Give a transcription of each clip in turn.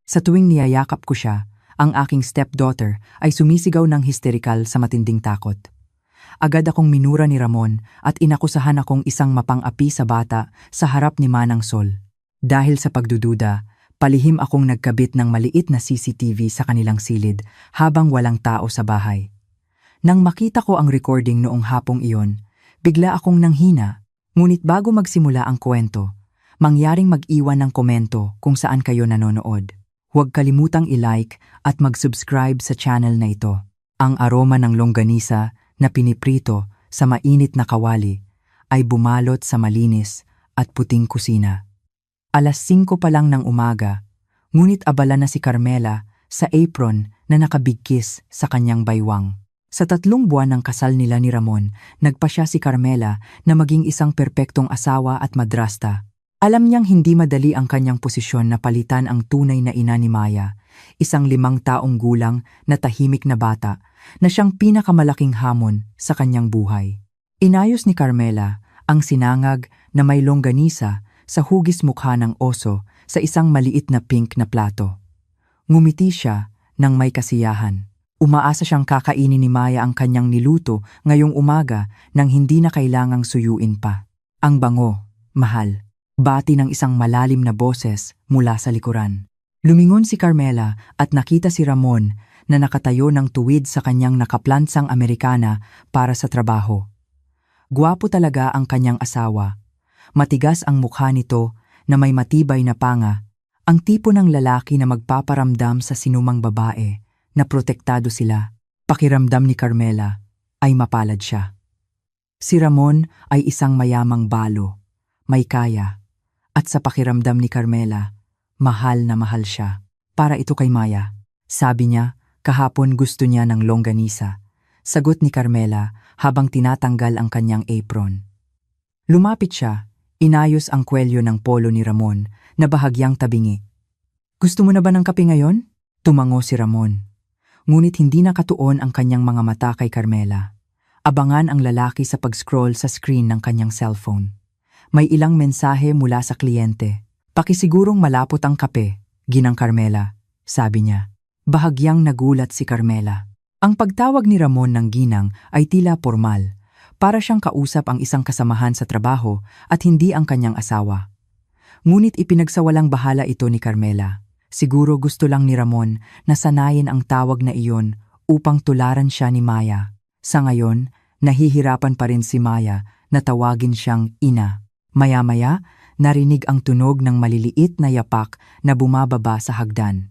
Sa tuwing niyayakap ko siya, ang aking stepdaughter ay sumisigaw ng histerikal sa matinding takot. Agad akong minura ni Ramon at inakusahan akong isang mapang-api sa bata sa harap ni Manang Sol. Dahil sa pagdududa, palihim akong nagkabit ng maliit na CCTV sa kanilang silid habang walang tao sa bahay. Nang makita ko ang recording noong hapong iyon, bigla akong nanghina. Ngunit bago magsimula ang kwento, mangyaring mag-iwan ng komento kung saan kayo nanonood. Huwag kalimutang i-like at mag-subscribe sa channel na ito. Ang aroma ng longganisa na piniprito sa mainit na kawali ay bumalot sa malinis at puting kusina. 5:00 pa lang ng umaga, ngunit abala na si Carmela sa apron na nakabigkis sa kanyang baywang. Sa 3 buwan ng kasal nila ni Ramon, nagpasya si Carmela na maging isang perpektong asawa at madrasta. Alam niyang hindi madali ang kanyang posisyon na palitan ang tunay na ina ni Maya, isang 5 taong gulang na tahimik na bata na siyang pinakamalaking hamon sa kanyang buhay. Inayos ni Carmela ang sinangag na may longganisa sa hugis mukha ng oso sa isang maliit na pink na plato. Ngumiti siya nang may kasiyahan. Umaasa siyang kakainin ni Maya ang kanyang niluto ngayong umaga nang hindi na kailangang suyuin pa. Ang bango, mahal, bati ng isang malalim na boses mula sa likuran. Lumingon si Carmela at nakita si Ramon na nakatayo ng tuwid sa kanyang nakaplansang Amerikana para sa trabaho. Gwapo talaga ang kanyang asawa. Matigas ang mukha nito na may matibay na panga, ang tipo ng lalaki na magpaparamdam sa sinumang babae na protektado sila. Pakiramdam ni Carmela ay mapalad siya. Si Ramon ay isang mayamang balo, may kaya, at sa pakiramdam ni Carmela, mahal na mahal siya. Para ito kay Maya. Sabi niya, kahapon gusto niya ng longganisa. Sagot ni Carmela habang tinatanggal ang kanyang apron. Lumapit siya, inayos ang kwelyo ng polo ni Ramon na bahagyang tabingi. Gusto mo na ba ng kape ngayon? Tumango si Ramon. Ngunit hindi nakatuon ang kanyang mga mata kay Carmela. Abangan ang lalaki sa pag-scroll sa screen ng kanyang cellphone. May ilang mensahe mula sa kliyente. Pakisigurong malapot ang kape, ginang Carmela, sabi niya. Bahagyang nagulat si Carmela. Ang pagtawag ni Ramon ng ginang ay tila formal, para siyang kausap ang isang kasamahan sa trabaho at hindi ang kanyang asawa. Ngunit ipinagsawalang bahala ito ni Carmela. Siguro gusto lang ni Ramon na sanayin ang tawag na iyon upang tularan siya ni Maya. Sa ngayon, nahihirapan pa rin si Maya na tawagin siyang ina. Maya-maya, narinig ang tunog ng maliliit na yapak na bumababa sa hagdan.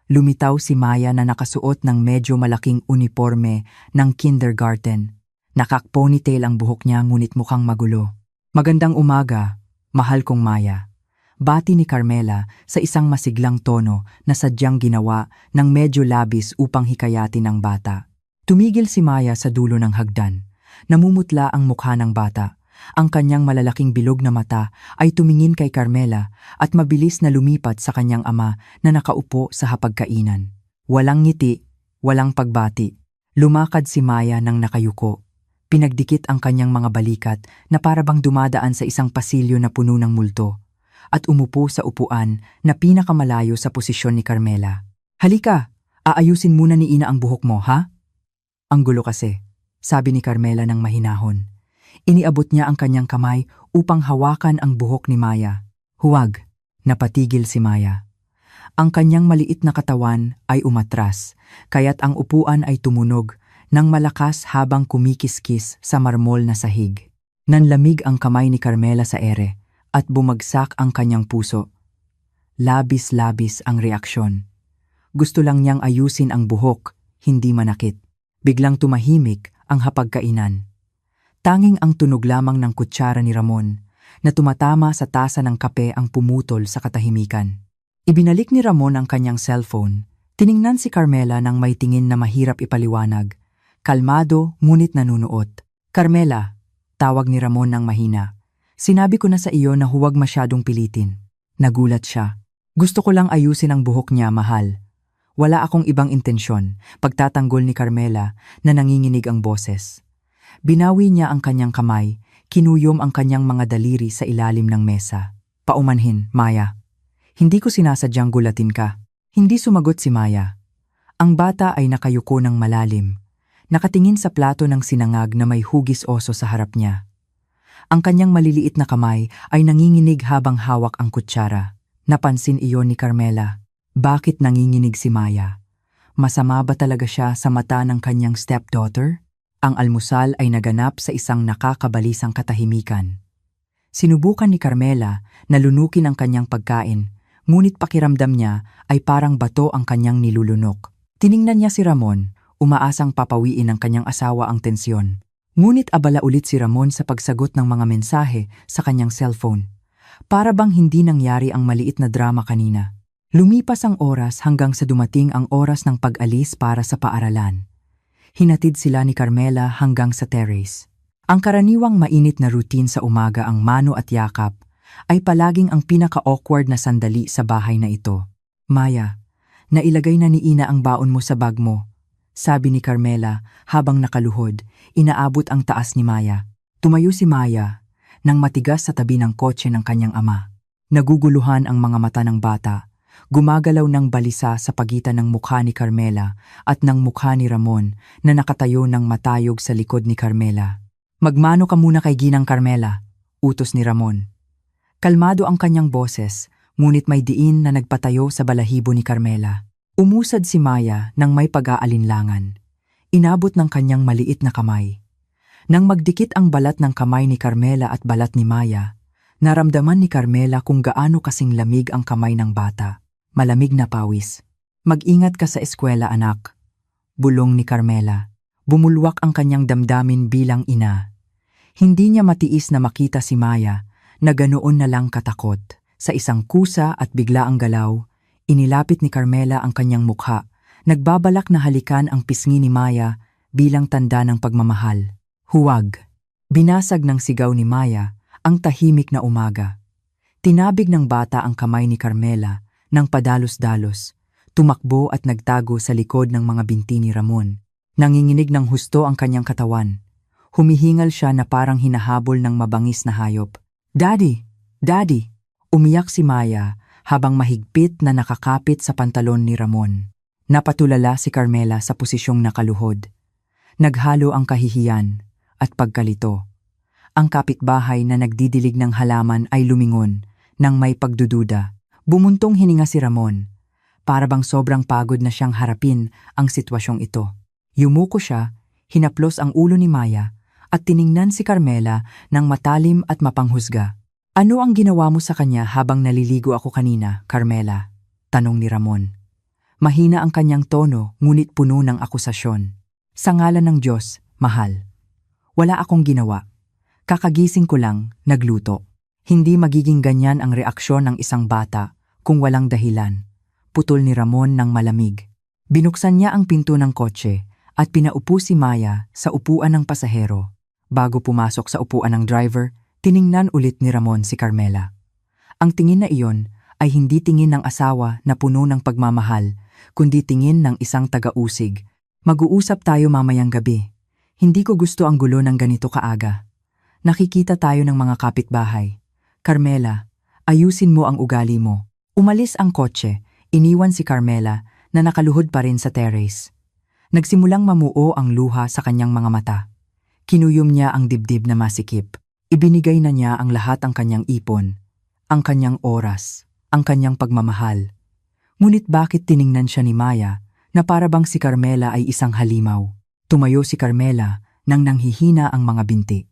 Lumitaw si Maya na nakasuot ng medyo malaking uniforme ng kindergarten. Nakak-ponytail ang buhok niya ngunit mukhang magulo. Magandang umaga, mahal kong Maya. Bati ni Carmela sa isang masiglang tono na sadyang ginawa ng medyo labis upang hikayatin ang bata. Tumigil si Maya sa dulo ng hagdan. Namumutla ang mukha ng bata. Ang kanyang malalaking bilog na mata ay tumingin kay Carmela at mabilis na lumipat sa kanyang ama na nakaupo sa hapagkainan. Walang ngiti, walang pagbati. Lumakad si Maya nang nakayuko. Pinagdikit ang kanyang mga balikat na parabang dumadaan sa isang pasilyo na puno ng multo. At umupo sa upuan na pinakamalayo sa posisyon ni Carmela. Halika, aayusin muna ni Ina ang buhok mo, ha? Ang gulo kasi, sabi ni Carmela ng mahinahon. Iniabot niya ang kanyang kamay upang hawakan ang buhok ni Maya. Huwag, napatigil si Maya. Ang kanyang maliit na katawan ay umatras, kaya't ang upuan ay tumunog ng malakas habang kumikiskis sa marmol na sahig. Nanlamig ang kamay ni Carmela sa ere. At bumagsak ang kanyang puso. Labis-labis ang reaksyon. Gusto lang niyang ayusin ang buhok, hindi manakit. Biglang tumahimik ang hapagkainan. Tanging ang tunog lamang ng kutsara ni Ramon na tumatama sa tasa ng kape ang pumutol sa katahimikan. Ibinalik ni Ramon ang kanyang cellphone. Tiningnan si Carmela nang may tingin na mahirap ipaliwanag. Kalmado ngunit nanunuot. Carmela, tawag ni Ramon ng mahina. Sinabi ko na sa iyo na huwag masyadong pilitin. Nagulat siya. Gusto ko lang ayusin ang buhok niya, mahal. Wala akong ibang intensyon, pagtatanggol ni Carmela na nanginginig ang boses. Binawi niya ang kanyang kamay, kinuyom ang kanyang mga daliri sa ilalim ng mesa. Paumanhin, Maya. Hindi ko sinasadyang gulatin ka. Hindi sumagot si Maya. Ang bata ay nakayuko ng malalim, nakatingin sa plato ng sinangag na may hugis oso sa harap niya. Ang kanyang maliliit na kamay ay nanginginig habang hawak ang kutsara. Napansin iyon ni Carmela. Bakit nanginginig si Maya? Masama ba talaga siya sa mata ng kanyang stepdaughter? Ang almusal ay naganap sa isang nakakabalisang katahimikan. Sinubukan ni Carmela na lunukin ang kanyang pagkain, ngunit pakiramdam niya ay parang bato ang kanyang nilulunok. Tiningnan niya si Ramon, umaasang papawiin ng kanyang asawa ang tensyon. Ngunit abala ulit si Ramon sa pagsagot ng mga mensahe sa kanyang cellphone. Para bang hindi nangyari ang maliit na drama kanina. Lumipas ang oras hanggang sa dumating ang oras ng pag-alis para sa paaralan. Hinatid sila ni Carmela hanggang sa terrace. Ang karaniwang mainit na routine sa umaga ang mano at yakap ay palaging ang pinaka-awkward na sandali sa bahay na ito. Maya, nailagay na ni Ina ang baon mo sa bag mo, sabi ni Carmela habang nakaluhod, inaabot ang taas ni Maya. Tumayo si Maya nang matigas sa tabi ng kotse ng kanyang ama. Naguguluhan ang mga mata ng bata, gumagalaw ng balisa sa pagitan ng mukha ni Carmela at ng mukha ni Ramon na nakatayo ng matayog sa likod ni Carmela. Magmano ka muna kay Ginang Carmela, utos ni Ramon. Kalmado ang kanyang boses, ngunit may diin na nagpatayo sa balahibo ni Carmela. Umusad si Maya nang may pag-aalinlangan. Inabot ng kanyang maliit na kamay. Nang magdikit ang balat ng kamay ni Carmela at balat ni Maya, naramdaman ni Carmela kung gaano kasing lamig ang kamay ng bata. Malamig na pawis. Mag-ingat ka sa eskwela, anak. Bulong ni Carmela. Bumulwak ang kanyang damdamin bilang ina. Hindi niya matiis na makita si Maya na ganoon na lang katakot. Sa isang kusa at bigla ang galaw, inilapit ni Carmela ang kanyang mukha. Nagbabalak na halikan ang pisngi ni Maya bilang tanda ng pagmamahal. Huwag. Binasag ng sigaw ni Maya ang tahimik na umaga. Tinabig ng bata ang kamay ni Carmela nang padalos-dalos. Tumakbo at nagtago sa likod ng mga binti ni Ramon. Nanginginig ng husto ang kanyang katawan. Humihingal siya na parang hinahabol ng mabangis na hayop. Daddy! Daddy! Umiyak si Maya habang mahigpit na nakakapit sa pantalon ni Ramon. Napatulala si Carmela sa posisyong nakaluhod. Naghalo ang kahihiyan at pagkalito. Ang kapitbahay na nagdidilig ng halaman ay lumingon nang may pagdududa. Bumuntong hininga si Ramon. Para bang sobrang pagod na siyang harapin ang sitwasyong ito. Yumuko siya, hinaplos ang ulo ni Maya at tiningnan si Carmela ng matalim at mapanghusga. Ano ang ginawa mo sa kanya habang naliligo ako kanina, Carmela? Tanong ni Ramon. Mahina ang kanyang tono ngunit puno ng akusasyon. Sa ngalan ng Diyos, mahal. Wala akong ginawa. Kakagising ko lang, nagluto. Hindi magiging ganyan ang reaksyon ng isang bata kung walang dahilan. Putol ni Ramon ng malamig. Binuksan niya ang pinto ng kotse at pinaupo si Maya sa upuan ng pasahero. Bago pumasok sa upuan ng driver, tiningnan ulit ni Ramon si Carmela. Ang tingin na iyon ay hindi tingin ng asawa na puno ng pagmamahal, kundi tingin ng isang taga-usig. Mag-uusap tayo mamayang gabi. Hindi ko gusto ang gulo ng ganito kaaga. Nakikita tayo ng mga kapitbahay. Carmela, ayusin mo ang ugali mo. Umalis ang kotse, iniwan si Carmela na nakaluhod pa rin sa terrace. Nagsimulang mamuo ang luha sa kanyang mga mata. Kinuyom niya ang dibdib na masikip. Ibinigay na niya ang lahat ang kanyang ipon, ang kanyang oras, ang kanyang pagmamahal. Ngunit bakit tiningnan siya ni Maya na para bang si Carmela ay isang halimaw? Tumayo si Carmela nang nanghihina ang mga binti.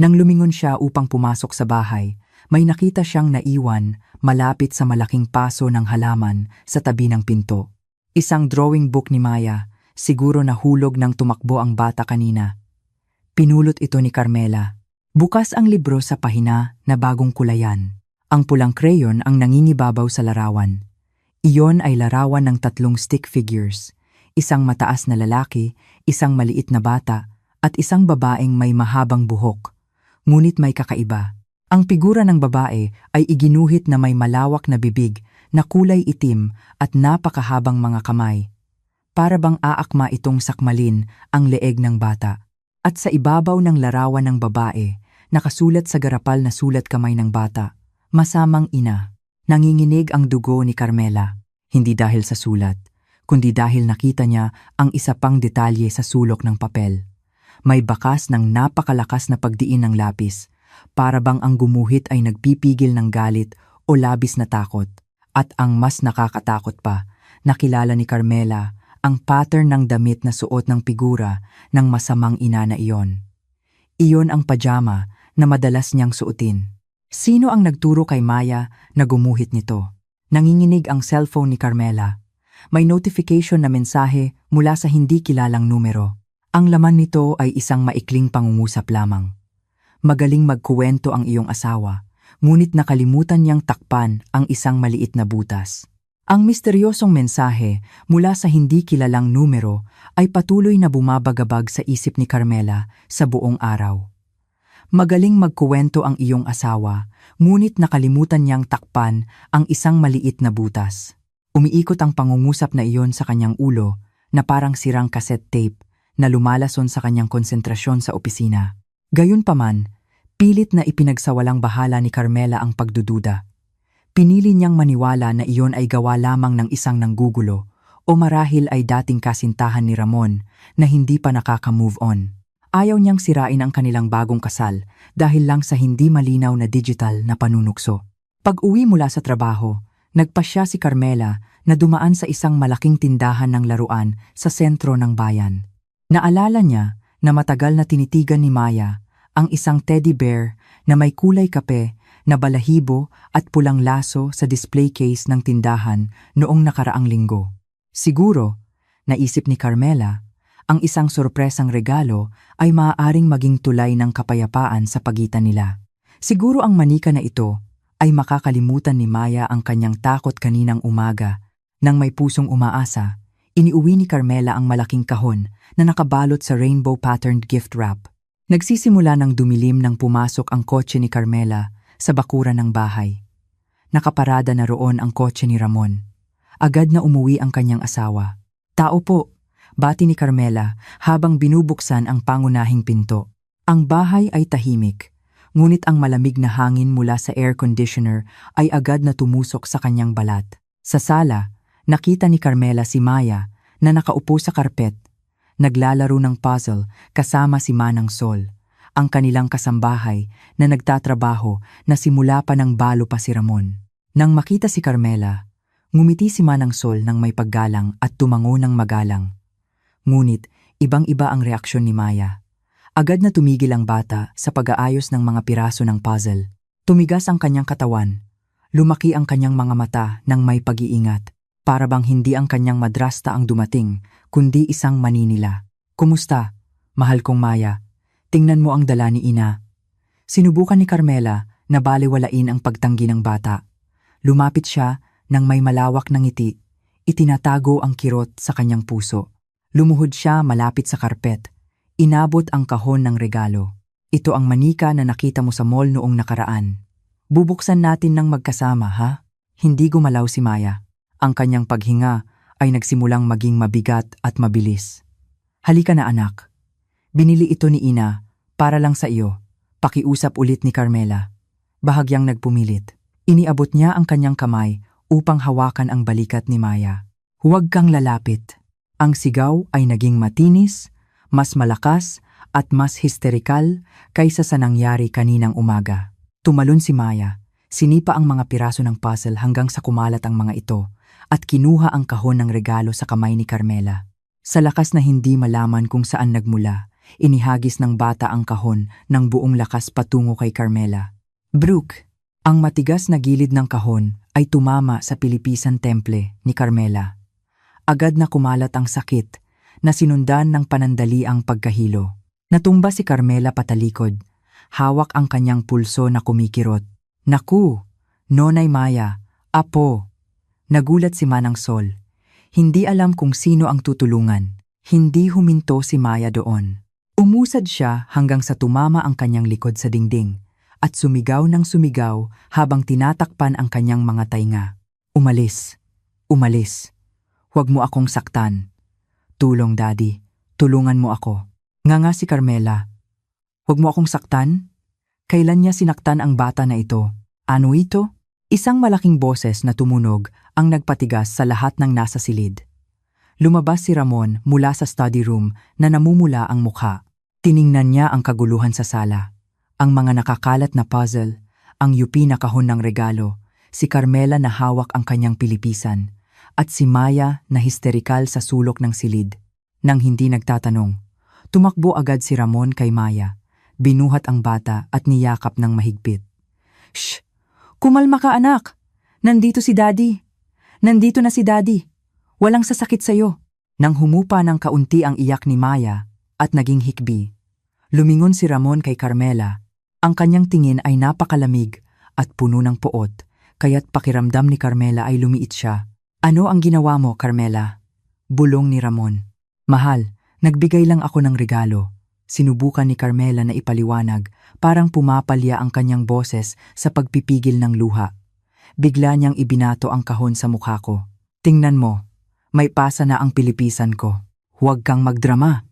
Nang lumingon siya upang pumasok sa bahay, may nakita siyang naiwan malapit sa malaking paso ng halaman sa tabi ng pinto. Isang drawing book ni Maya, siguro nahulog nang tumakbo ang bata kanina. Pinulot ito ni Carmela. Bukas ang libro sa pahina na bagong kulayan. Ang pulang crayon ang nangingibabaw sa larawan. Iyon ay larawan ng 3 stick figures. Isang mataas na lalaki, isang maliit na bata, at isang babaeng may mahabang buhok. Ngunit may kakaiba. Ang figura ng babae ay iginuhit na may malawak na bibig na kulay itim at napakahabang mga kamay. Para bang aakma itong sakmalin ang leeg ng bata. At sa ibabaw ng larawan ng babae, nakasulat sa garapal na sulat kamay ng bata, masamang ina. Nanginginig ang dugo ni Carmela. Hindi dahil sa sulat, kundi dahil nakita niya ang isa pang detalye sa sulok ng papel. May bakas ng napakalakas na pagdiin ng lapis, para bang ang gumuhit ay nagpipigil ng galit o labis na takot. At ang mas nakakatakot pa, nakilala ni Carmela ang pattern ng damit na suot ng figura ng masamang ina na iyon. Iyon ang pajama na madalas niyang suotin. Sino ang nagturo kay Maya na gumuhit nito? Nanginginig ang cellphone ni Carmela. May notification na mensahe mula sa hindi kilalang numero. Ang laman nito ay isang maikling pangungusap lamang. Magaling magkuwento ang iyong asawa, ngunit nakalimutan niyang takpan ang isang maliit na butas. Ang misteryosong mensahe mula sa hindi kilalang numero ay patuloy na bumabagabag sa isip ni Carmela sa buong araw. Magaling magkuwento ang iyong asawa, ngunit nakalimutan niyang takpan ang isang maliit na butas. Umiikot ang pangungusap na iyon sa kanyang ulo na parang sirang cassette tape na lumalason sa kanyang konsentrasyon sa opisina. Gayunpaman, pilit na ipinagsawalang bahala ni Carmela ang pagdududa. Pinili niyang maniwala na iyon ay gawa lamang ng isang nanggugulo o marahil ay dating kasintahan ni Ramon na hindi pa nakaka-move on. Ayaw niyang sirain ang kanilang bagong kasal dahil lang sa hindi malinaw na digital na panunukso. Pag-uwi mula sa trabaho, nagpasya si Carmela na dumaan sa isang malaking tindahan ng laruan sa sentro ng bayan. Naalala niya na matagal na tinitigan ni Maya ang isang teddy bear na may kulay kape na balahibo at pulang laso sa display case ng tindahan noong nakaraang linggo. Siguro, naisip ni Carmela, ang isang sorpresang regalo ay maaaring maging tulay ng kapayapaan sa pagitan nila. Siguro ang manika na ito ay makakalimutan ni Maya ang kanyang takot kaninang umaga. Nang may pusong umaasa, iniuwi ni Carmela ang malaking kahon na nakabalot sa rainbow-patterned gift wrap. Nagsisimula ng dumilim nang pumasok ang kotse ni Carmela sa bakuran ng bahay. Nakaparada na roon ang kotse ni Ramon. Agad na umuwi ang kanyang asawa. "Tao po," bati ni Carmela habang binubuksan ang pangunahing pinto. Ang bahay ay tahimik, ngunit ang malamig na hangin mula sa air conditioner ay agad na tumusok sa kanyang balat. Sa sala, nakita ni Carmela si Maya na nakaupo sa karpet, naglalaro ng puzzle kasama si Manang Sol, ang kanilang kasambahay na nagtatrabaho na simula pa ng balo pa si Ramon. Nang makita si Carmela, ngumiti si Manang Sol ng may paggalang at tumango ng magalang. Ngunit, ibang-iba ang reaksyon ni Maya. Agad na tumigil ang bata sa pag-aayos ng mga piraso ng puzzle. Tumigas ang kanyang katawan. Lumaki ang kanyang mga mata ng may pag-iingat. Para bang hindi ang kanyang madrasta ang dumating, kundi isang maninila. "Kumusta, mahal kong Maya? Tingnan mo ang dala ni Ina." Sinubukan ni Carmela na balewalain ang pagtanggi ng bata. Lumapit siya nang may malawak na ngiti. Itinatago ang kirot sa kanyang puso. Lumuhod siya malapit sa karpet. Inabot ang kahon ng regalo. "Ito ang manika na nakita mo sa mall noong nakaraan. Bubuksan natin ng magkasama, ha?" Hindi gumalaw si Maya. Ang kanyang paghinga ay nagsimulang maging mabigat at mabilis. "Halika na anak. Binili ito ni Ina para lang sa iyo." Pakiusap ulit ni Carmela. Bahagyang nagpumilit. Iniabot niya ang kanyang kamay upang hawakan ang balikat ni Maya. "Huwag kang lalapit." Ang sigaw ay naging matinis, mas malakas at mas histerikal kaysa sa nangyari kaninang umaga. Tumalon si Maya, sinipa ang mga piraso ng puzzle hanggang sa kumalat ang mga ito at kinuha ang kahon ng regalo sa kamay ni Carmela. Sa lakas na hindi malaman kung saan nagmula, inihagis ng bata ang kahon ng buong lakas patungo kay Carmela. Brooke! Ang matigas na gilid ng kahon ay tumama sa pilipisan temple ni Carmela. Agad na kumalat ang sakit na sinundan ng panandaliang pagkahilo. Natumba si Carmela patalikod. Hawak ang kanyang pulso na kumikirot. "Naku! Nonay Maya! Apo!" Nagulat si Manang Sol. Hindi alam kung sino ang tutulungan. Hindi huminto si Maya doon. Umusad siya hanggang sa tumama ang kanyang likod sa dingding at sumigaw ng sumigaw habang tinatakpan ang kanyang mga tainga. "Umalis! Umalis! Huwag mo akong saktan. Tulong, Daddy. Tulungan mo ako." Nganga si Carmela. "Huwag mo akong saktan?" Kailan niya sinaktan ang bata na ito? Ano ito? Isang malaking boses na tumunog ang nagpatigas sa lahat ng nasa silid. Lumabas si Ramon mula sa study room na namumula ang mukha. Tiningnan niya ang kaguluhan sa sala. Ang mga nakakalat na puzzle, ang yupi na kahon ng regalo, si Carmela na hawak ang kanyang pilipisan, at si Maya na histerikal sa sulok ng silid. Nang hindi nagtatanong, tumakbo agad si Ramon kay Maya, binuhat ang bata at niyakap ng mahigpit. "Shh! Kumalma ka anak! Nandito si Daddy! Nandito na si Daddy! Walang sasakit sa'yo!" Nang humupa ng kaunti ang iyak ni Maya at naging hikbi, lumingon si Ramon kay Carmela. Ang kanyang tingin ay napakalamig at puno ng poot, kaya't pakiramdam ni Carmela ay lumiit siya. "Ano ang ginawa mo, Carmela?" Bulong ni Ramon. "Mahal, nagbigay lang ako ng regalo." Sinubukan ni Carmela na ipaliwanag, parang pumapalya ang kanyang boses sa pagpipigil ng luha. Bigla niyang ibinato ang kahon sa mukha ko. "Tingnan mo, may pasa na ang pilipisan ko. Huwag kang magdrama."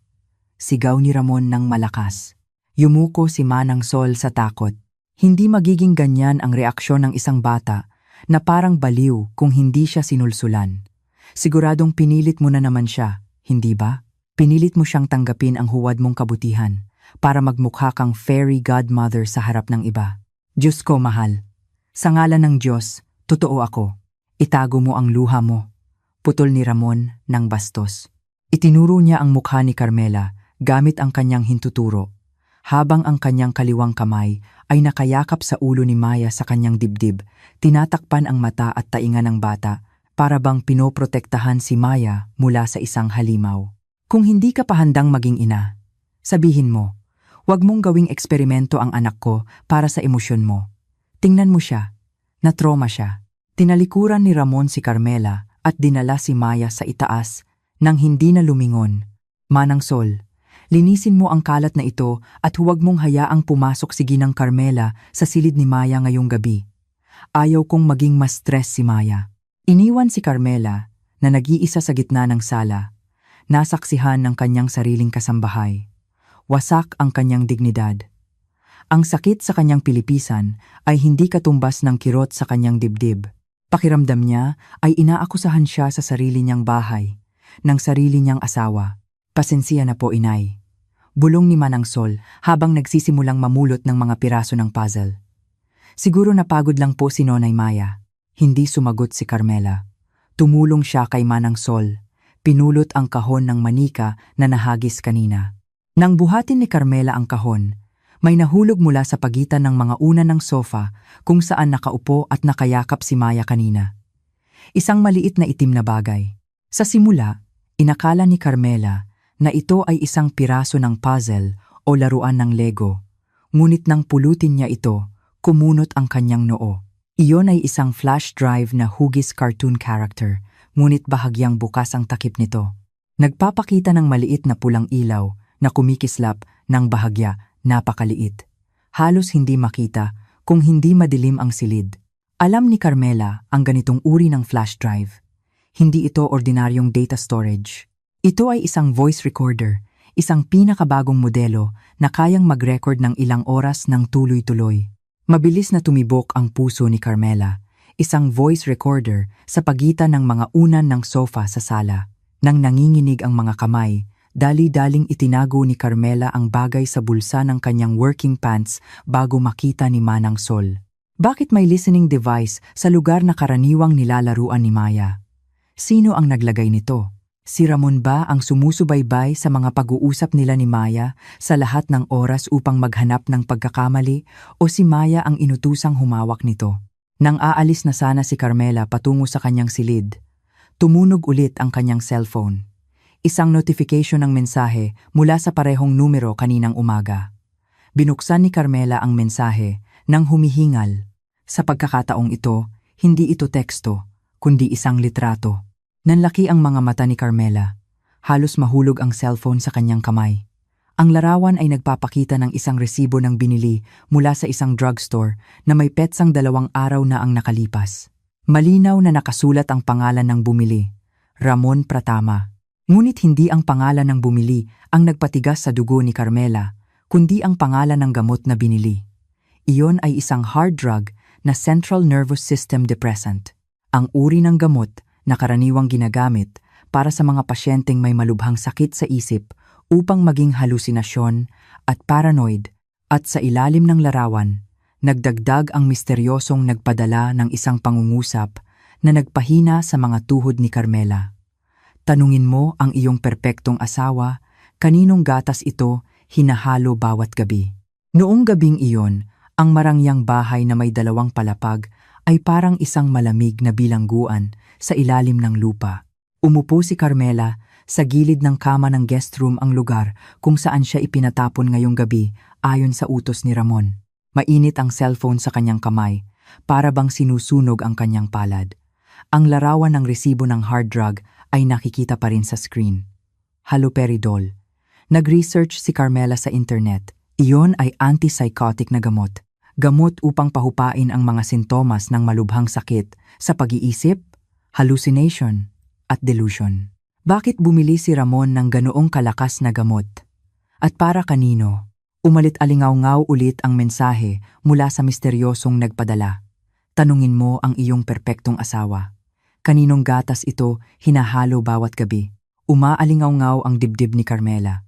Sigaw ni Ramon ng malakas. Yumuko si Manang Sol sa takot. Hindi magiging ganyan ang reaksyon ng isang bata na parang baliw kung hindi siya sinulsulan. Siguradong pinilit mo na naman siya, hindi ba? Pinilit mo siyang tanggapin ang huwad mong kabutihan para magmukha kang fairy godmother sa harap ng iba. "Diyos ko, mahal. Sa ngalan ng Diyos, totoo ako. Itago mo ang luha mo." Putol ni Ramon ng bastos. Itinuro niya ang mukha ni Carmela gamit ang kanyang hintuturo, habang ang kanyang kaliwang kamay ay nakayakap sa ulo ni Maya sa kanyang dibdib, tinatakpan ang mata at tainga ng bata para bang pinoprotektahan si Maya mula sa isang halimaw. "Kung hindi ka pa handang maging ina, sabihin mo, huwag mong gawing eksperimento ang anak ko para sa emosyon mo. Tingnan mo siya, na-trauma siya." Tinalikuran ni Ramon si Carmela at dinala si Maya sa itaas nang hindi na lumingon. "Manang Sol, linisin mo ang kalat na ito at huwag mong hayaang pumasok si Ginang Carmela sa silid ni Maya ngayong gabi. Ayaw kong maging mas stress si Maya." Iniwan si Carmela na nag-iisa sa gitna ng sala, nasaksihan ng kanyang sariling kasambahay. Wasak ang kanyang dignidad. Ang sakit sa kanyang pilipisan ay hindi katumbas ng kirot sa kanyang dibdib. Pakiramdam niya ay inaakusahan siya sa sarili niyang bahay, ng sarili niyang asawa. "Pasensya na po, inay." Bulong ni Manang Sol habang nagsisimulang mamulot ng mga piraso ng puzzle. "Siguro napagod lang po si Nonay Maya." Hindi sumagot si Carmela. Tumulong siya kay Manang Sol. Pinulot ang kahon ng manika na nahagis kanina. Nang buhatin ni Carmela ang kahon, may nahulog mula sa pagitan ng mga unan ng sofa kung saan nakaupo at nakayakap si Maya kanina. Isang maliit na itim na bagay. Sa simula, inakala ni Carmela na ito ay isang piraso ng puzzle o laruan ng Lego. Ngunit nang pulutin niya ito, kumunot ang kanyang noo. Iyon ay isang flash drive na hugis cartoon character, ngunit bahagyang bukas ang takip nito. Nagpapakita ng maliit na pulang ilaw na kumikislap ng bahagya. Napakaliit. Halos hindi makita kung hindi madilim ang silid. Alam ni Carmela ang ganitong uri ng flash drive. Hindi ito ordinaryong data storage. Ito ay isang voice recorder, isang pinakabagong modelo na kayang mag-record ng ilang oras ng tuloy-tuloy. Mabilis na tumibok ang puso ni Carmela, isang voice recorder sa pagitan ng mga unan ng sofa sa sala. Nang nanginginig ang mga kamay, dali-daling itinago ni Carmela ang bagay sa bulsa ng kanyang working pants bago makita ni Manang Sol. Bakit may listening device sa lugar na karaniwang nilalaruan ni Maya? Sino ang naglagay nito? Si Ramon ba ang sumusubaybay sa mga pag-uusap nila ni Maya sa lahat ng oras upang maghanap ng pagkakamali, o si Maya ang inutusang humawak nito? Nang aalis na sana si Carmela patungo sa kanyang silid, tumunog ulit ang kanyang cellphone. Isang notification ng mensahe mula sa parehong numero kaninang umaga. Binuksan ni Carmela ang mensahe nang humihingal. Sa pagkakataong ito, hindi ito teksto, kundi isang litrato. Nanlaki ang mga mata ni Carmela. Halos mahulog ang cellphone sa kanyang kamay. Ang larawan ay nagpapakita ng isang resibo ng binili mula sa isang drugstore na may petsang 2 araw na ang nakalipas. Malinaw na nakasulat ang pangalan ng bumili, Ramon Pratama. Ngunit hindi ang pangalan ng bumili ang nagpatigas sa dugo ni Carmela, kundi ang pangalan ng gamot na binili. Iyon ay isang hard drug na central nervous system depressant. ang uri ng gamot na karaniwang ginagamit para sa mga pasyenteng may malubhang sakit sa isip upang maging halusinasyon at paranoid, at sa ilalim ng larawan, nagdagdag ang misteryosong nagpadala ng isang pangungusap na nagpahina sa mga tuhod ni Carmela. Tanungin mo ang iyong perpektong asawa, kaninong gatas ito hinahalo bawat gabi. Noong gabing iyon, ang marangyang bahay na may 2 palapag ay parang isang malamig na bilangguan sa ilalim ng lupa. Umupo si Carmela sa gilid ng kama ng guest room, ang lugar kung saan siya ipinatapon ngayong gabi ayon sa utos ni Ramon. Mainit ang cellphone sa kanyang kamay, para bang sinusunog ang kanyang palad. Ang larawan ng resibo ng hard drug ay nakikita pa rin sa screen. Haloperidol. Nag-research si Carmela sa internet. Iyon ay antipsychotic na gamot. Gamot upang pahupain ang mga sintomas ng malubhang sakit sa pag-iisip, hallucination, at delusion. Bakit bumili si Ramon ng ganoong kalakas na gamot? At para kanino? Umalit-alingaw-ngaw ulit ang mensahe mula sa misteryosong nagpadala. Tanungin mo ang iyong perpektong asawa. Kaninong gatas ito hinahalo bawat gabi? Umaalingaw-ngaw ang dibdib ni Carmela.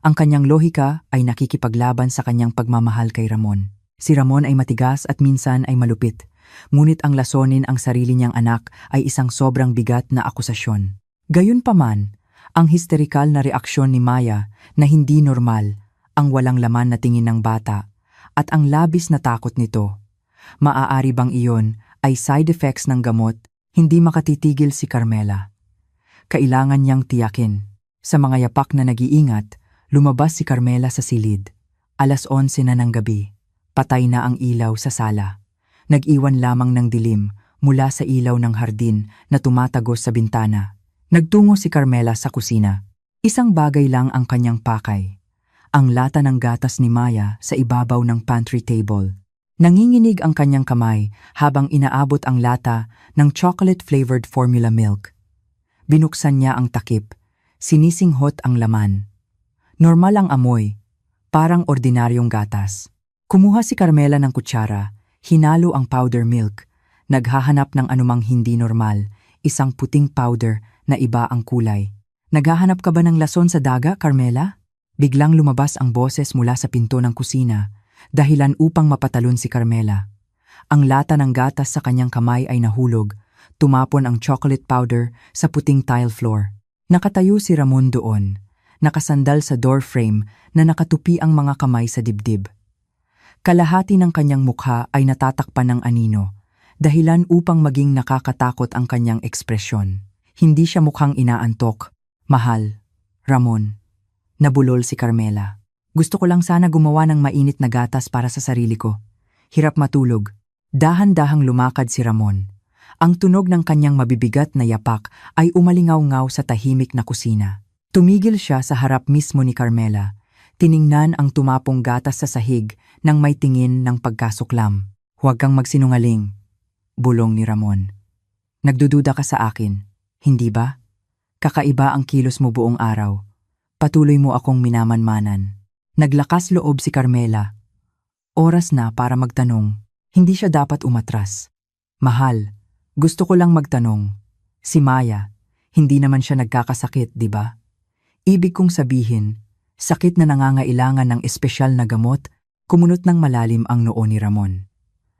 Ang kanyang lohika ay nakikipaglaban sa kanyang pagmamahal kay Ramon. Si Ramon ay matigas at minsan ay malupit, ngunit ang lasonin ang sarili niyang anak ay isang sobrang bigat na akusasyon. Gayunpaman, ang histerikal na reaksyon ni Maya na hindi normal, ang walang laman na tingin ng bata, at ang labis na takot nito. Maaari bang iyon ay side effects ng gamot? Hindi makatitigil si Carmela. Kailangan niyang tiyakin. Sa mga yapak na nag-iingat, lumabas si Carmela sa silid. 11:00 na ng gabi. Patay na ang ilaw sa sala. Nag-iwan lamang ng dilim mula sa ilaw ng hardin na tumatagos sa bintana. Nagtungo si Carmela sa kusina. Isang bagay lang ang kanyang pakay. Ang lata ng gatas ni Maya sa ibabaw ng pantry table. Nanginginig ang kanyang kamay habang inaabot ang lata ng chocolate-flavored formula milk. Binuksan niya ang takip. Sinisinghot ang laman. Normal ang amoy, parang ordinaryong gatas. Kumuha si Carmela ng kutsara, hinalo ang powder milk, naghahanap ng anumang hindi normal, isang puting powder na iba ang kulay. Naghahanap ka ba ng lason sa daga, Carmela? Biglang lumabas ang boses mula sa pinto ng kusina, dahilan upang mapatalon si Carmela. Ang lata ng gatas sa kanyang kamay ay nahulog, tumapon ang chocolate powder sa puting tile floor. Nakatayo si Ramon doon, nakasandal sa door frame na nakatupi ang mga kamay sa dibdib. Kalahati ng kanyang mukha ay natatakpan ng anino, dahilan upang maging nakakatakot ang kanyang ekspresyon. Hindi siya mukhang inaantok. Mahal, Ramon. Nabulol si Carmela. Gusto ko lang sana gumawa ng mainit na gatas para sa sarili ko. Hirap matulog. Dahan-dahang lumakad si Ramon. Ang tunog ng kanyang mabibigat na yapak ay umalingaw-ngaw sa tahimik na kusina. Tumigil siya sa harap mismo ni Carmela. Tiningnan ang tumapong gatas sa sahig nang may tingin ng pagkasuklam. Huwag kang magsinungaling, bulong ni Ramon. Nagdududa ka sa akin, hindi ba? Kakaiba ang kilos mo buong araw. Patuloy mo akong minamanmanan. Naglakas loob si Carmela. Oras na para magtanong. Hindi siya dapat umatras. Mahal, gusto ko lang magtanong. Si Maya, hindi naman siya nagkakasakit, di ba? Ibig kong sabihin, sakit na nangangailangan ng espesyal na gamot, kumunot ng malalim ang noo ni Ramon.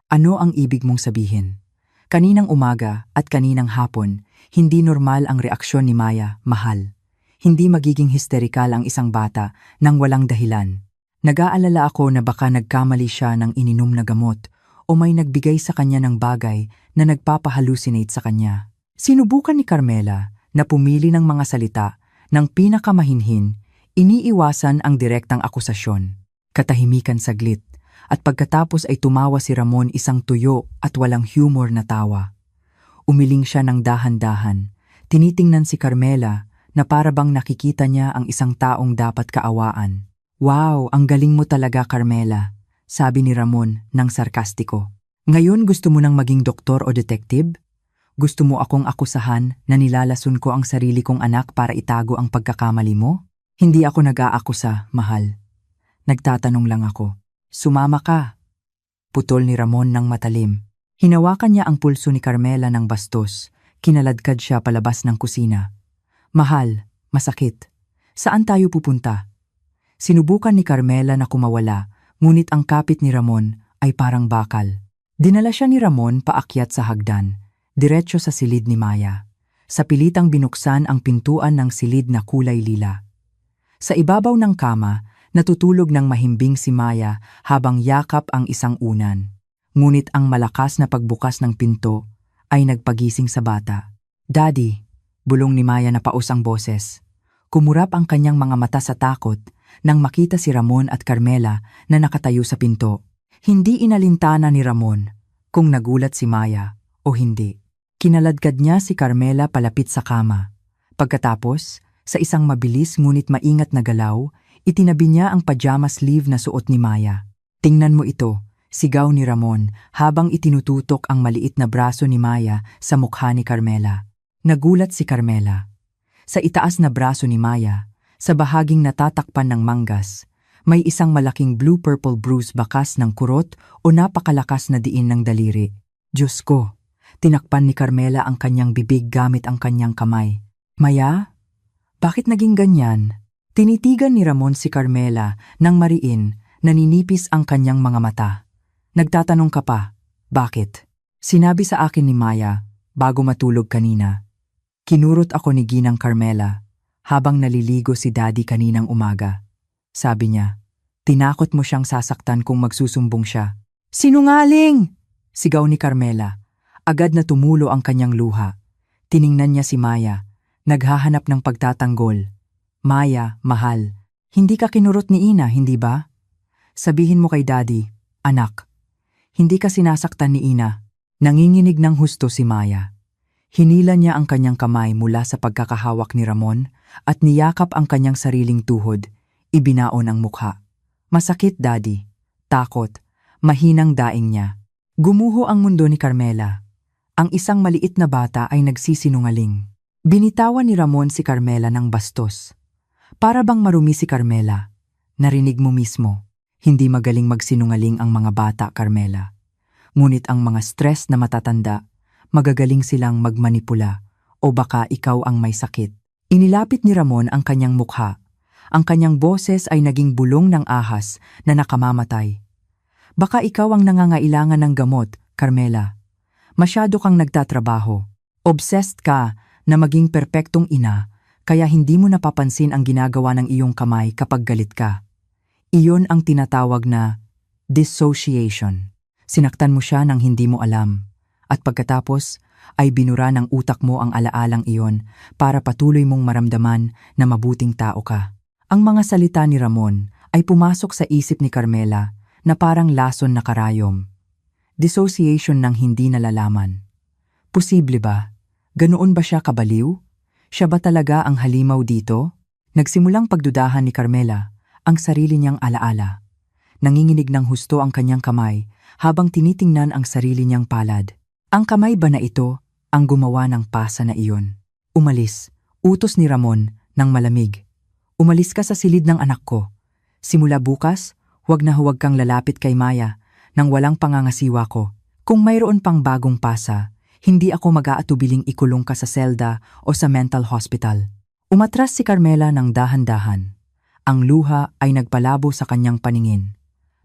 Ano ang ibig mong sabihin? Kaninang umaga at kaninang hapon, hindi normal ang reaksyon ni Maya, mahal. Hindi magiging histerikal ang isang bata nang walang dahilan. Nag-aalala ako na baka nagkamali siya ng ininom na gamot o may nagbigay sa kanya ng bagay na nagpapahalusinate sa kanya. Sinubukan ni Carmela na pumili ng mga salita ng pinakamahinhin, iniiwasan ang direktang akusasyon. Katahimikan saglit, at pagkatapos ay tumawa si Ramon, isang tuyo at walang humor na tawa. Umiling siya ng dahan-dahan, tinitingnan si Carmela na para bang nakikita niya ang isang taong dapat kaawaan. Wow, ang galing mo talaga, Carmela, sabi ni Ramon ng sarkastiko. Ngayon gusto mo nang maging doktor o detective? Gusto mo akong akusahan na nilalason ko ang sarili kong anak para itago ang pagkakamali mo? Hindi ako nag-aakusa, mahal. Nagtatanong lang ako. Sumama ka. Putol ni Ramon ng matalim. Hinawakan niya ang pulso ni Carmela ng bastos. Kinaladkad siya palabas ng kusina. Mahal, masakit. Saan tayo pupunta? Sinubukan ni Carmela na kumawala, ngunit ang kapit ni Ramon ay parang bakal. Dinala siya ni Ramon paakyat sa hagdan, diretso sa silid ni Maya. Sa pilitang binuksan ang pintuan ng silid na kulay lila. Sa ibabaw ng kama, natutulog ng mahimbing si Maya habang yakap ang isang unan. Ngunit ang malakas na pagbukas ng pinto ay nagpagising sa bata. Daddy, bulong ni Maya na paus ang boses. Kumurap ang kanyang mga mata sa takot nang makita si Ramon at Carmela na nakatayo sa pinto. Hindi inalintana ni Ramon kung nagulat si Maya o hindi. Kinaladkad niya si Carmela palapit sa kama. Pagkatapos, sa isang mabilis ngunit maingat na galaw, itinabi niya ang pajama sleeve na suot ni Maya. Tingnan mo ito, sigaw ni Ramon habang itinututok ang maliit na braso ni Maya sa mukha ni Carmela. Nagulat si Carmela. Sa itaas na braso ni Maya, sa bahaging natatakpan ng manggas, may isang malaking blue-purple bruise bakas ng kurot o napakalakas na diin ng daliri. Diyos ko, tinakpan ni Carmela ang kanyang bibig gamit ang kanyang kamay. Maya? Bakit naging ganyan? Tinitigan ni Ramon si Carmela nang mariin, naninipis ang kanyang mga mata. Nagtatanong ka pa, bakit? Sinabi sa akin ni Maya bago matulog kanina. Kinurot ako ni Ginang Carmela habang naliligo si Daddy kaninang umaga. Sabi niya, tinakot mo siyang sasaktan kung magsusumbong siya. Sinungaling! Sigaw ni Carmela. Agad na tumulo ang kanyang luha. Tiningnan niya si Maya, naghahanap ng pagtatanggol. Maya, mahal, hindi ka kinurot ni Ina, hindi ba? Sabihin mo kay Daddy, anak. Hindi ka sinasaktan ni Ina. Nanginginig ng husto si Maya. Hinila niya ang kanyang kamay mula sa pagkakahawak ni Ramon at niyakap ang kanyang sariling tuhod. Ibinaon ang mukha. Masakit, Daddy. Takot. Mahinang daing niya. Gumuho ang mundo ni Carmela. Ang isang maliit na bata ay nagsisinungaling. Binitawan ni Ramon si Carmela ng bastos. Para bang marumi si Carmela. Narinig mo mismo. Hindi magaling magsinungaling ang mga bata, Carmela. Ngunit ang mga stress na matatanda, magagaling silang magmanipula o baka ikaw ang may sakit. Inilapit ni Ramon ang kanyang mukha. Ang kanyang boses ay naging bulong ng ahas na nakamamatay. Baka ikaw ang nangangailangan ng gamot, Carmela. Masyado kang nagtatrabaho. Obsessed ka na maging perpektong ina, kaya hindi mo napapansin ang ginagawa ng iyong kamay kapag galit ka. Iyon ang tinatawag na dissociation. Sinaktan mo siya nang hindi mo alam. At pagkatapos ay binura ng utak mo ang alaalang iyon para patuloy mong maramdaman na mabuting tao ka. Ang mga salita ni Ramon ay pumasok sa isip ni Carmela na parang lason na karayom. Dissociation ng hindi nalalaman. Posible ba? Ganoon ba siya kabaliw? Siya ba talaga ang halimaw dito? Nagsimulang pagdudahan ni Carmela ang sarili niyang alaala. Nanginginig ng husto ang kanyang kamay habang tinitingnan ang sarili niyang palad. Ang kamay ba na ito ang gumawa ng pasa na iyon? Umalis, utos ni Ramon ng malamig. Umalis ka sa silid ng anak ko. Simula bukas, huwag kang lalapit kay Maya nang walang pangangasiwa ko. Kung mayroon pang bagong pasa, hindi ako mag-aatubiling ikulong ka sa selda o sa mental hospital. Umatras si Carmela ng dahan-dahan. Ang luha ay nagpalabo sa kanyang paningin.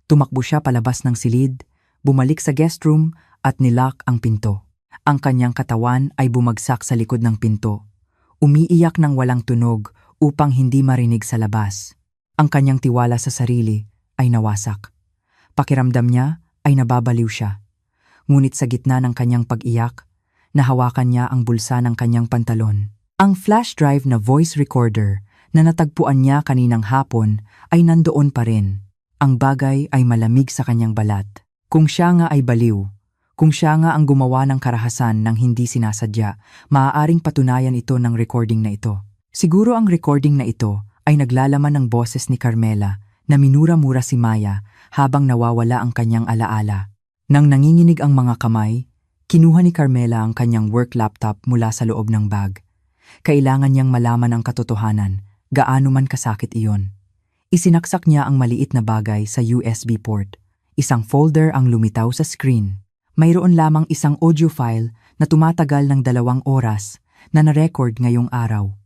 Tumakbo siya palabas ng silid, bumalik sa guest room at nilock ang pinto. Ang kanyang katawan ay bumagsak sa likod ng pinto. Umiiyak ng walang tunog upang hindi marinig sa labas. Ang kanyang tiwala sa sarili ay nawasak. Pakiramdam niya ay nababaliw siya. Ngunit sa gitna ng kanyang pag-iyak, nahawakan niya ang bulsa ng kanyang pantalon. Ang flash drive na voice recorder na natagpuan niya kaninang hapon ay nandoon pa rin. Ang bagay ay malamig sa kanyang balat. Kung siya nga ay baliw, kung siya nga ang gumawa ng karahasan ng hindi sinasadya, maaaring patunayan ito ng recording na ito. Siguro ang recording na ito ay naglalaman ng boses ni Carmela na minura-mura si Maya habang nawawala ang kanyang alaala. Nang nanginginig ang mga kamay, kinuha ni Carmela ang kanyang work laptop mula sa loob ng bag. Kailangan niyang malaman ang katotohanan, gaano man kasakit iyon. Isinaksak niya ang maliit na bagay sa USB port. Isang folder ang lumitaw sa screen. Mayroon lamang isang audio file na tumatagal ng 2 oras na na-record ngayong araw.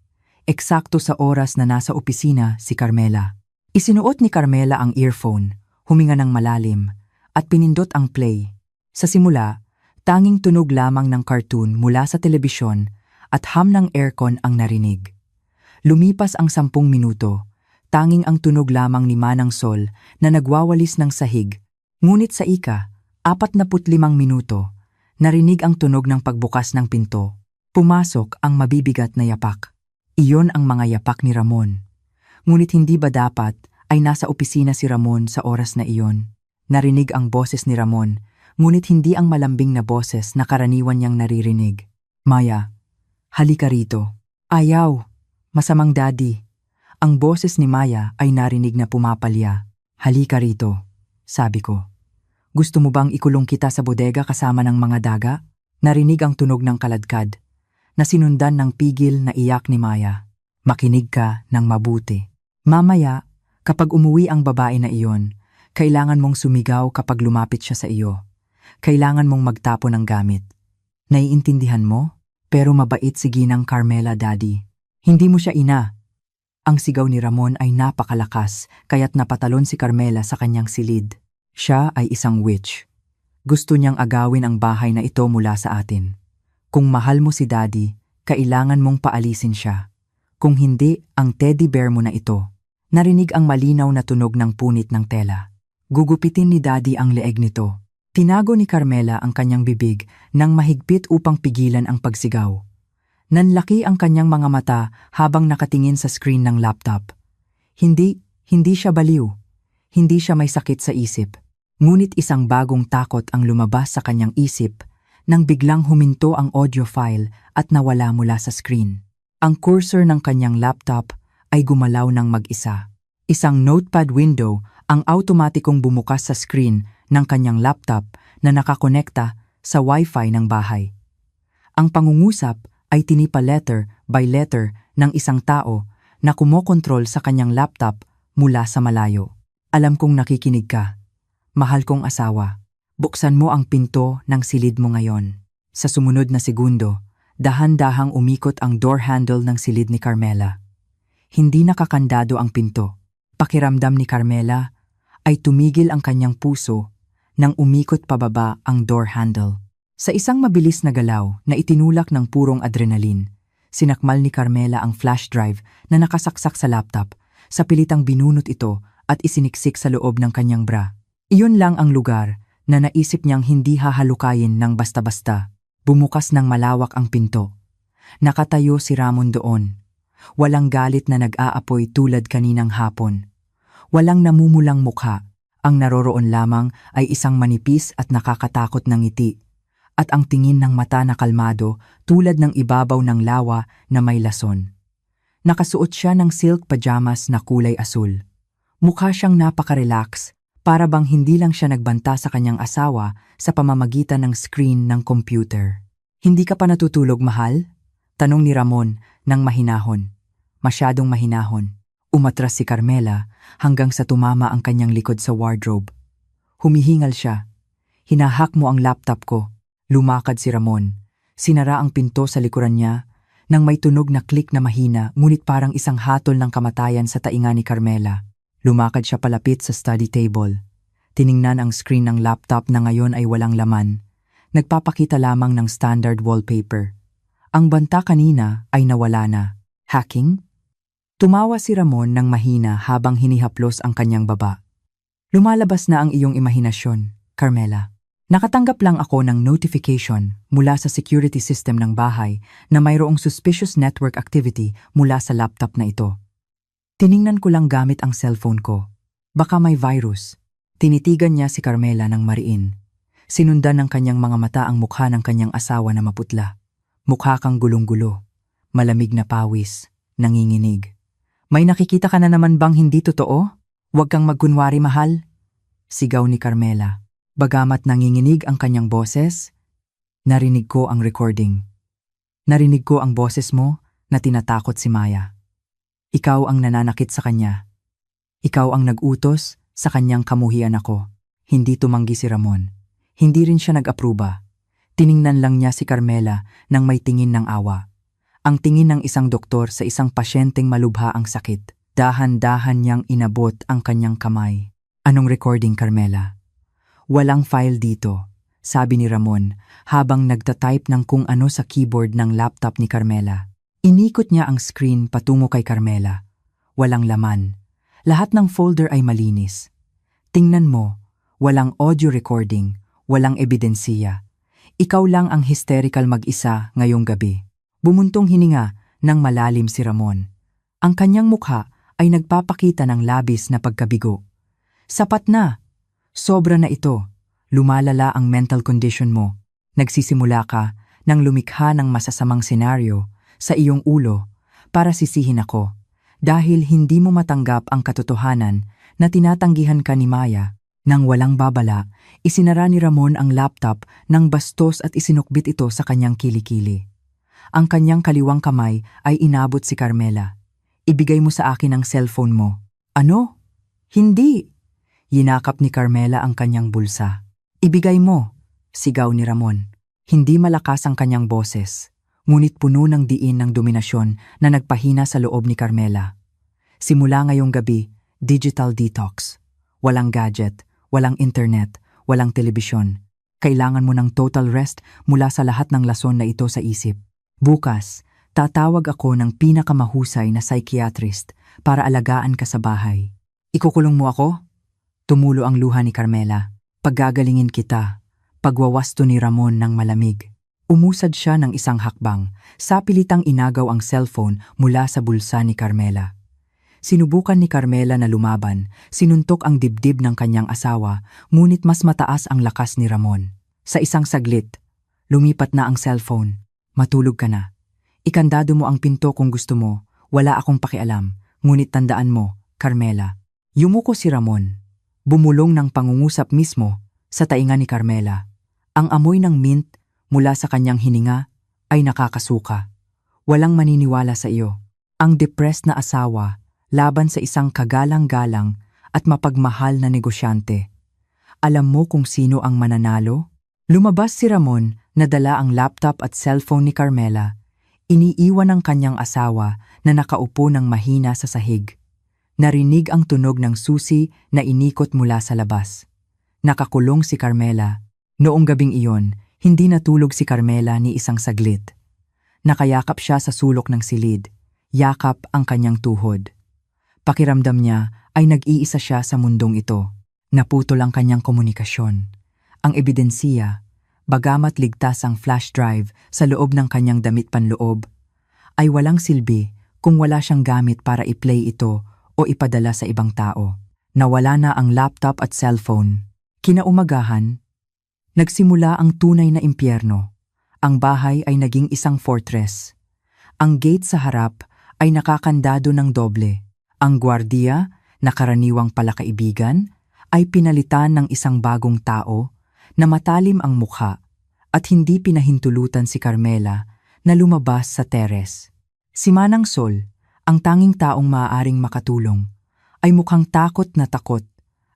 Eksakto sa oras na nasa opisina si Carmela. Isinuot ni Carmela ang earphone, huminga ng malalim, at pinindot ang play. Sa simula, tanging tunog lamang ng cartoon mula sa telebisyon at hum ng aircon ang narinig. Lumipas ang 10 minuto, tanging ang tunog lamang ni Manang Sol na nagwawalis ng sahig. Ngunit sa 45 minuto, narinig ang tunog ng pagbukas ng pinto. Pumasok ang mabibigat na yapak. Iyon ang mga yapak ni Ramon. Ngunit hindi ba dapat ay nasa opisina si Ramon sa oras na iyon? Narinig ang boses ni Ramon, ngunit hindi ang malambing na boses na karaniwan niyang naririnig. Maya, halika rito. Ayaw, masamang daddy. Ang boses ni Maya ay narinig na pumapalya. Halika rito, sabi ko. Gusto mo bang ikulong kita sa bodega kasama ng mga daga? Narinig ang tunog ng kaladkad, na sinundan ng pigil na iyak ni Maya. Makinig ka ng mabuti. Mamaya, kapag umuwi ang babae na iyon, kailangan mong sumigaw kapag lumapit siya sa iyo. Kailangan mong magtapon ng gamit. Naiintindihan mo? Pero mabait si Ginang Carmela, Daddy. Hindi mo siya ina. Ang sigaw ni Ramon ay napakalakas, kaya't napatalon si Carmela sa kanyang silid. Siya ay isang witch. Gusto niyang agawin ang bahay na ito mula sa atin. Kung mahal mo si Daddy, kailangan mong paalisin siya. Kung hindi, ang teddy bear mo na ito. Narinig ang malinaw na tunog ng punit ng tela. Gugupitin ni Daddy ang leeg nito. Tinago ni Carmela ang kanyang bibig nang mahigpit upang pigilan ang pagsigaw. Nanlaki ang kanyang mga mata habang nakatingin sa screen ng laptop. Hindi siya baliw. Hindi siya may sakit sa isip. Ngunit isang bagong takot ang lumabas sa kanyang isip nang biglang huminto ang audio file at nawala mula sa screen. Ang cursor ng kanyang laptop ay gumalaw ng mag-isa. Isang notepad window ang automatikong bumukas sa screen ng kanyang laptop na nakakonekta sa Wi-Fi ng bahay. Ang pangungusap ay tinipa letter by letter ng isang tao na kumokontrol sa kanyang laptop mula sa malayo. Alam kong nakikinig ka. Mahal kong asawa. Buksan mo ang pinto ng silid mo ngayon. Sa sumunod na segundo, dahan-dahang umikot ang door handle ng silid ni Carmela. Hindi nakakandado ang pinto. Pakiramdam ni Carmela ay tumigil ang kanyang puso nang umikot pababa ang door handle. Sa isang mabilis na galaw na itinulak ng purong adrenaline, sinakmal ni Carmela ang flash drive na nakasaksak sa laptop. Sa pilitang binunot ito at isiniksik sa loob ng kanyang bra. Iyon lang ang lugar na naisip niyang hindi hahalukayin ng basta-basta. Bumukas ng malawak ang pinto. Nakatayo si Ramon doon. Walang galit na nag-aapoy tulad kaninang hapon. Walang namumulang mukha. Ang naroroon lamang ay isang manipis at nakakatakot na ngiti. At ang tingin ng mata na kalmado tulad ng ibabaw ng lawa na may lason. Nakasuot siya ng silk pajamas na kulay asul. Mukha siyang napaka-relax. Para bang hindi lang siya nagbanta sa kanyang asawa sa pamamagitan ng screen ng computer. Hindi ka pa natutulog, mahal? Tanong ni Ramon nang mahinahon. Masyadong mahinahon. Umatras si Carmela hanggang sa tumama ang kanyang likod sa wardrobe. Humihingal siya. Hinahak mo ang laptop ko. Lumakad si Ramon. Sinara ang pinto sa likuran niya nang may tunog na click na mahina ngunit parang isang hatol ng kamatayan sa tainga ni Carmela. Lumakad siya palapit sa study table. Tiningnan ang screen ng laptop na ngayon ay walang laman. Nagpapakita lamang ng standard wallpaper. Ang banta kanina ay nawala na. Hacking? Tumawa si Ramon ng mahina habang hinihaplos ang kanyang baba. Lumalabas na ang iyong imahinasyon, Carmela. Nakatanggap lang ako ng notification mula sa security system ng bahay na mayroong suspicious network activity mula sa laptop na ito. Tiningnan ko lang gamit ang cellphone ko. Baka may virus. Tinitigan niya si Carmela ng mariin. Sinundan ng kanyang mga mata ang mukha ng kanyang asawa na maputla. Mukha kang gulong-gulo. Malamig na pawis. Nanginginig. May nakikita ka na naman bang hindi totoo? Huwag kang magkunwari, mahal. Sigaw ni Carmela. Bagamat nanginginig ang kanyang boses, narinig ko ang recording. Narinig ko ang boses mo na tinatakot si Maya. Ikaw ang nananakit sa kanya. Ikaw ang nag-utos sa kanyang kamuhian ako. Hindi tumanggi si Ramon. Hindi rin siya nag-apruba. Tiningnan lang niya si Carmela nang may tingin ng awa. Ang tingin ng isang doktor sa isang pasyenteng malubha ang sakit. Dahan-dahan niyang inabot ang kanyang kamay. Anong recording, Carmela? Walang file dito, sabi ni Ramon habang nagtatype ng kung ano sa keyboard ng laptop ni Carmela. Inikot niya ang screen patungo kay Carmela. Walang laman. Lahat ng folder ay malinis. Tingnan mo, walang audio recording, walang ebidensiya. Ikaw lang ang hysterical mag-isa ngayong gabi. Bumuntong hininga ng malalim si Ramon. Ang kanyang mukha ay nagpapakita ng labis na pagkabigo. Sapat na. Sobra na ito. Lumalala ang mental condition mo. Nagsisimula ka nang lumikha ng masasamang senaryo sa iyong ulo para sisihin ako dahil hindi mo matanggap ang katotohanan na tinatanggihan ka ni Maya. Nang walang babala, isinara ni Ramon ang laptop ng bastos at isinukbit ito sa kanyang kilikili. Ang kanyang kaliwang kamay ay inabot si Carmela. Ibigay mo sa akin ang cellphone mo. Ano? Hindi! Yinakap ni Carmela ang kanyang bulsa. Ibigay mo! Sigaw ni Ramon. Hindi malakas ang kanyang boses, ngunit puno ng diin ng dominasyon na nagpahina sa loob ni Carmela. Simula ngayong gabi, digital detox. Walang gadget, walang internet, walang telebisyon. Kailangan mo ng total rest mula sa lahat ng lason na ito sa isip. Bukas, tatawag ako ng pinakamahusay na psychiatrist para alagaan ka sa bahay. Ikukulong mo ako? Tumulo ang luha ni Carmela. Paggagalingin kita. Pagwawasto ni Ramon ng malamig. Umusad siya ng isang hakbang, sapilitang inagaw ang cellphone mula sa bulsa ni Carmela. Sinubukan ni Carmela na lumaban, sinuntok ang dibdib ng kanyang asawa, ngunit mas mataas ang lakas ni Ramon. Sa isang saglit, lumipat na ang cellphone. Matulog ka na. Ikandado mo ang pinto kung gusto mo, wala akong pakialam, ngunit tandaan mo, Carmela. Yumuko si Ramon. Bumulong ng pangungusap mismo sa tainga ni Carmela. Ang amoy ng mint mula sa kanyang hininga ay nakakasuka. Walang maniniwala sa iyo. Ang depressed na asawa laban sa isang kagalang-galang at mapagmahal na negosyante. Alam mo kung sino ang mananalo? Lumabas si Ramon na dala ang laptop at cellphone ni Carmela. Iniiwan ang kanyang asawa na nakaupo ng mahina sa sahig. Narinig ang tunog ng susi na inikot mula sa labas. Nakakulong si Carmela. Noong gabing iyon, hindi natulog si Carmela ni isang saglit. Nakayakap siya sa sulok ng silid. Yakap ang kanyang tuhod. Pakiramdam niya ay nag-iisa siya sa mundong ito. Naputol ang kanyang komunikasyon. Ang ebidensiya, bagamat ligtas ang flash drive sa loob ng kanyang damit panloob, ay walang silbi kung wala siyang gamit para i-play ito o ipadala sa ibang tao. Nawala na ang laptop at cellphone. Kinaumagahan, nagsimula ang tunay na impyerno. Ang bahay ay naging isang fortress. Ang gate sa harap ay nakakandado ng doble. Ang gwardiya, na karaniwang palakaibigan, ay pinalitan ng isang bagong tao na matalim ang mukha at hindi pinahintulutan si Carmela na lumabas sa teres. Si Manang Sol, ang tanging taong maaaring makatulong, ay mukhang takot na takot.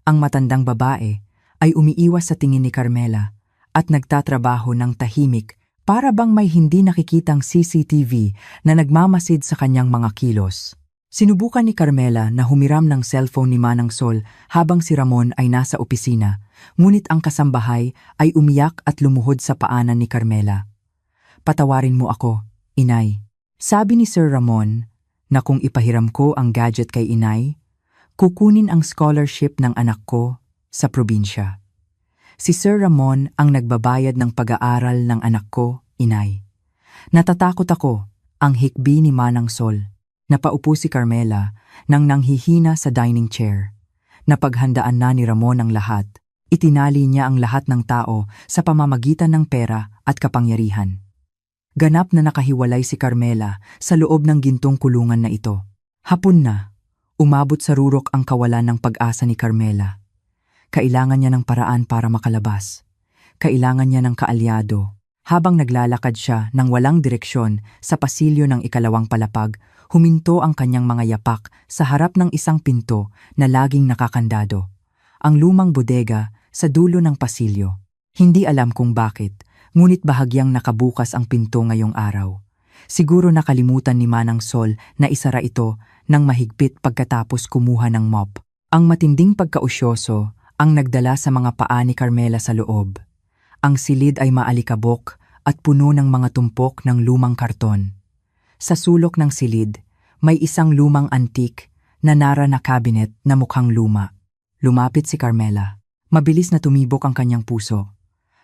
Ang matandang babae ay umiiwas sa tingin ni Carmela at nagtatrabaho ng tahimik para bang may hindi nakikitang CCTV na nagmamasid sa kanyang mga kilos. Sinubukan ni Carmela na humiram ng cellphone ni Manang Sol habang si Ramon ay nasa opisina, ngunit ang kasambahay ay umiyak at lumuhod sa paanan ni Carmela. Patawarin mo ako, inay. Sabi ni Sir Ramon na kung ipahiram ko ang gadget kay inay, kukunin ang scholarship ng anak ko sa probinsya. Si Sir Ramon ang nagbabayad ng pag-aaral ng anak ko, inay. Natatakot ako, ang hikbi ni Manang Sol. Napaupo si Carmela nang nanghihina sa dining chair. Napaghandaan na ni Ramon ang lahat. Itinali niya ang lahat ng tao sa pamamagitan ng pera at kapangyarihan. Ganap na nakahiwalay si Carmela sa loob ng gintong kulungan na ito. Hapon na, umabot sa rurok ang kawalan ng pag-asa ni Carmela. Kailangan niya ng paraan para makalabas. Kailangan niya ng kaalyado. Habang naglalakad siya ng walang direksyon sa pasilyo ng ikalawang palapag, huminto ang kanyang mga yapak sa harap ng isang pinto na laging nakakandado. Ang lumang bodega sa dulo ng pasilyo. Hindi alam kung bakit, ngunit bahagyang nakabukas ang pinto ngayong araw. Siguro nakalimutan ni Manang Sol na isara ito ng mahigpit pagkatapos kumuha ng mop. Ang matinding pagkausyoso ang nagdala sa mga paa ni Carmela sa loob. Ang silid ay maalikabok at puno ng mga tumpok ng lumang karton. Sa sulok ng silid, may isang lumang antik na nara na cabinet na mukhang luma. Lumapit si Carmela. Mabilis na tumibok ang kanyang puso.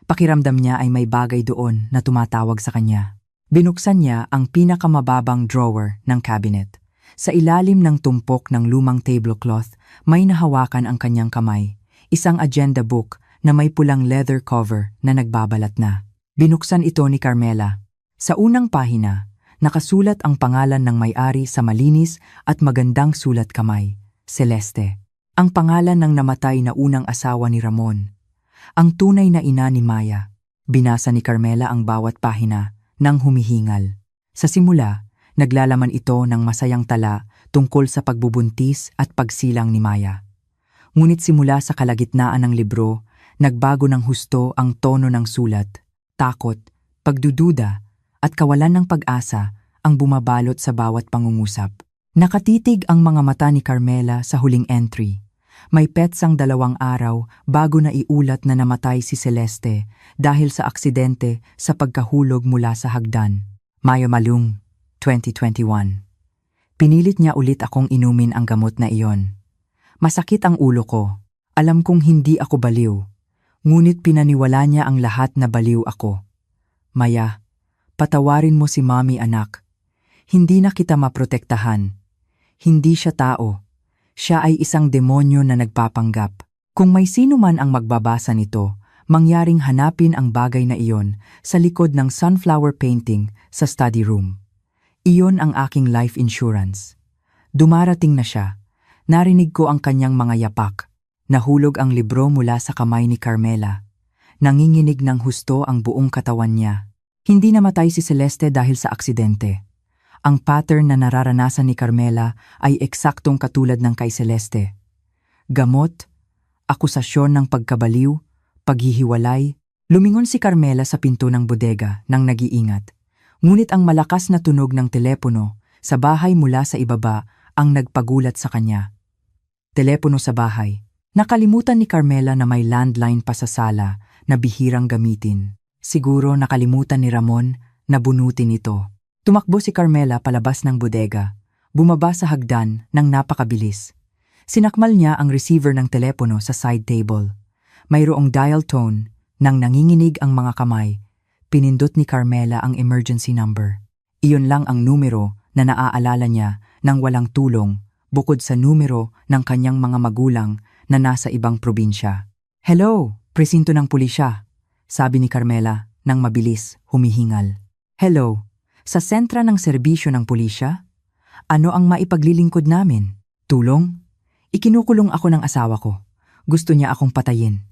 Pakiramdam niya ay may bagay doon na tumatawag sa kanya. Binuksan niya ang pinakamababang drawer ng cabinet. Sa ilalim ng tumpok ng lumang tablecloth, may nahawakan ang kanyang kamay. Isang agenda book na may pulang leather cover na nagbabalat na. Binuksan ito ni Carmela. Sa unang pahina, nakasulat ang pangalan ng may-ari sa malinis at magandang sulat kamay, Celeste. Ang pangalan ng namatay na unang asawa ni Ramon. Ang tunay na ina ni Maya. Binasa ni Carmela ang bawat pahina nang humihingal. Sa simula, naglalaman ito ng masayang tala tungkol sa pagbubuntis at pagsilang ni Maya. Ngunit simula sa kalagitnaan ng libro, nagbago ng husto ang tono ng sulat. Takot, pagdududa, at kawalan ng pag-asa ang bumabalot sa bawat pangungusap. Nakatitig ang mga mata ni Carmela sa huling entry. May petsang 2 araw bago na iulat na namatay si Celeste dahil sa aksidente sa pagkahulog mula sa hagdan. Mayo Malung, 2021. Pinilit niya ulit akong inumin ang gamot na iyon. Masakit ang ulo ko. Alam kong hindi ako baliw. Ngunit pinaniwala niya ang lahat na baliw ako. Maya, patawarin mo si Mommy anak. Hindi na kita maprotektahan. Hindi siya tao. Siya ay isang demonyo na nagpapanggap. Kung may sino man ang magbabasa nito, mangyaring hanapin ang bagay na iyon sa likod ng sunflower painting sa study room. Iyon ang aking life insurance. Dumarating na siya. Narinig ko ang kanyang mga yapak. Nahulog ang libro mula sa kamay ni Carmela. Nanginginig ng husto ang buong katawan niya. Hindi namatay si Celeste dahil sa aksidente. Ang pattern na nararanasan ni Carmela ay eksaktong katulad ng kay Celeste. Gamot, akusasyon ng pagkabaliw, paghihiwalay. Lumingon si Carmela sa pinto ng bodega nang nag-iingat. Ngunit ang malakas na tunog ng telepono sa bahay mula sa ibaba ang nagpagulat sa kanya. Telepono sa bahay. Nakalimutan ni Carmela na may landline pa sa sala na bihirang gamitin. Siguro nakalimutan ni Ramon na bunutin ito. Tumakbo si Carmela palabas ng bodega. Bumaba sa hagdan ng napakabilis. Sinakmal niya ang receiver ng telepono sa side table. Mayroong dial tone nang nanginginig ang mga kamay. Pinindot ni Carmela ang emergency number. Iyon lang ang numero na naaalala niya nang walang tulong bukod sa numero ng kanyang mga magulang na nasa ibang probinsya. "Hello, presinto ng pulisya," sabi ni Carmela nang mabilis humihingal. "Hello. Sa sentra ng serbisyo ng pulisya? Ano ang maipaglilingkod namin? Tulong? Ikinukulong ako ng asawa ko. Gusto niya akong patayin.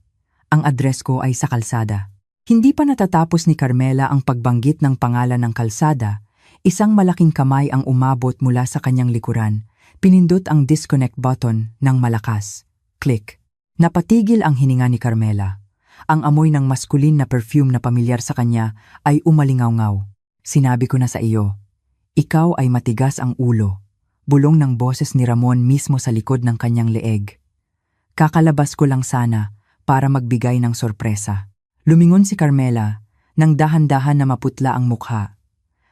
Ang address ko ay sa kalsada." Hindi pa natatapos ni Carmela ang pagbanggit ng pangalan ng kalsada, isang malaking kamay ang umabot mula sa kanyang likuran. Pinindot ang disconnect button ng malakas. Click. Napatigil ang hininga ni Carmela. Ang amoy ng maskulin na perfume na pamilyar sa kanya ay umalingaw-ngaw. "Sinabi ko na sa iyo, ikaw ay matigas ang ulo." Bulong ng boses ni Ramon mismo sa likod ng kanyang leeg. "Kakalabas ko lang sana para magbigay ng sorpresa." Lumingon si Carmela nang dahan-dahan na maputla ang mukha.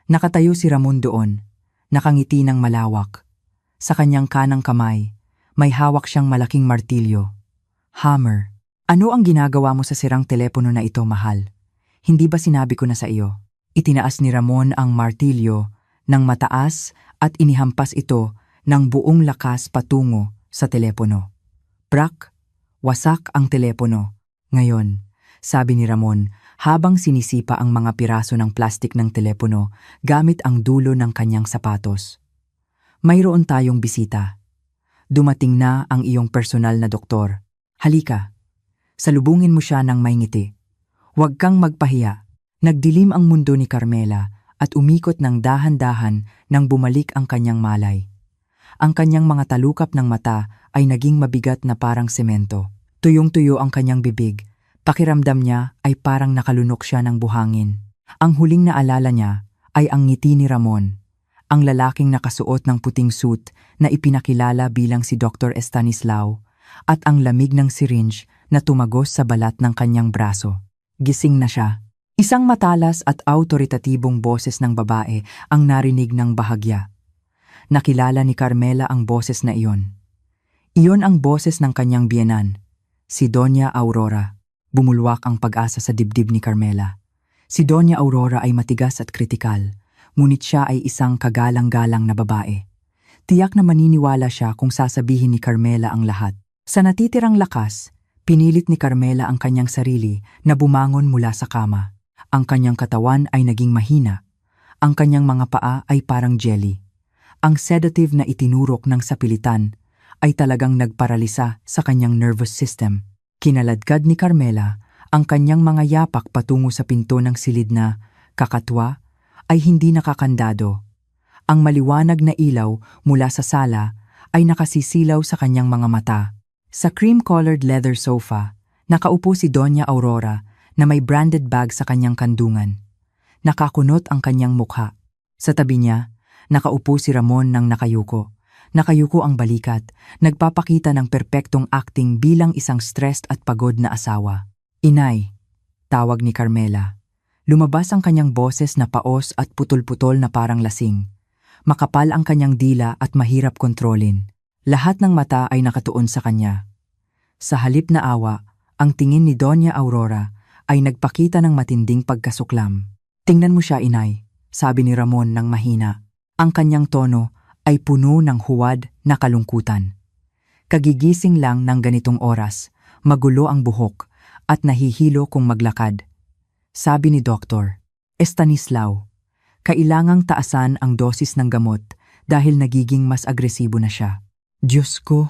Nakatayo si Ramon doon, nakangiti ng malawak. Sa kanyang kanang kamay, may hawak siyang malaking martilyo. "Hammer, ano ang ginagawa mo sa sirang telepono na ito, mahal? Hindi ba sinabi ko na sa iyo?" Itinaas ni Ramon ang martilyo ng mataas at inihampas ito ng buong lakas patungo sa telepono. Brak! Wasak ang telepono. "Ngayon," sabi ni Ramon habang sinisipa ang mga piraso ng plastik ng telepono gamit ang dulo ng kanyang sapatos. "Mayroon tayong bisita. Dumating na ang iyong personal na doktor. Halika, salubungin mo siya ng may ngiti. Huwag kang magpahiya." Nagdilim ang mundo ni Carmela at umikot ng dahan-dahan nang bumalik ang kanyang malay. Ang kanyang mga talukap ng mata ay naging mabigat na parang semento. Tuyong-tuyo ang kanyang bibig, Pakiramdam niya ay parang nakalunok siya ng buhangin. Ang huling naalala niya ay ang ngiti ni Ramon, ang lalaking nakasuot ng puting suit na ipinakilala bilang si Dr. Estanislao, at ang lamig ng syringe na tumagos sa balat ng kanyang braso. Gising na siya. Isang matalas at awtoritatibong boses ng babae ang narinig ng bahagya. Nakilala ni Carmela ang boses na iyon. Iyon ang boses ng kanyang biyenan, si Doña Aurora. Bumulwak ang pag-asa sa dibdib ni Carmela. Si Doña Aurora ay matigas at kritikal, ngunit siya ay isang kagalang-galang na babae. Tiyak na maniniwala siya kung sasabihin ni Carmela ang lahat. Sa natitirang lakas, pinilit ni Carmela ang kanyang sarili na bumangon mula sa kama. Ang kanyang katawan ay naging mahina. Ang kanyang mga paa ay parang jelly. Ang sedative na itinurok ng sapilitan ay talagang nagparalisa sa kanyang nervous system. Kinaladkad ni Carmela ang kanyang mga yapak patungo sa pinto ng silid na, kakatwa, ay hindi nakakandado. Ang maliwanag na ilaw mula sa sala ay nakasisilaw sa kanyang mga mata. Sa cream-colored leather sofa, nakaupo si Doña Aurora na may branded bag sa kanyang kandungan. Nakakunot ang kanyang mukha. Sa tabi niya, nakaupo si Ramon ng nakayuko. Nakayuko ang balikat, nagpapakita ng perpektong acting bilang isang stressed at pagod na asawa. Inay, tawag ni Carmela. Lumabas ang kanyang boses na paos at putol-putol na parang lasing. Makapal ang kanyang dila at mahirap kontrolin. Lahat ng mata ay nakatuon sa kanya. Sa halip na awa, ang tingin ni Doña Aurora ay nagpakita ng matinding pagkasuklam. Tingnan mo siya, inay, sabi ni Ramon ng mahina. Ang kanyang tono ay puno ng huwad na kalungkutan. Kagigising lang ng ganitong oras, magulo ang buhok at nahihilo kung maglakad. Sabi ni Dr. Estanislao, kailangang taasan ang dosis ng gamot dahil nagiging mas agresibo na siya. Diyos ko,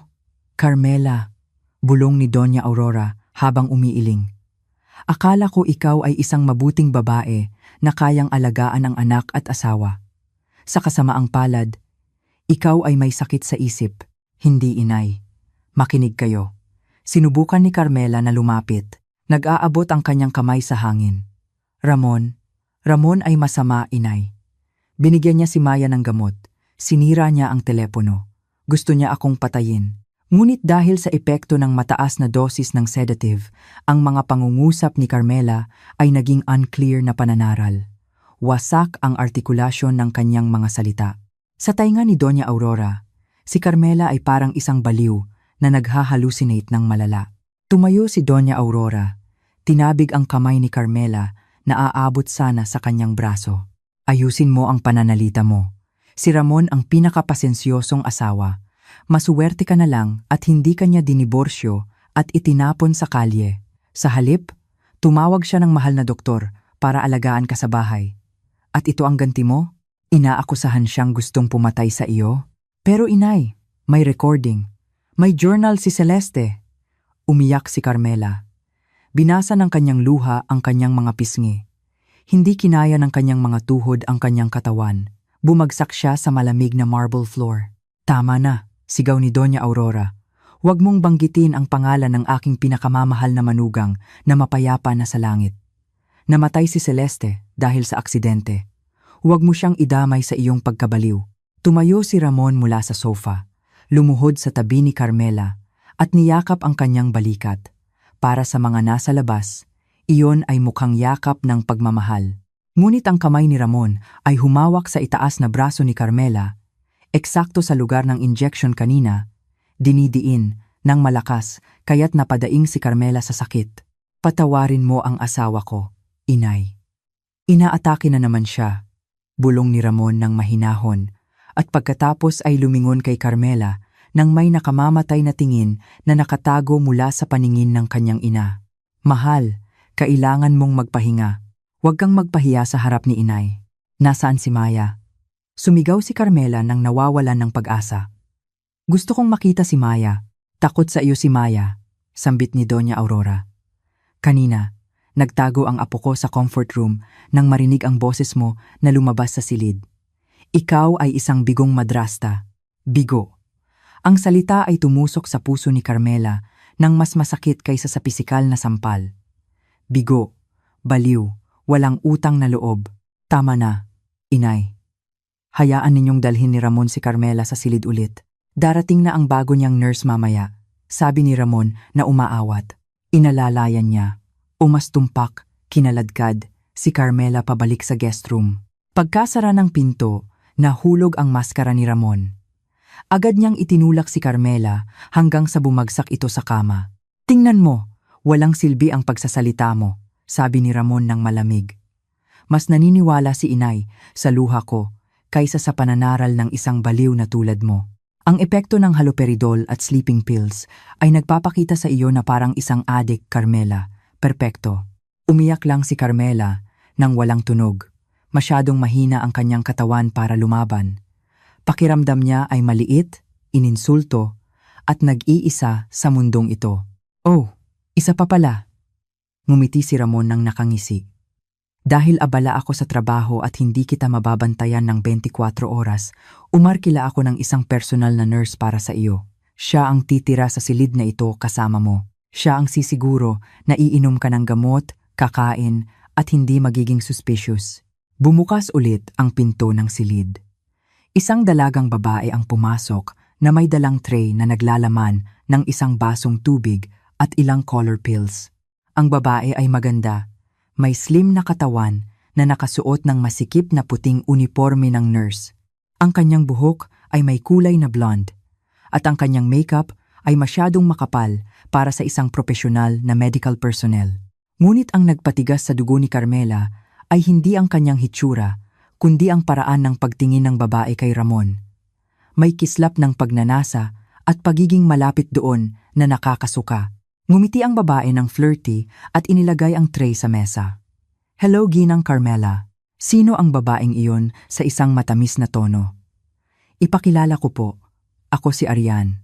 Carmela, bulong ni Doña Aurora habang umiiling. Akala ko ikaw ay isang mabuting babae na kayang alagaan ang anak at asawa. Sa kasamaang palad, ikaw ay may sakit sa isip, hindi inay. Makinig kayo. Sinubukan ni Carmela na lumapit. Nag-aabot ang kanyang kamay sa hangin. Ramon ay masama, inay. Binigyan niya si Maya ng gamot. Sinira niya ang telepono. Gusto niya akong patayin. Ngunit dahil sa epekto ng mataas na dosis ng sedative, ang mga pangungusap ni Carmela ay naging unclear na pananaral. Wasak ang artikulasyon ng kanyang mga salita. Sa tainga ni Doña Aurora, si Carmela ay parang isang baliw na naghahalusinate ng malala. Tumayo si Doña Aurora. Tinabig ang kamay ni Carmela na aabot sana sa kanyang braso. Ayusin mo ang pananalita mo. Si Ramon ang pinakapasensyosong asawa. Masuwerte ka na lang at hindi kanya diniborsyo at itinapon sa kalye. Sa halip, tumawag siya ng mahal na doktor para alagaan ka sa bahay. At ito ang ganti mo? Inaakusahan siyang gustong pumatay sa iyo? Pero inay, may recording. May journal si Celeste. Umiyak si Carmela. Binasa ng kanyang luha ang kanyang mga pisngi. Hindi kinaya ng kanyang mga tuhod ang kanyang katawan. Bumagsak siya sa malamig na marble floor. Tama na, sigaw ni Doña Aurora. Huwag mong banggitin ang pangalan ng aking pinakamamahal na manugang na mapayapa na sa langit. Namatay si Celeste dahil sa aksidente. Huwag mo siyang idamay sa iyong pagkabaliw. Tumayo si Ramon mula sa sofa, lumuhod sa tabi ni Carmela at niyakap ang kanyang balikat. Para sa mga nasa labas, iyon ay mukhang yakap ng pagmamahal. Ngunit ang kamay ni Ramon ay humawak sa itaas na braso ni Carmela, eksakto sa lugar ng injection kanina, dinidiin ng malakas kaya't napadaing si Carmela sa sakit. Patawarin mo ang asawa ko, inay. Inaatake na naman siya, bulong ni Ramon ng mahinahon, at pagkatapos ay lumingon kay Carmela nang may nakamamatay na tingin na nakatago mula sa paningin ng kanyang ina. Mahal, kailangan mong magpahinga. Huwag kang magpahiya sa harap ni inay. Nasaan si Maya? Sumigaw si Carmela nang nawawalan ng pag-asa. Gusto kong makita si Maya. Takot sa iyo si Maya, sambit ni Doña Aurora. Kanina, nagtago ang apo ko sa comfort room nang marinig ang boses mo na lumabas sa silid. Ikaw ay isang bigong madrasta. Bigo. Ang salita ay tumusok sa puso ni Carmela nang mas masakit kaysa sa pisikal na sampal. Bigo, baliw, walang utang na loob. Tama na, inay. Hayaan ninyong dalhin ni Ramon si Carmela sa silid ulit. Darating na ang bago niyang nurse mamaya, sabi ni Ramon na umaawat. Inalalayan niya. Umastumpak, kinaladkad, si Carmela pabalik sa guest room. Pagkasara ng pinto, nahulog ang maskara ni Ramon. Agad niyang itinulak si Carmela hanggang sa bumagsak ito sa kama. Tingnan mo, walang silbi ang pagsasalita mo, sabi ni Ramon ng malamig. Mas naniniwala si inay sa luha ko kaysa sa pananaral ng isang baliw na tulad mo. Ang epekto ng haloperidol at sleeping pills ay nagpapakita sa iyo na parang isang addict, Carmela. Perpekto. Umiyak lang si Carmela nang walang tunog. Masyadong mahina ang kanyang katawan para lumaban. Pakiramdam niya ay maliit, ininsulto, at nag-iisa sa mundong ito. Oh, isa pa pala. Ngumiti si Ramon nang nakangisi. Dahil abala ako sa trabaho at hindi kita mababantayan ng 24 oras, umarkila ako ng isang personal na nurse para sa iyo. Siya ang titira sa silid na ito kasama mo. Siya ang sisiguro na iinom ka ng gamot, kakain, at hindi magiging suspicious. Bumukas ulit ang pinto ng silid. Isang dalagang babae ang pumasok na may dalang tray na naglalaman ng isang basong tubig at ilang color pills. Ang babae ay maganda. May slim na katawan na nakasuot ng masikip na puting uniforme ng nurse. Ang kanyang buhok ay may kulay na blonde at ang kanyang makeup ay masyadong makapal para sa isang profesional na medical personnel. Ngunit ang nagpatigas sa dugo ni Carmela ay hindi ang kanyang hitsura, kundi ang paraan ng pagtingin ng babae kay Ramon. May kislap ng pagnanasa at pagiging malapit doon na nakakasuka. Ngumiti ang babae ng flirty at inilagay ang tray sa mesa. Hello, Ginang Carmela. Sino ang babaeng iyon sa isang matamis na tono? Ipakilala ko po. Ako si Arian.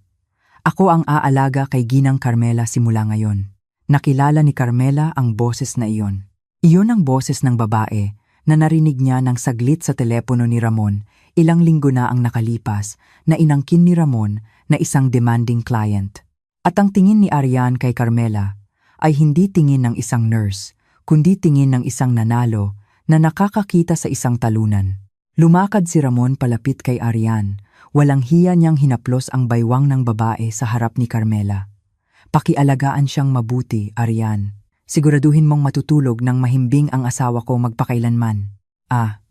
Ako ang aalaga kay Ginang Carmela simula ngayon. Nakilala ni Carmela ang boses na iyon. Iyon ang boses ng babae na narinig niya ng saglit sa telepono ni Ramon ilang linggo na ang nakalipas na inangkin ni Ramon na isang demanding client. At ang tingin ni Arian kay Carmela ay hindi tingin ng isang nurse, kundi tingin ng isang nanalo na nakakakita sa isang talunan. Lumakad si Ramon palapit kay Arian. Walang hiya niyang hinaplos ang baywang ng babae sa harap ni Carmela. Pakialagaan siyang mabuti, Arian. Siguraduhin mong matutulog ng mahimbing ang asawa ko magpakailanman.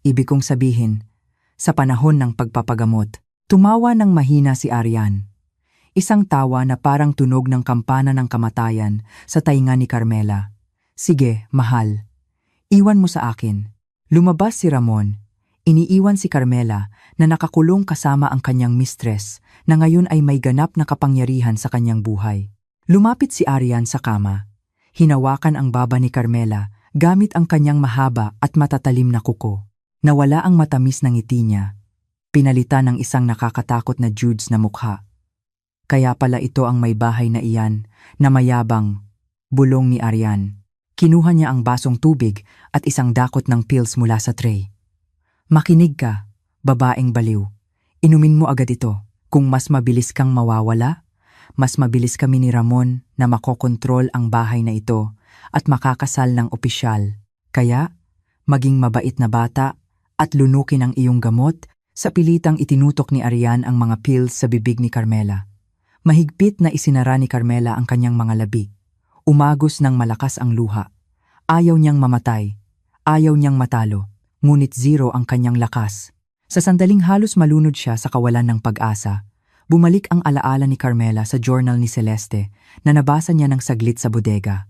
Ibig kong sabihin, sa panahon ng pagpapagamot. Tumawa ng mahina si Arian. Isang tawa na parang tunog ng kampana ng kamatayan sa tainga ni Carmela. Sige, mahal. Iwan mo sa akin. Lumabas si Ramon. Iniiwan si Carmela na nakakulong kasama ang kanyang mistress na ngayon ay may ganap na kapangyarihan sa kanyang buhay. Lumapit si Arian sa kama. Hinawakan ang baba ni Carmela gamit ang kanyang mahaba at matatalim na kuko. Nawala ang matamis ng ngiti niya. Pinalitan ng isang nakakatakot na Judes na mukha. Kaya pala ito ang may bahay na iyan, na mayabang, bulong ni Arian. Kinuha niya ang basong tubig at isang dakot ng pills mula sa tray. Makinig ka, babaeng baliw. Inumin mo agad ito. Kung mas mabilis kang mawawala, mas mabilis kami ni Ramon na makokontrol ang bahay na ito at makakasal ng opisyal. Kaya, maging mabait na bata at lunukin ang iyong gamot. Sa pilitang itinutok ni Arian ang mga pills sa bibig ni Carmela. Mahigpit na isinara ni Carmela ang kanyang mga labi. Umagos ng malakas ang luha. Ayaw niyang mamatay. Ayaw niyang matalo. Ngunit zero ang kanyang lakas. Sa sandaling halos malunod siya sa kawalan ng pag-asa, bumalik ang alaala ni Carmela sa journal ni Celeste na nabasa niya ng saglit sa bodega.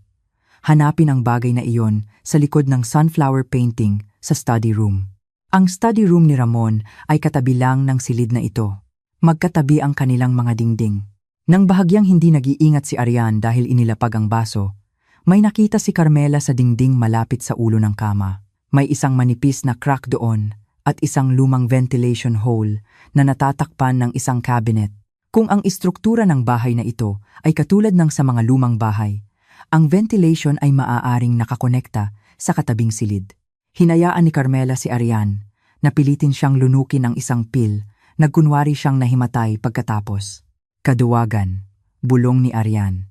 Hanapin ang bagay na iyon sa likod ng sunflower painting sa study room. Ang study room ni Ramon ay katabi lang ng silid na ito. Magkatabi ang kanilang mga dingding. Nang bahagyang hindi nag-iingat si Arian dahil inilapag ang baso, may nakita si Carmela sa dingding malapit sa ulo ng kama. May isang manipis na crack doon at isang lumang ventilation hole na natatakpan ng isang cabinet. Kung ang istruktura ng bahay na ito ay katulad ng sa mga lumang bahay, ang ventilation ay maaaring nakakonekta sa katabing silid. Hinayaan ni Carmela si Arian, napilitin siyang lunukin ang isang pil, nagkunwari siyang nahimatay pagkatapos. Kaduwagan, bulong ni Arian.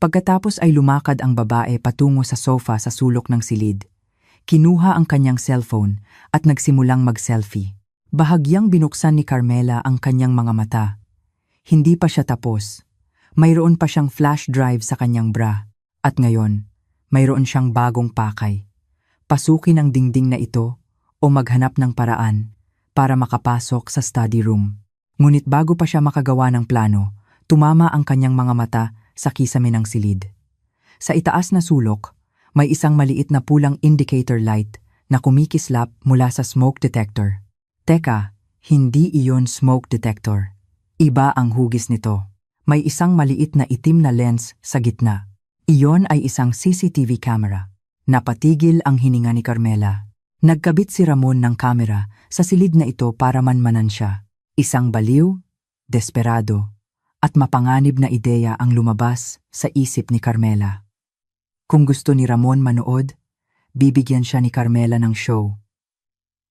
Pagkatapos ay lumakad ang babae patungo sa sofa sa sulok ng silid. Kinuha ang kanyang cellphone at nagsimulang mag-selfie. Bahagyang binuksan ni Carmela ang kanyang mga mata. Hindi pa siya tapos. Mayroon pa siyang flash drive sa kanyang bra. At ngayon, mayroon siyang bagong pakay. Pasukin ang dingding na ito o maghanap ng paraan para makapasok sa study room. Ngunit bago pa siya makagawa ng plano, tumama ang kanyang mga mata sa kisame ng silid. Sa itaas na sulok, may isang maliit na pulang indicator light na kumikislap mula sa smoke detector. Teka, hindi iyon smoke detector. Iba ang hugis nito. May isang maliit na itim na lens sa gitna. Iyon ay isang CCTV camera. Napatigil ang hininga ni Carmela. Nagkabit si Ramon ng kamera sa silid na ito para manmanan siya. Isang baliw, desperado, at mapanganib na ideya ang lumabas sa isip ni Carmela. Kung gusto ni Ramon manood, bibigyan siya ni Carmela ng show.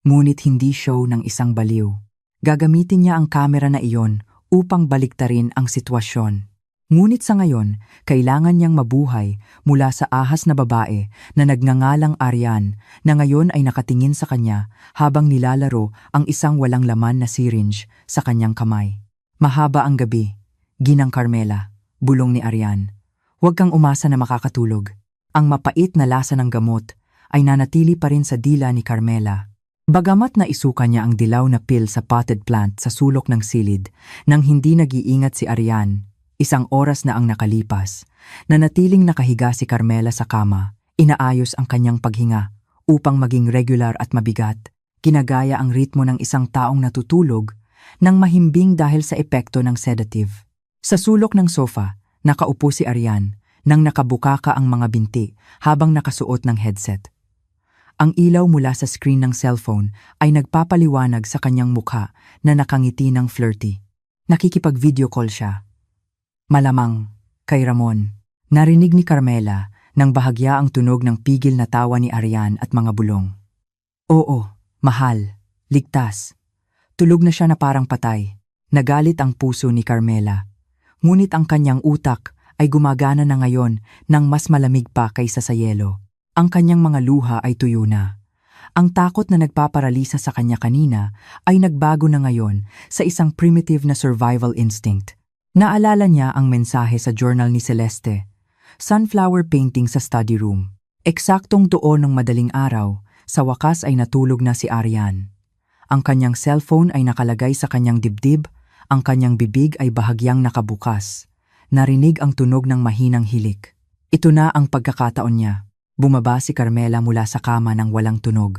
Ngunit hindi show ng isang baliw. Gagamitin niya ang kamera na iyon upang baliktarin ang sitwasyon. Ngunit sa ngayon, kailangan niyang mabuhay mula sa ahas na babae na nagngangalang Arian na ngayon ay nakatingin sa kanya habang nilalaro ang isang walang laman na syringe sa kanyang kamay. Mahaba ang gabi, ginang Carmela, bulong ni Arian. Huwag kang umasa na makakatulog. Ang mapait na lasa ng gamot ay nanatili pa rin sa dila ni Carmela. Bagamat na isuka niya ang dilaw na pill sa potted plant sa sulok ng silid nang hindi nag-iingat si Arian, isang oras na ang nakalipas, nanatiling nakahiga si Carmela sa kama, inaayos ang kanyang paghinga upang maging regular at mabigat, ginagaya ang ritmo ng isang taong natutulog nang mahimbing dahil sa epekto ng sedative. Sa sulok ng sofa, nakaupo si Arian nang nakabukaka ang mga binti habang nakasuot ng headset. Ang ilaw mula sa screen ng cellphone ay nagpapaliwanag sa kanyang mukha na nakangiti ng flirty. Nakikipag-video call siya. Malamang, kay Ramon. Narinig ni Carmela nang bahagya ang tunog ng pigil na tawa ni Arian at mga bulong. Oo, mahal, ligtas. Tulog na siya na parang patay. Nagalit ang puso ni Carmela. Ngunit ang kanyang utak ay gumagana na ngayon ng mas malamig pa kaysa sa yelo. Ang kanyang mga luha ay tuyo na. Ang takot na nagpaparalisa sa kanya kanina ay nagbago na ngayon sa isang primitive na survival instinct. Naalala niya ang mensahe sa journal ni Celeste, sunflower painting sa study room. Eksaktong doon ng madaling araw, sa wakas ay natulog na si Arian. Ang kanyang cellphone ay nakalagay sa kanyang dibdib, ang kanyang bibig ay bahagyang nakabukas. Narinig ang tunog ng mahinang hilik. Ito na ang pagkakataon niya. Bumaba si Carmela mula sa kama ng walang tunog.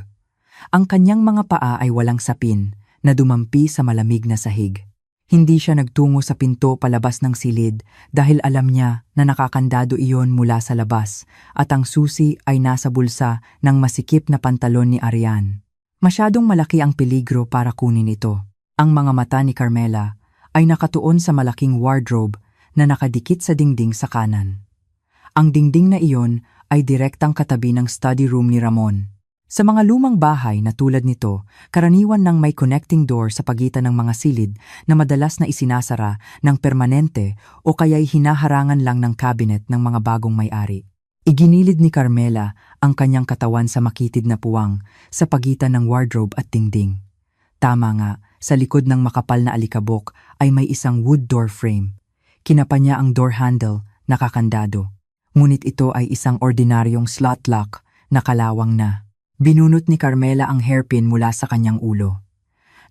Ang kanyang mga paa ay walang sapin na dumampi sa malamig na sahig. Hindi siya nagtungo sa pinto palabas ng silid dahil alam niya na nakakandado iyon mula sa labas at ang susi ay nasa bulsa ng masikip na pantalon ni Arian. Masyadong malaki ang peligro para kunin ito. Ang mga mata ni Carmela ay nakatuon sa malaking wardrobe na nakadikit sa dingding sa kanan. Ang dingding na iyon ay direktang katabi ng study room ni Ramon. Sa mga lumang bahay na tulad nito, karaniwan nang may connecting door sa pagitan ng mga silid na madalas na isinasara ng permanente o kaya'y hinaharangan lang ng cabinet ng mga bagong may-ari. Iginilid ni Carmela ang kanyang katawan sa makitid na puwang sa pagitan ng wardrobe at dingding. Tama nga, sa likod ng makapal na alikabok ay may isang wood door frame. Kinapa niya ang door handle, nakakandado. Ngunit ito ay isang ordinaryong slot lock na kalawang na. Binunot ni Carmela ang hairpin mula sa kanyang ulo.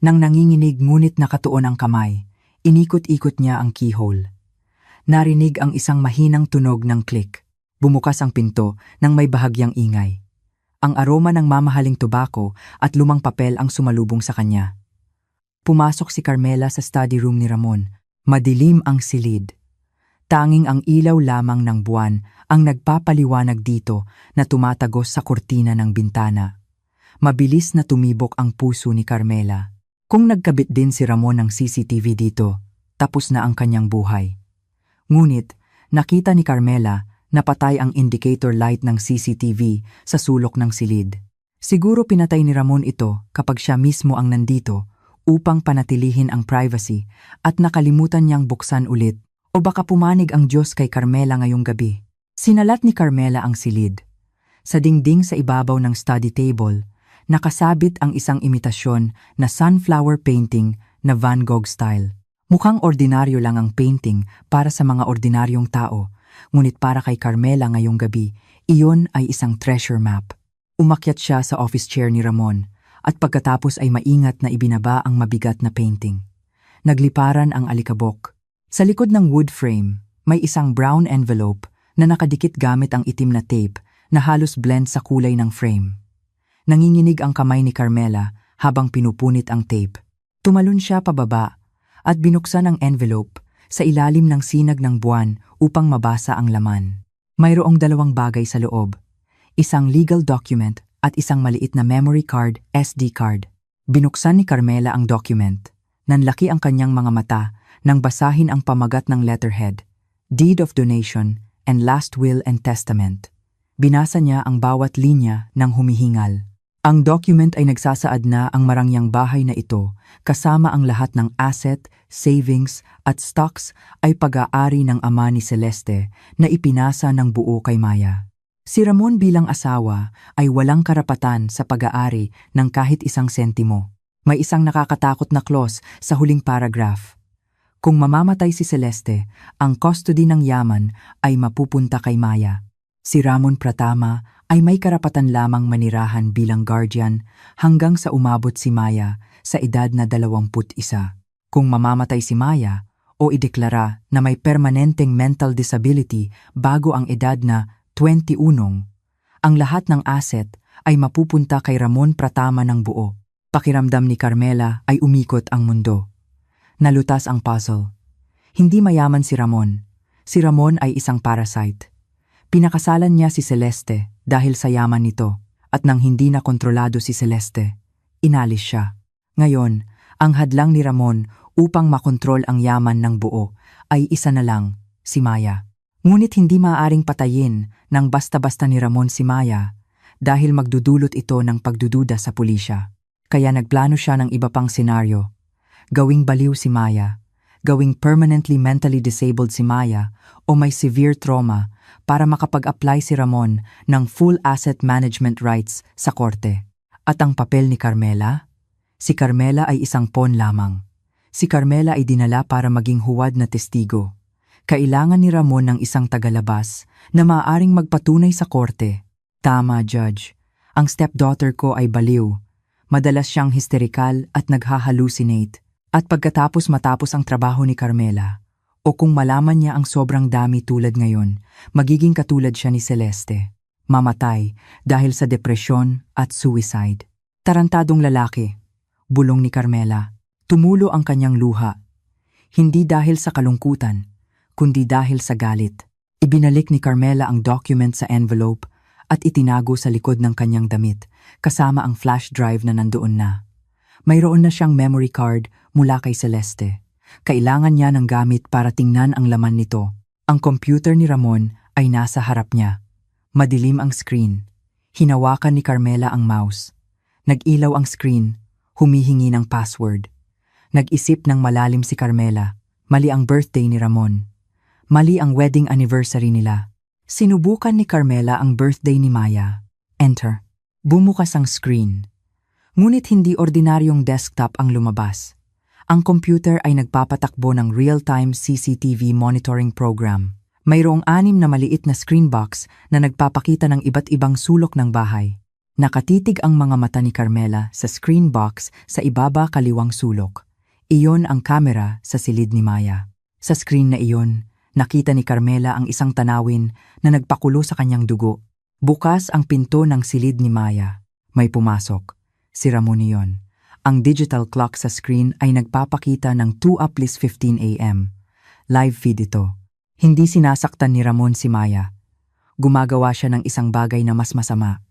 Nang nanginginig ngunit nakatuon ang kamay, inikot-ikot niya ang keyhole. Narinig ang isang mahinang tunog ng click. Bumukas ang pinto nang may bahagyang ingay. Ang aroma ng mamahaling tobacco at lumang papel ang sumalubong sa kanya. Pumasok si Carmela sa study room ni Ramon. Madilim ang silid. Tanging ang ilaw lamang ng buwan ang nagpapaliwanag dito na tumatagos sa kurtina ng bintana. Mabilis na tumibok ang puso ni Carmela. Kung nagkabit din si Ramon ng CCTV dito, tapos na ang kanyang buhay. Ngunit, nakita ni Carmela na patay ang indicator light ng CCTV sa sulok ng silid. Siguro pinatay ni Ramon ito kapag siya mismo ang nandito upang panatilihin ang privacy at nakalimutan niyang buksan ulit O baka pumanig ang Diyos kay Carmela ngayong gabi. Sinalat ni Carmela ang silid. Sa dingding sa ibabaw ng study table, nakasabit ang isang imitasyon na sunflower painting na Van Gogh style. Mukhang ordinaryo lang ang painting para sa mga ordinaryong tao, ngunit para kay Carmela ngayong gabi, iyon ay isang treasure map. Umakyat siya sa office chair ni Ramon at pagkatapos ay maingat na ibinaba ang mabigat na painting. Nagliparan ang alikabok. Sa likod ng wood frame, may isang brown envelope na nakadikit gamit ang itim na tape na halos blend sa kulay ng frame. Nanginginig ang kamay ni Carmela habang pinupunit ang tape. Tumalon siya pababa at binuksan ang envelope sa ilalim ng sinag ng buwan upang mabasa ang laman. Mayroong dalawang bagay sa loob, isang legal document at isang maliit na memory card, SD card. Binuksan ni Carmela ang document. Nanlaki ang kanyang mga mata nang basahin ang pamagat ng letterhead, Deed of Donation and Last Will and Testament. Binasa niya ang bawat linya ng humihingal. Ang document ay nagsasaad na ang marangyang bahay na ito, kasama ang lahat ng asset, savings at stocks ay pag-aari ng ama ni Celeste na ipinasa ng buo kay Maya. Si Ramon bilang asawa ay walang karapatan sa pag-aari ng kahit isang sentimo. May isang nakakatakot na clause sa huling paragraph. Kung mamamatay si Celeste, ang custody ng yaman ay mapupunta kay Maya. Si Ramon Pratama ay may karapatan lamang manirahan bilang guardian hanggang sa umabot si Maya sa edad na 21. Kung mamamatay si Maya o ideklara na may permanenteng mental disability bago ang edad na 21, ang lahat ng asset ay mapupunta kay Ramon Pratama ng buo. Pakiramdam ni Carmela ay umikot ang mundo. Nalutas ang puzzle. Hindi mayaman si Ramon. Si Ramon ay isang parasite. Pinakasalan niya si Celeste dahil sa yaman nito at nang hindi na kontrolado si Celeste, inalis siya. Ngayon, ang hadlang ni Ramon upang makontrol ang yaman ng buo ay isa na lang, si Maya. Ngunit hindi maaaring patayin ng basta-basta ni Ramon si Maya dahil magdudulot ito ng pagdududa sa pulisya. Kaya nagplano siya ng iba pang senaryo. Gawing baliw si Maya, gawing permanently mentally disabled si Maya o may severe trauma para makapag-apply si Ramon ng full asset management rights sa korte. At ang papel ni Carmela? Si Carmela ay isang pawn lamang. Si Carmela ay dinala para maging huwad na testigo. Kailangan ni Ramon ng isang tagalabas na maaaring magpatunay sa korte. Tama, Judge. Ang stepdaughter ko ay baliw. Madalas siyang hysterikal at naghahalucinate. At matapos ang trabaho ni Carmela, o kung malaman niya ang sobrang dami tulad ngayon, magiging katulad siya ni Celeste. Mamatay dahil sa depresyon at suicide. Tarantadong lalaki, bulong ni Carmela. Tumulo ang kanyang luha. Hindi dahil sa kalungkutan, kundi dahil sa galit. Ibinalik ni Carmela ang document sa envelope at itinago sa likod ng kanyang damit, kasama ang flash drive na nandoon na. Mayroon na siyang memory card mula kay Celeste. Kailangan niya ng gamit para tingnan ang laman nito. Ang computer ni Ramon ay nasa harap niya. Madilim ang screen. Hinawakan ni Carmela ang mouse. Nag-ilaw ang screen, humihingi ng password. Nag-isip ng malalim si Carmela. Mali ang birthday ni Ramon. Mali ang wedding anniversary nila. Sinubukan ni Carmela ang birthday ni Maya. Enter. Bumukas ang screen. Ngunit hindi ordinaryong desktop ang lumabas. Ang computer ay nagpapatakbo ng real-time CCTV monitoring program. Mayroong 6 na maliit na screen box na nagpapakita ng iba't ibang sulok ng bahay. Nakatitig ang mga mata ni Carmela sa screen box sa ibaba kaliwang sulok. Iyon ang kamera sa silid ni Maya. Sa screen na iyon, nakita ni Carmela ang isang tanawin na nagpakulo sa kanyang dugo. Bukas ang pinto ng silid ni Maya. May pumasok. Si Ramon iyon. Ang digital clock sa screen ay nagpapakita ng 2:15 a.m. Live feed ito. Hindi sinasaktan ni Ramon si Maya. Gumagawa siya ng isang bagay na mas masama.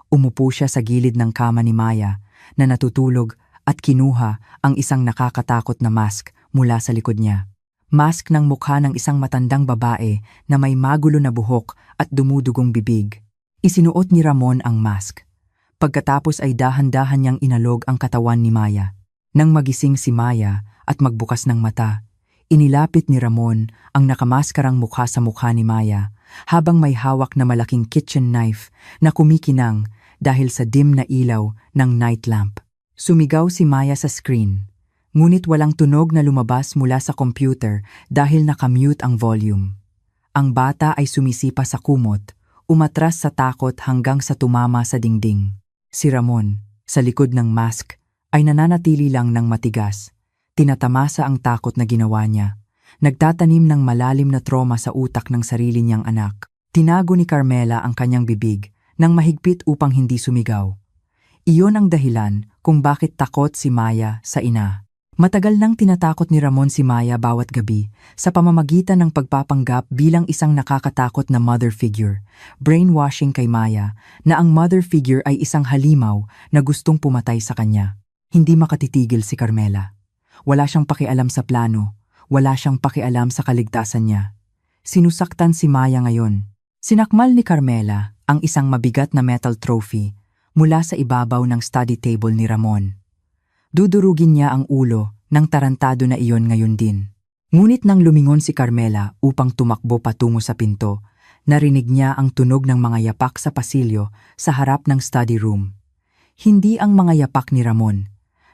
Umupo siya sa gilid ng kama ni Maya na natutulog at kinuha ang isang nakakatakot na mask mula sa likod niya. Mask ng mukha ng isang matandang babae na may magulo na buhok at dumudugong bibig. Isinuot ni Ramon ang mask. Pagkatapos ay dahan-dahan niyang inalog ang katawan ni Maya. Nang magising si Maya at magbukas ng mata, Inilapit ni Ramon ang nakamaskarang mukha sa mukha ni Maya habang may hawak na malaking kitchen knife na kumikinang dahil sa dim na ilaw ng night lamp. Sumigaw si Maya sa screen, ngunit walang tunog na lumabas mula sa computer dahil nakamute ang volume. Ang bata ay sumisipa sa kumot, umatras sa takot hanggang sa tumama sa dingding. Si Ramon, sa likod ng mask, ay nananatili lang ng matigas. Tinatamasa ang takot na ginawa niya. Nagtatanim ng malalim na trauma sa utak ng sarili niyang anak. Tinago ni Carmela ang kanyang bibig nang mahigpit upang hindi sumigaw. Iyon ang dahilan kung bakit takot si Maya sa ina. Matagal nang tinatakot ni Ramon si Maya bawat gabi sa pamamagitan ng pagpapanggap bilang isang nakakatakot na mother figure, brainwashing kay Maya na ang mother figure ay isang halimaw na gustong pumatay sa kanya. Hindi makatitigil si Carmela. Wala siyang pakialam sa plano, wala siyang pakialam sa kaligtasan niya. Sinusaktan si Maya ngayon. Sinakmal ni Carmela ang isang mabigat na metal trophy mula sa ibabaw ng study table ni Ramon. Dudurugin niya ang ulo ng tarantado na iyon ngayon din. Ngunit nang lumingon si Carmela upang tumakbo patungo sa pinto, narinig niya ang tunog ng mga yapak sa pasilyo sa harap ng study room. Hindi ang mga yapak ni Ramon.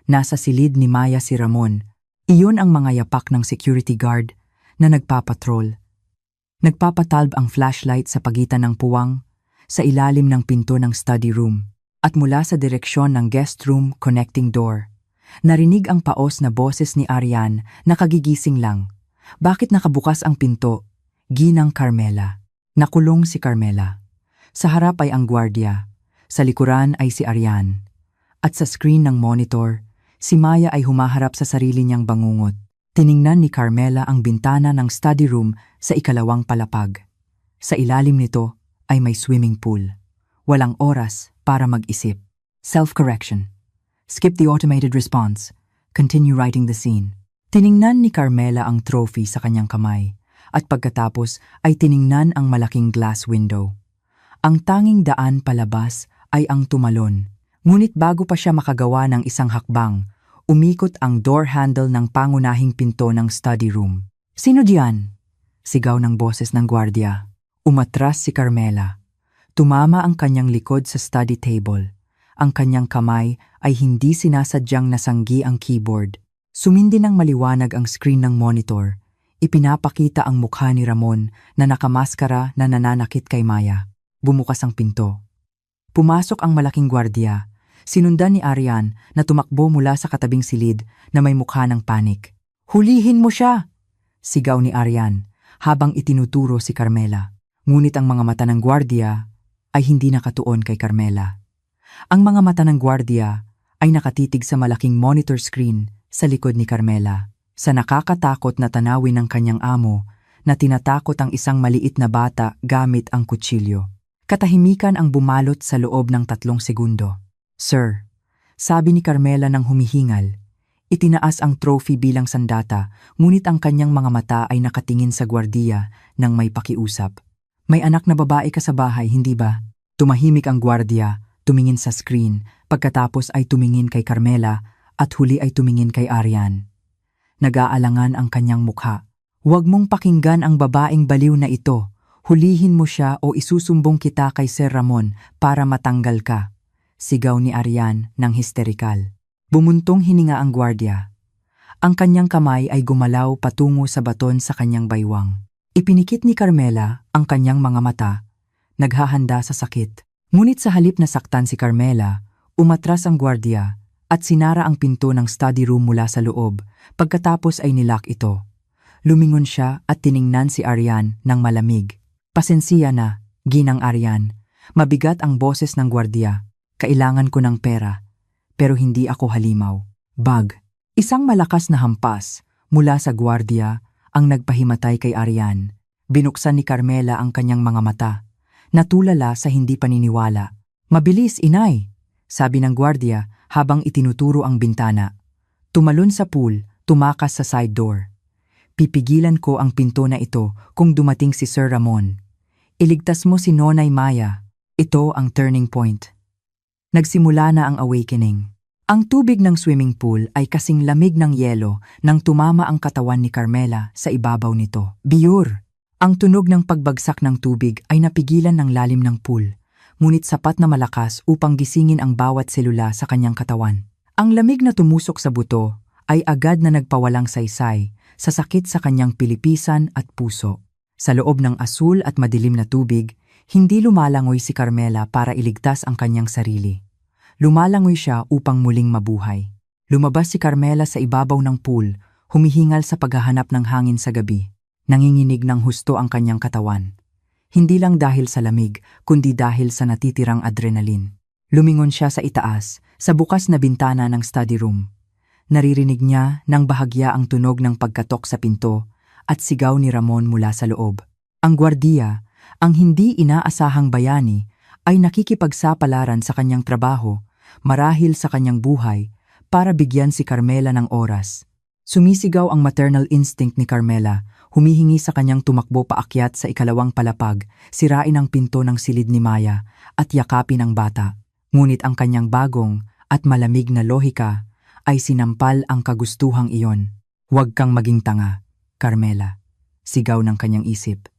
Nasa silid ni Maya si Ramon. Iyon ang mga yapak ng security guard na nagpapatrol. Nagpapatalb ang flashlight sa pagitan ng puwang, sa ilalim ng pinto ng study room, at mula sa direksyon ng guest room connecting door. Narinig ang paos na boses ni Arian na kagigising lang. Bakit nakabukas ang pinto? Ginang Carmela. Nakulong si Carmela. Sa harap ay ang gwardiya. Sa likuran ay si Arian. At sa screen ng monitor, si Maya ay humaharap sa sarili niyang bangungot. Tiningnan ni Carmela ang bintana ng study room sa ikalawang palapag. Sa ilalim nito ay may swimming pool. Walang oras para mag-isip. Self-correction. Skip the automated response. Continue writing the scene. Tiningnan ni Carmela ang trophy sa kanyang kamay at pagkatapos ay tiningnan ang malaking glass window. Ang tanging daan palabas ay ang tumalon. Ngunit bago pa siya makagawa ng isang hakbang, umikot ang door handle ng pangunahing pinto ng study room. "Sino diyan?" Sigaw ng boses ng gwardiya. Umatras si Carmela. Tumama ang kanyang likod sa study table. Ang kanyang kamay ay hindi sinasadyang nasanggi ang keyboard. Sumindi ng maliwanag ang screen ng monitor. Ipinapakita ang mukha ni Ramon na nakamaskara na nananakit kay Maya. Bumukas ang pinto. Pumasok ang malaking gwardiya. Sinundan ni Arian na tumakbo mula sa katabing silid na may mukha ng panik. "Hulihin mo siya!" Sigaw ni Arian habang itinuturo si Carmela. Ngunit ang mga mata ng gwardiya ay hindi nakatuon kay Carmela. Ang mga mata ng gwardiya ay nakatitig sa malaking monitor screen sa likod ni Carmela. Sa nakakatakot na tanawin ng kanyang amo na tinatakot ang isang maliit na bata gamit ang kutsilyo. Katahimikan ang bumalot sa loob ng 3 segundo. "Sir," sabi ni Carmela nang humihingal. Itinaas ang trophy bilang sandata, ngunit ang kanyang mga mata ay nakatingin sa gwardiya nang may pakiusap. "May anak na babae ka sa bahay, hindi ba?" Tumahimik ang gwardiya, tumingin sa screen, pagkatapos ay tumingin kay Carmela at huli ay tumingin kay Arian. Nag-aalangan ang kanyang mukha. "Huwag mong pakinggan ang babaeng baliw na ito. Hulihin mo siya o isusumbong kita kay Sir Ramon para matanggal ka." Sigaw ni Arian ng histerikal. Bumuntong hininga ang gwardiya. Ang kanyang kamay ay gumalaw patungo sa baton sa kanyang baywang. Ipinikit ni Carmela ang kanyang mga mata, naghahanda sa sakit. Ngunit sa halip na saktan si Carmela, umatras ang gwardiya at sinara ang pinto ng study room mula sa loob, pagkatapos ay nilock ito. Lumingon siya at tiningnan si Arian ng malamig. "Pasensiya na, ginang Arian." Mabigat ang boses ng gwardiya. "Kailangan ko ng pera, pero hindi ako halimaw." Bag. Isang malakas na hampas mula sa gwardiya ang nagpahimatay kay Arian. Binuksan ni Carmela ang kanyang mga mata. Natulala sa hindi paniniwala. "Mabilis, inay," sabi ng gwardiya habang itinuturo ang bintana. Tumalon sa pool, tumakas sa side door. "Pipigilan ko ang pinto na ito kung dumating si Sir Ramon. Iligtas mo si Nonay Maya. Ito ang turning point." Nagsimula na ang awakening. Ang tubig ng swimming pool ay kasing lamig ng yelo nang tumama ang katawan ni Carmela sa ibabaw nito. Biyur! Ang tunog ng pagbagsak ng tubig ay napigilan ng lalim ng pool, ngunit sapat na malakas upang gisingin ang bawat selula sa kanyang katawan. Ang lamig na tumusok sa buto ay agad na nagpawalang saysay sa sakit sa kanyang pilipisan at puso. Sa loob ng asul at madilim na tubig, hindi lumalangoy si Carmela para iligtas ang kanyang sarili. Lumalangoy siya upang muling mabuhay. Lumabas si Carmela sa ibabaw ng pool, humihingal sa paghahanap ng hangin sa gabi. Nanginginig ng husto ang kanyang katawan. Hindi lang dahil sa lamig, kundi dahil sa natitirang adrenaline. Lumingon siya sa itaas, sa bukas na bintana ng study room. Naririnig niya ng bahagya ang tunog ng pagkatok sa pinto at sigaw ni Ramon mula sa loob. Ang gwardiya, ang hindi inaasahang bayani, ay nakikipagsapalaran sa kanyang trabaho, marahil sa kanyang buhay, para bigyan si Carmela ng oras. Sumisigaw ang maternal instinct ni Carmela, humihingi sa kanyang tumakbo paakyat sa ikalawang palapag, sirain ang pinto ng silid ni Maya at yakapin ang bata. Ngunit ang kanyang bagong at malamig na lohika ay sinampal ang kagustuhang iyon. Huwag kang maging tanga, Carmela, sigaw ng kanyang isip.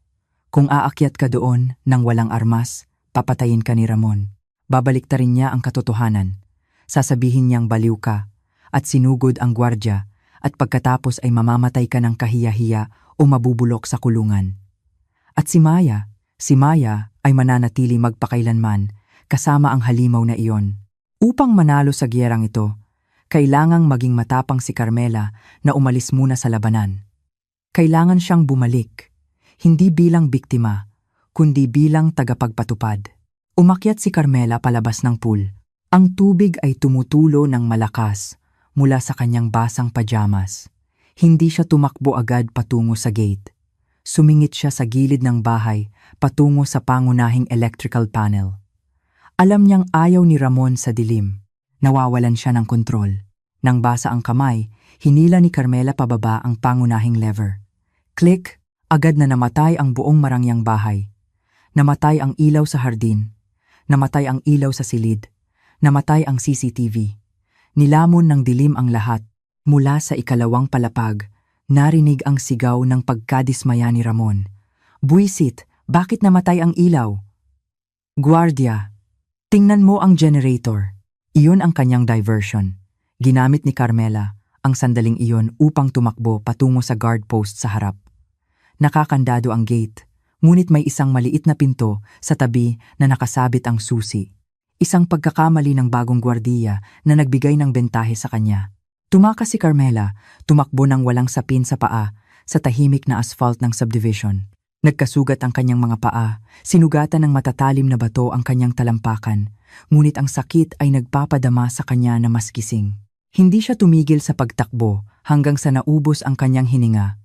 Kung aakyat ka doon nang walang armas, papatayin ka ni Ramon. Babaliktarin niya ang katotohanan. Sasabihin niyang baliw ka at sinugod ang gwardya at pagkatapos ay mamamatay ka ng kahiya-hiya o mabubulok sa kulungan. At si Maya ay mananatili magpakailanman kasama ang halimaw na iyon. Upang manalo sa giyerang ito, kailangang maging matapang si Carmela na umalis muna sa labanan. Kailangan siyang bumalik, hindi bilang biktima, kundi bilang tagapagpatupad. Umakyat si Carmela palabas ng pool. Ang tubig ay tumutulo ng malakas mula sa kanyang basang pajamas. Hindi siya tumakbo agad patungo sa gate. Sumingit siya sa gilid ng bahay patungo sa pangunahing electrical panel. Alam niyang ayaw ni Ramon sa dilim. Nawawalan siya ng kontrol. Nang basa ang kamay, hinila ni Carmela pababa ang pangunahing lever. Click! Agad na namatay ang buong marangyang bahay. Namatay ang ilaw sa hardin. Namatay ang ilaw sa silid. Namatay ang CCTV. Nilamon ng dilim ang lahat. Mula sa ikalawang palapag, narinig ang sigaw ng pagkadismaya ni Ramon. Buisit, bakit namatay ang ilaw? Guardia, tingnan mo ang generator. Iyon ang kanyang diversion. Ginamit ni Carmela ang sandaling iyon upang tumakbo patungo sa guard post sa harap. Nakakandado ang gate. Ngunit may isang maliit na pinto sa tabi na nakasabit ang susi. Isang pagkakamali ng bagong gwardiya na nagbigay ng bentahe sa kanya. Tumakas si Carmela, tumakbo ng walang sapin sa paa sa tahimik na asphalt ng subdivision. Nagkasugat ang kanyang mga paa, sinugatan ng matatalim na bato ang kanyang talampakan, ngunit ang sakit ay nagpapadama sa kanya na mas gising. Hindi siya tumigil sa pagtakbo hanggang sa naubos ang kanyang hininga.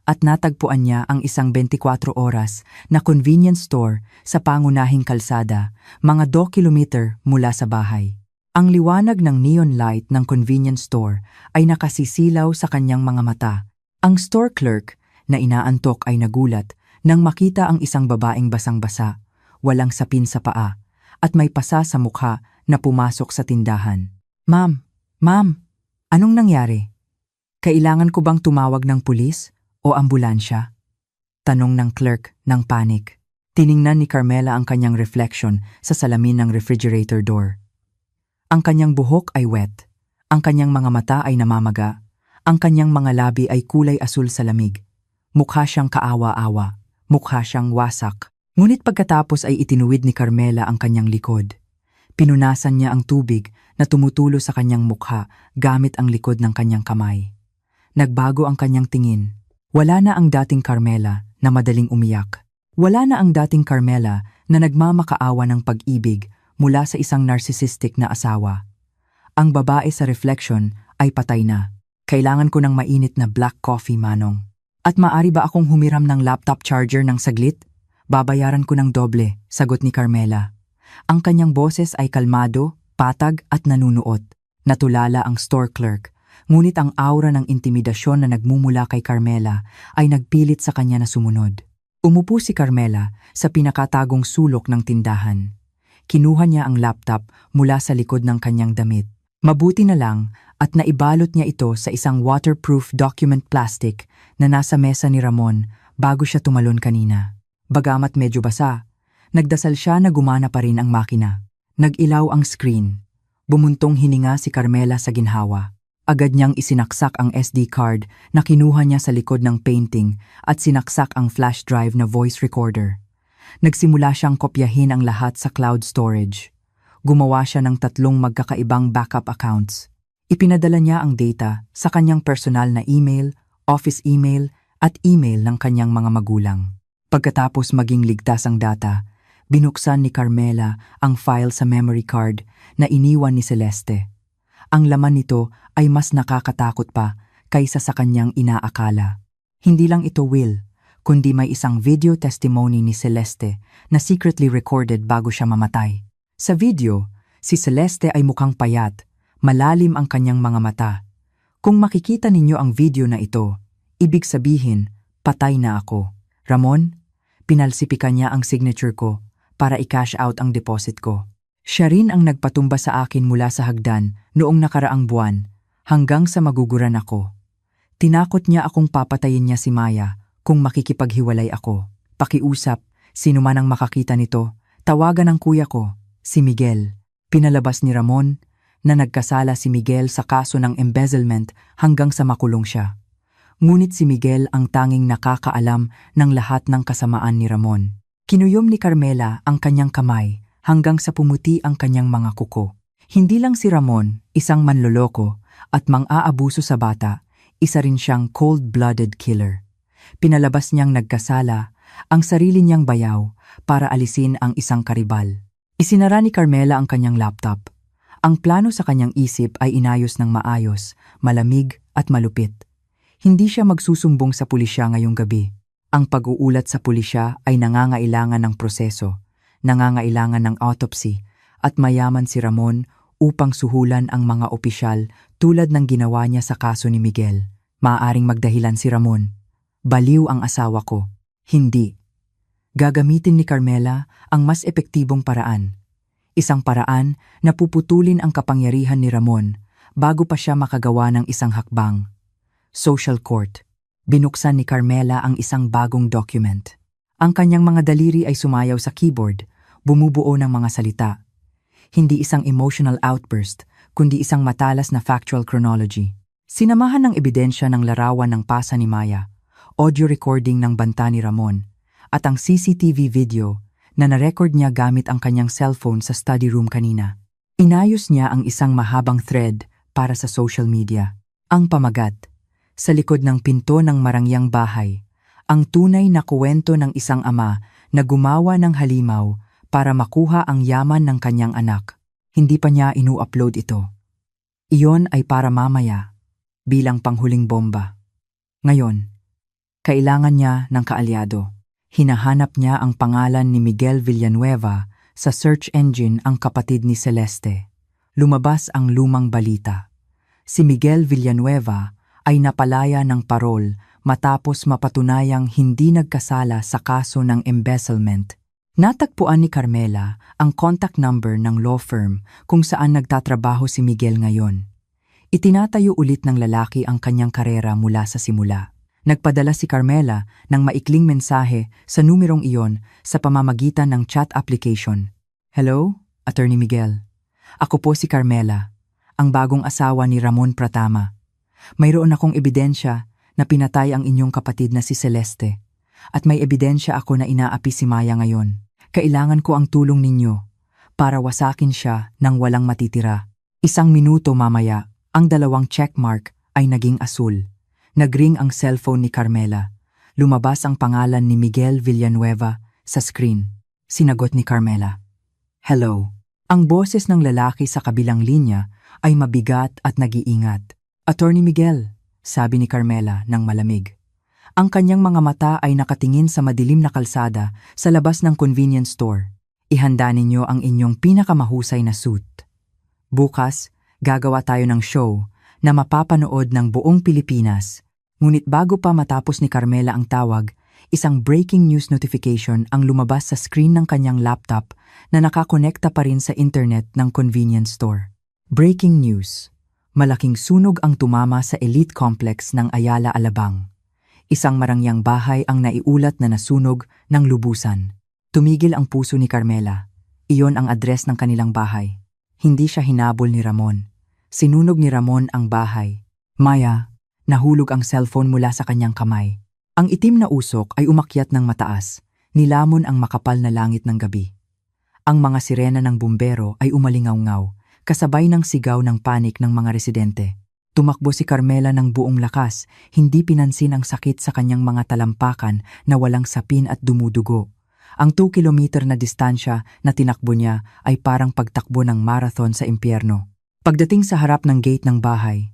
At natagpuan niya ang isang 24 oras na convenience store sa pangunahing kalsada, mga 2 kilometer mula sa bahay. Ang liwanag ng neon light ng convenience store ay nakasisilaw sa kanyang mga mata. Ang store clerk na inaantok ay nagulat nang makita ang isang babaeng basang-basa, walang sapin sa paa, at may pasa sa mukha na pumasok sa tindahan. Ma'am, anong nangyari? Kailangan ko bang tumawag ng pulis o ambulansya? Tanong ng clerk ng panik. Tiningnan ni Carmela ang kanyang reflection sa salamin ng refrigerator door. Ang kanyang buhok ay wet. Ang kanyang mga mata ay namamaga. Ang kanyang mga labi ay kulay asul sa lamig. Mukha siyang kaawa-awa. Mukha siyang wasak. Ngunit pagkatapos ay itinuwid ni Carmela ang kanyang likod. Pinunasan niya ang tubig na tumutulo sa kanyang mukha gamit ang likod ng kanyang kamay. Nagbago ang kanyang tingin. Wala na ang dating Carmela na madaling umiyak. Wala na ang dating Carmela na nagmamakaawa ng pag-ibig mula sa isang narcissistic na asawa. Ang babae sa reflection ay patay na. Kailangan ko ng mainit na black coffee, Manong. At maari ba akong humiram ng laptop charger ng saglit? Babayaran ko ng doble, sagot ni Carmela. Ang kanyang boses ay kalmado, patag at nanunuot. Natulala ang store clerk. Ngunit ang aura ng intimidasyon na nagmumula kay Carmela ay nagpilit sa kanya na sumunod. Umupo si Carmela sa pinakatagong sulok ng tindahan. Kinuha niya ang laptop mula sa likod ng kanyang damit. Mabuti na lang at naibalot niya ito sa isang waterproof document plastic na nasa mesa ni Ramon bago siya tumalon kanina. Bagamat medyo basa, nagdasal siya na gumana pa rin ang makina. Nag-ilaw ang screen. Bumuntong hininga si Carmela sa ginhawa. Agad niyang isinaksak ang SD card na kinuha niya sa likod ng painting at sinaksak ang flash drive na voice recorder. Nagsimula siyang kopyahin ang lahat sa cloud storage. Gumawa siya ng 3 magkakaibang backup accounts. Ipinadala niya ang data sa kanyang personal na email, office email at email ng kanyang mga magulang. Pagkatapos maging ligtas ang data, binuksan ni Carmela ang file sa memory card na iniwan ni Celeste. Ang laman nito ay mas nakakatakot pa kaysa sa kanyang inaakala. Hindi lang ito will, kundi may isang video testimony ni Celeste na secretly recorded bago siya mamatay. Sa video, si Celeste ay mukhang payat, malalim ang kanyang mga mata. Kung makikita ninyo ang video na ito, ibig sabihin, patay na ako. Ramon, pinalsipikan niya ang signature ko para i-cash out ang deposit ko. Siya rin ang nagpatumba sa akin mula sa hagdan noong nakaraang buwan hanggang sa maguguran ako. Tinakot niya akong papatayin niya si Maya kung makikipaghiwalay ako. Pakiusap, sino man ang makakita nito, tawagan ang kuya ko, si Miguel. Pinalabas ni Ramon na nagkasala si Miguel sa kaso ng embezzlement hanggang sa makulong siya. Ngunit si Miguel ang tanging nakakaalam ng lahat ng kasamaan ni Ramon. Kinuyom ni Carmela ang kanyang kamay hanggang sa pumuti ang kanyang mga kuko. Hindi lang si Ramon, isang manloloko at mang-aabuso sa bata, isa rin siyang cold-blooded killer. Pinalabas niyang nagkasala ang sarili niyang bayaw para alisin ang isang karibal. Isinara ni Carmela ang kanyang laptop. Ang plano sa kanyang isip ay inayos ng maayos, malamig at malupit. Hindi siya magsusumbong sa pulisya ngayong gabi. Ang pag-uulat sa pulisya ay nangangailangan ng proseso, nangangailangan ng autopsy, at mayaman si Ramon upang suhulan ang mga opisyal tulad ng ginawa niya sa kaso ni Miguel. Maaaring magdahilan si Ramon. Baliw ang asawa ko. Hindi. Gagamitin ni Carmela ang mas epektibong paraan. Isang paraan na puputulin ang kapangyarihan ni Ramon bago pa siya makagawa ng isang hakbang. Social court. Binuksan ni Carmela ang isang bagong document. Ang kanyang mga daliri ay sumayaw sa keyboard, bumubuo ng mga salita. Hindi isang emotional outburst, kundi isang matalas na factual chronology. Sinamahan ng ebidensya ng larawan ng pasa ni Maya, audio recording ng banta ni Ramon, at ang CCTV video na narecord niya gamit ang kanyang cellphone sa study room kanina. Inayos niya ang isang mahabang thread para sa social media. Ang pamagat, sa likod ng pinto ng marangyang bahay, ang tunay na kuwento ng isang ama na gumawa ng halimaw para makuha ang yaman ng kanyang anak. Hindi pa niya inu-upload ito. Iyon ay para mamaya, bilang panghuling bomba. Ngayon, kailangan niya ng kaalyado. Hinahanap niya ang pangalan ni Miguel Villanueva sa search engine ang kapatid ni Celeste. Lumabas ang lumang balita. Si Miguel Villanueva ay napalaya ng parol matapos mapatunayang hindi nagkasala sa kaso ng embezzlement. Natagpuan ni Carmela ang contact number ng law firm kung saan nagtatrabaho si Miguel ngayon. Itinatayo ulit ng lalaki ang kanyang karera mula sa simula. Nagpadala si Carmela ng maikling mensahe sa numerong iyon sa pamamagitan ng chat application. Hello, Attorney Miguel. Ako po si Carmela, ang bagong asawa ni Ramon Pratama. Mayroon akong ebidensya na pinatay ang inyong kapatid na si Celeste. At may ebidensya ako na inaapi si Maya ngayon. Kailangan ko ang tulong ninyo para wasakin siya nang walang matitira. 1 minuto mamaya, ang 2 checkmark ay naging asul. Nagring ang cellphone ni Carmela. Lumabas ang pangalan ni Miguel Villanueva sa screen. Sinagot ni Carmela. Hello. Ang boses ng lalaki sa kabilang linya ay mabigat at nag-iingat. Attorney Miguel, sabi ni Carmela nang malamig. Ang kanyang mga mata ay nakatingin sa madilim na kalsada sa labas ng convenience store. Ihanda ninyo ang inyong pinakamahusay na suit. Bukas, gagawa tayo ng show na mapapanood ng buong Pilipinas. Ngunit bago pa matapos ni Carmela ang tawag, isang breaking news notification ang lumabas sa screen ng kanyang laptop na nakakonekta pa rin sa internet ng convenience store. Breaking news. Malaking sunog ang tumama sa elite complex ng Ayala Alabang. Isang marangyang bahay ang naiulat na nasunog ng lubusan. Tumigil ang puso ni Carmela. Iyon ang address ng kanilang bahay. Hindi siya hinabol ni Ramon. Sinunog ni Ramon ang bahay. Maya, nahulog ang cellphone mula sa kanyang kamay. Ang itim na usok ay umakyat ng mataas. Nilamon ang makapal na langit ng gabi. Ang mga sirena ng bumbero ay umalingaw-ngaw, kasabay ng sigaw ng panik ng mga residente. Tumakbo si Carmela ng buong lakas, hindi pinansin ang sakit sa kanyang mga talampakan na walang sapin at dumudugo. Ang 2 kilometer na distansya na tinakbo niya ay parang pagtakbo ng marathon sa impyerno. Pagdating sa harap ng gate ng bahay,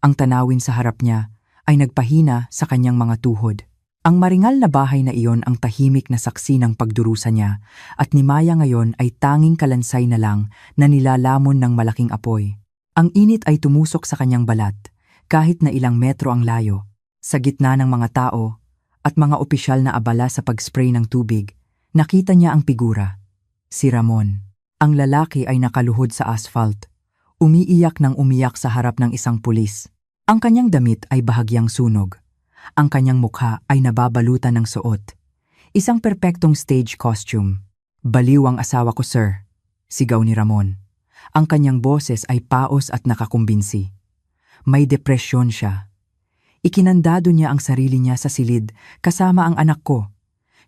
ang tanawin sa harap niya ay nagpahina sa kanyang mga tuhod. Ang maringal na bahay na iyon ang tahimik na saksi ng pagdurusa niya at ni Maya ngayon ay tanging kalansay na lang na nilalamon ng malaking apoy. Ang init ay tumusok sa kanyang balat kahit na ilang metro ang layo. Sa gitna ng mga tao at mga opisyal na abala sa pag-spray ng tubig, nakita niya ang figura. Si Ramon. Ang lalaki ay nakaluhod sa asphalt. Umiiyak ng umiyak sa harap ng isang pulis. Ang kanyang damit ay bahagyang sunog. Ang kanyang mukha ay nababalutan ng suot. Isang perpektong stage costume. Baliw ang asawa ko, sir, sigaw ni Ramon. Ang kanyang boses ay paos at nakakumbinsi. May depresyon siya. Ikinandado niya ang sarili niya sa silid kasama ang anak ko.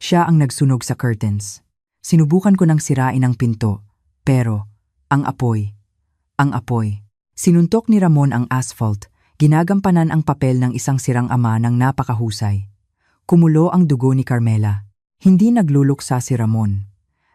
Siya ang nagsunog sa curtains. Sinubukan ko ng sirain ang pinto, pero ang apoy. Sinuntok ni Ramon ang asphalt. Ginagampanan ang papel ng isang sirang ama ng napakahusay. Kumulo ang dugo ni Carmela. Hindi nagluluksa si Ramon.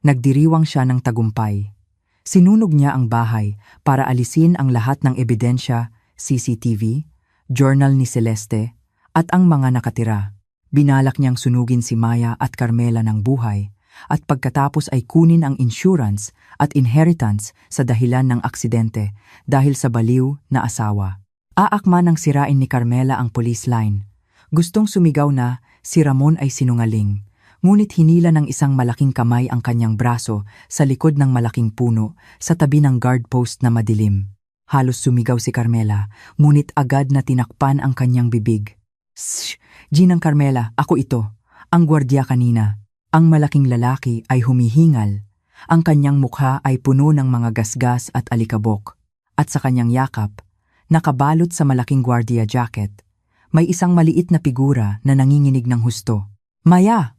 Nagdiriwang siya ng tagumpay. Sinunog niya ang bahay para alisin ang lahat ng ebidensya, CCTV, journal ni Celeste, at ang mga nakatira. Binalak niyang sunugin si Maya at Carmela ng buhay at pagkatapos ay kunin ang insurance at inheritance sa dahilan ng aksidente dahil sa baliw na asawa. Aakma ng sirain ni Carmela ang police line. Gustong sumigaw na si Ramon ay sinungaling, ngunit hinila ng isang malaking kamay ang kanyang braso sa likod ng malaking puno sa tabi ng guard post na madilim. Halos sumigaw si Carmela, ngunit agad na tinakpan ang kanyang bibig. Shh! Ginang Carmela, ako ito, ang gwardiya kanina. Ang malaking lalaki ay humihingal. Ang kanyang mukha ay puno ng mga gasgas at alikabok. At sa kanyang yakap, nakabalot sa malaking guardia jacket, may isang maliit na figura na nanginginig ng husto. Maya!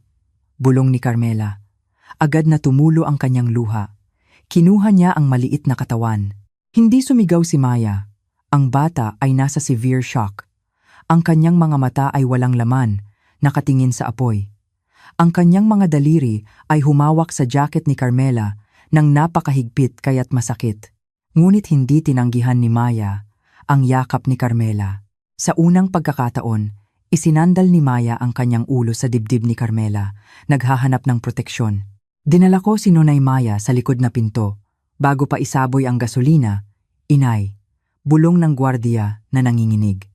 Bulong ni Carmela. Agad na tumulo ang kanyang luha. Kinuha niya ang maliit na katawan. Hindi sumigaw si Maya. Ang bata ay nasa severe shock. Ang kanyang mga mata ay walang laman, nakatingin sa apoy. Ang kanyang mga daliri ay humawak sa jacket ni Carmela nang napakahigpit kaya't masakit. Ngunit hindi tinanggihan ni Maya ang yakap ni Carmela. Sa unang pagkakataon, isinandal ni Maya ang kanyang ulo sa dibdib ni Carmela, naghahanap ng proteksyon. Dinala ko si Nonay Maya sa likod na pinto. Bago pa isaboy ang gasolina, inay, bulong ng gwardiya na nanginginig.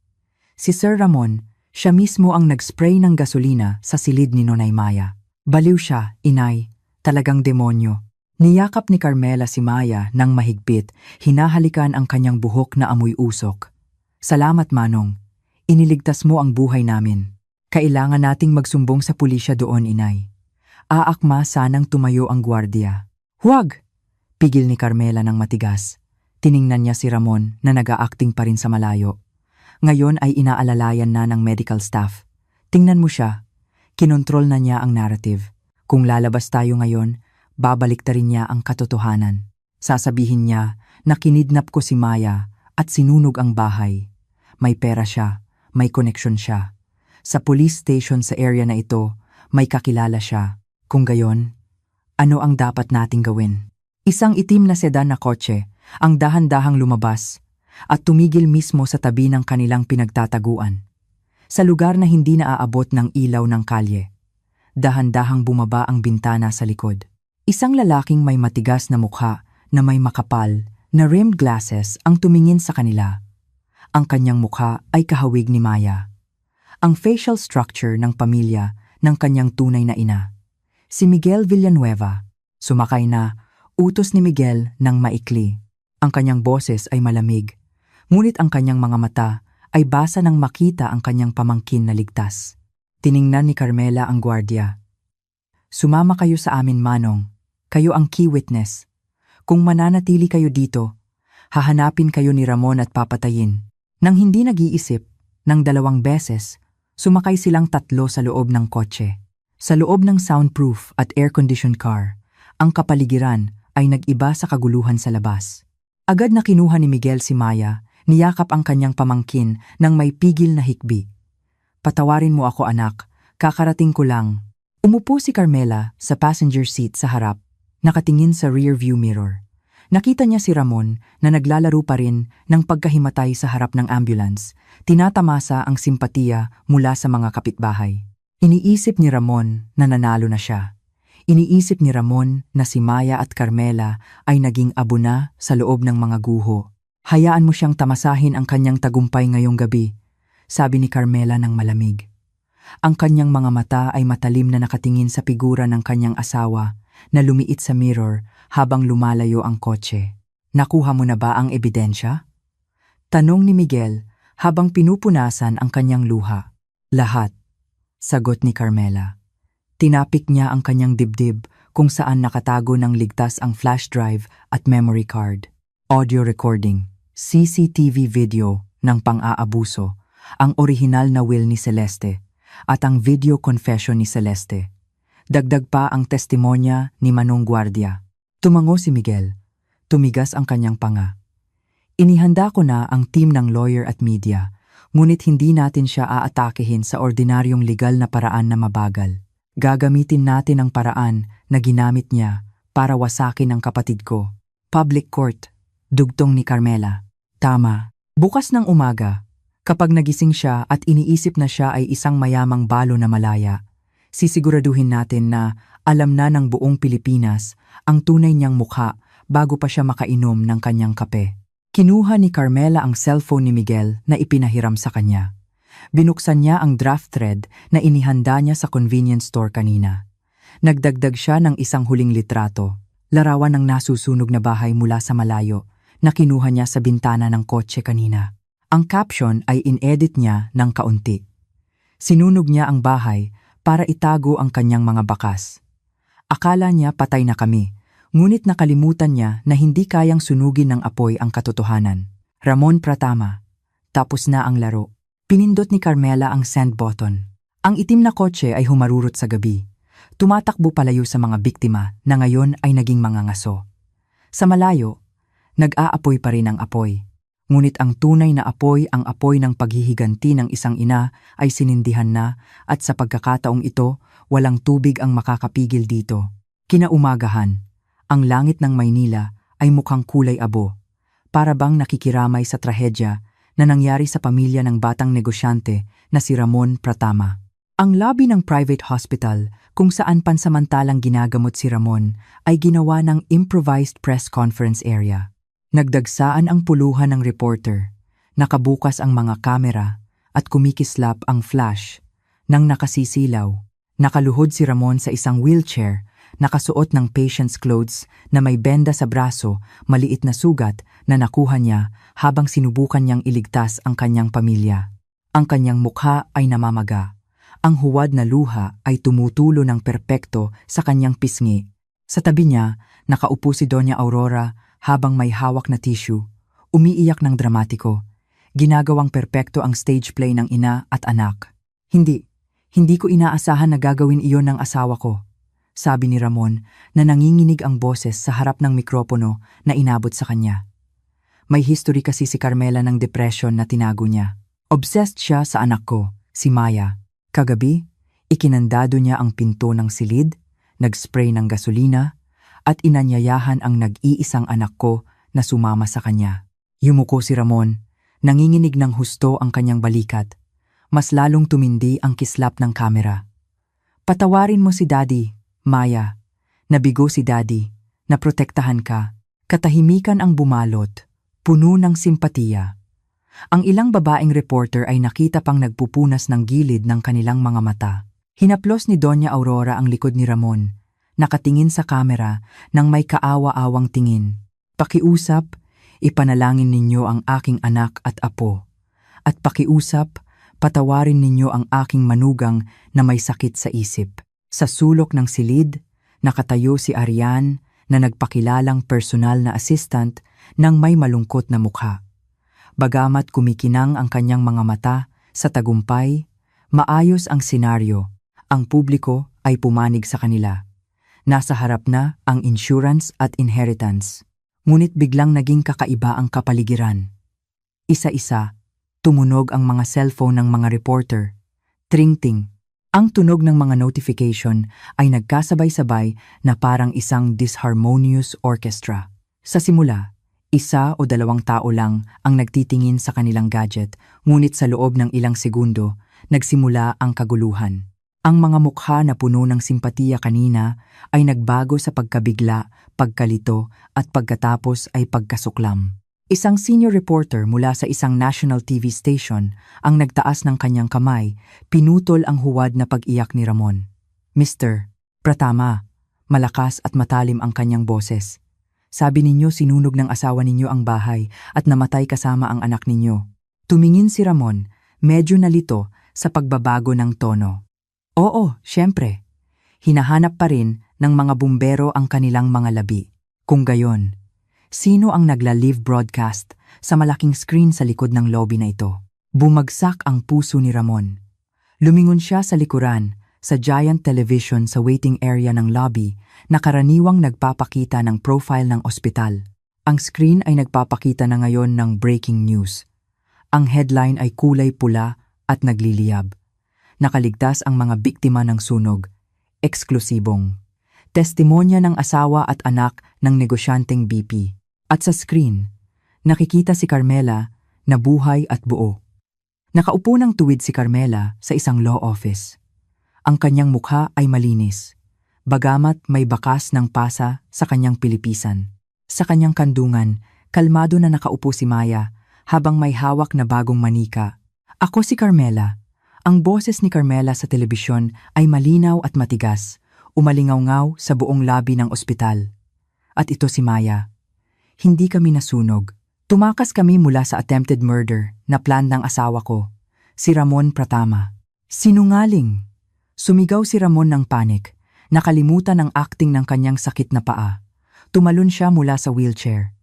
Si Sir Ramon, siya mismo ang nag-spray ng gasolina sa silid ni Nonay Maya. Baliw siya, inay, talagang demonyo. Niyakap ni Carmela si Maya nang mahigpit, hinahalikan ang kanyang buhok na amoy usok. Salamat, Manong. Iniligtas mo ang buhay namin. Kailangan nating magsumbong sa pulisya doon, inay. Aakma sanang tumayo ang gwardiya. Huwag! Pigil ni Carmela ng matigas. Tiningnan niya si Ramon na nag-aacting pa rin sa malayo. Ngayon ay inaalalayan na ng medical staff. Tingnan mo siya. Kinontrol na niya ang narrative. Kung lalabas tayo ngayon, babaliktarin niya ang katotohanan. Sasabihin niya na kinidnap ko si Maya at sinunog ang bahay. May pera siya, may koneksyon siya. Sa police station sa area na ito, may kakilala siya. Kung gayon, ano ang dapat nating gawin? Isang itim na sedan na kotse ang dahan-dahang lumabas at tumigil mismo sa tabi ng kanilang pinagtataguan. Sa lugar na hindi naaabot ng ilaw ng kalye, dahan-dahang bumaba ang bintana sa likod. Isang lalaking may matigas na mukha na may makapal na rimmed glasses ang tumingin sa kanila. Ang kanyang mukha ay kahawig ni Maya. Ang facial structure ng pamilya ng kanyang tunay na ina. Si Miguel Villanueva. Sumakay na, utos ni Miguel ng maikli. Ang kanyang boses ay malamig, ngunit ang kanyang mga mata ay basa ng makita ang kanyang pamangkin na ligtas. Tiningnan ni Carmela ang gwardiya. Sumama kayo sa amin, Manong. Kayo ang key witness. Kung mananatili kayo dito, hahanapin kayo ni Ramon at papatayin. Nang hindi nag-iisip, ng 2 beses, sumakay silang 3 sa loob ng kotse. Sa loob ng soundproof at air-conditioned car, ang kapaligiran ay nag-iba sa kaguluhan sa labas. Agad na kinuha ni Miguel si Maya, niyakap ang kanyang pamangkin nang may pigil na hikbi. Patawarin mo ako, anak, kakarating ko lang. Umupo si Carmela sa passenger seat sa harap, nakatingin sa rear view mirror. Nakita niya si Ramon na naglalaro pa rin ng pagkahimatay sa harap ng ambulance, tinatamasa ang simpatiya mula sa mga kapitbahay. Iniisip ni Ramon na nanalo na siya. Iniisip ni Ramon na si Maya at Carmela ay naging abo na sa loob ng mga guho. Hayaan mo siyang tamasahin ang kanyang tagumpay ngayong gabi, sabi ni Carmela ng malamig. Ang kanyang mga mata ay matalim na nakatingin sa figura ng kanyang asawa na lumiit sa mirror habang lumalayo ang kotse. Nakuha mo na ba ang ebidensya? Tanong ni Miguel habang pinupunasan ang kanyang luha. Lahat, sagot ni Carmela. Tinapik niya ang kanyang dibdib kung saan nakatago ng ligtas ang flash drive at memory card. Audio recording, CCTV video ng pang-aabuso, ang orihinal na will ni Celeste, at ang video confession ni Celeste. Dagdag pa ang testimonya ni Manong Guardia. Tumango si Miguel. Tumigas ang kanyang panga. Inihanda ko na ang team ng lawyer at media, ngunit hindi natin siya aatakehin sa ordinaryong legal na paraan na mabagal. Gagamitin natin ang paraan na ginamit niya para wasakin ang kapatid ko. Public court, dugtong ni Carmela. Tama. Bukas ng umaga, kapag nagising siya at iniisip na siya ay isang mayamang balo na malaya, sisiguraduhin natin na alam na ng buong Pilipinas ang tunay niyang mukha bago pa siya makainom ng kanyang kape. Kinuha ni Carmela ang cellphone ni Miguel na ipinahiram sa kanya. Binuksan niya ang draft thread na inihanda niya sa convenience store kanina. Nagdagdag siya ng isang huling litrato, larawan ng nasusunog na bahay mula sa malayo na kinuha niya sa bintana ng kotse kanina. Ang caption ay in-edit niya ng kaunti. Sinunog niya ang bahay para itago ang kanyang mga bakas. Akala niya patay na kami, ngunit nakalimutan niya na hindi kayang sunugin ng apoy ang katotohanan. Ramon Pratama. Tapos na ang laro. Pinindot ni Carmela ang send button. Ang itim na kotse ay humarurot sa gabi. Tumatakbo palayo sa mga biktima na ngayon ay naging mga ngaso. Sa malayo, nag-aapoy pa rin ang apoy. Ngunit ang tunay na apoy, ang apoy ng paghihiganti ng isang ina, ay sinindihan na at sa pagkakataong ito, walang tubig ang makakapigil dito. Kinaumagahan, ang langit ng Maynila ay mukhang kulay abo, para bang nakikiramay sa trahedya na nangyari sa pamilya ng batang negosyante na si Ramon Pratama. Ang lobby ng private hospital kung saan pansamantalang ginagamot si Ramon ay ginawa ng improvised press conference area. Nagdagsaan ang puluhan ng reporter, nakabukas ang mga kamera at kumikislap ang flash. Nang nakasisilaw, nakaluhod si Ramon sa isang wheelchair, nakasuot ng patient's clothes na may benda sa braso, maliit na sugat na nakuha niya habang sinubukan niyang iligtas ang kanyang pamilya. Ang kanyang mukha ay namamaga. Ang huwad na luha ay tumutulo ng perpekto sa kanyang pisngi. Sa tabi niya, nakaupo si Doña Aurora habang may hawak na tissue, umiiyak ng dramatiko. Ginagawang perpekto ang stage play ng ina at anak. Hindi ko inaasahan na gagawin iyon ng asawa ko, sabi ni Ramon na nanginginig ang boses sa harap ng mikropono na inabot sa kanya. May history kasi si Carmela ng depression na tinago niya. Obsessed siya sa anak ko, si Maya. Kagabi, ikinandado niya ang pinto ng silid, nag-spray ng gasolina, at inanyayahan ang nag-iisang anak ko na sumama sa kanya. Yumuko si Ramon, nanginginig ng husto ang kanyang balikat. Mas lalong tumindi ang kislap ng kamera. Patawarin mo si Daddy, Maya. Nabigo si Daddy, naprotektahan ka. Katahimikan ang bumalot, puno ng simpatiya. Ang ilang babaeng reporter ay nakita pang nagpupunas ng gilid ng kanilang mga mata. Hinaplos ni Doña Aurora ang likod ni Ramon, nakatingin sa kamera nang may kaawa-awang tingin. Pakiusap, ipanalangin ninyo ang aking anak at apo. At pakiusap, patawarin ninyo ang aking manugang na may sakit sa isip. Sa sulok ng silid, nakatayo si Arian na nagpakilalang personal na assistant ng may malungkot na mukha. Bagamat kumikinang ang kanyang mga mata sa tagumpay, maayos ang senaryo. Ang publiko ay pumanig sa kanila. Nasa harap na ang insurance at inheritance. Ngunit biglang naging kakaiba ang kapaligiran. Isa-isa, tumunog ang mga cellphone ng mga reporter. Tring-ting. Ang tunog ng mga notification ay nagkasabay-sabay na parang isang disharmonious orchestra. Sa simula, 1 o 2 tao lang ang nagtitingin sa kanilang gadget, ngunit sa loob ng ilang segundo, nagsimula ang kaguluhan. Ang mga mukha na puno ng simpatiya kanina ay nagbago sa pagkabigla, pagkalito at pagkatapos ay pagkasuklam. Isang senior reporter mula sa isang national TV station ang nagtaas ng kanyang kamay, pinutol ang huwad na pag-iyak ni Ramon. Mr. Pratama, malakas at matalim ang kanyang boses. Sabi ninyo sinunog ng asawa ninyo ang bahay at namatay kasama ang anak ninyo. Tumingin si Ramon, medyo nalito sa pagbabago ng tono. Oo, syempre. Hinahanap pa rin ng mga bumbero ang kanilang mga labi. Kung gayon, sino ang nagla-live broadcast sa malaking screen sa likod ng lobby na ito? Bumagsak ang puso ni Ramon. Lumingon siya sa likuran, sa giant television sa waiting area ng lobby na karaniwang nagpapakita ng profile ng ospital. Ang screen ay nagpapakita na ngayon ng breaking news. Ang headline ay kulay pula at nagliliyab. Nakaligtas ang mga biktima ng sunog. Eksklusibong testimonya ng asawa at anak ng negosyanteng BP. At sa screen, nakikita si Carmela na buhay at buo. Nakaupo ng tuwid si Carmela sa isang law office. Ang kanyang mukha ay malinis, bagamat may bakas ng pasa sa kanyang pilipisan. Sa kanyang kandungan, kalmado na nakaupo si Maya habang may hawak na bagong manika. Ako si Carmela. Ang boses ni Carmela sa telebisyon ay malinaw at matigas, umalingaw-ngaw sa buong lobby ng ospital. At ito si Maya. Hindi kami nasunog. Tumakas kami mula sa attempted murder na plan ng asawa ko, si Ramon Pratama. Sinungaling! Sumigaw si Ramon ng panik, nakalimutan ang acting ng kanyang sakit na paa. Tumalon siya mula sa wheelchair.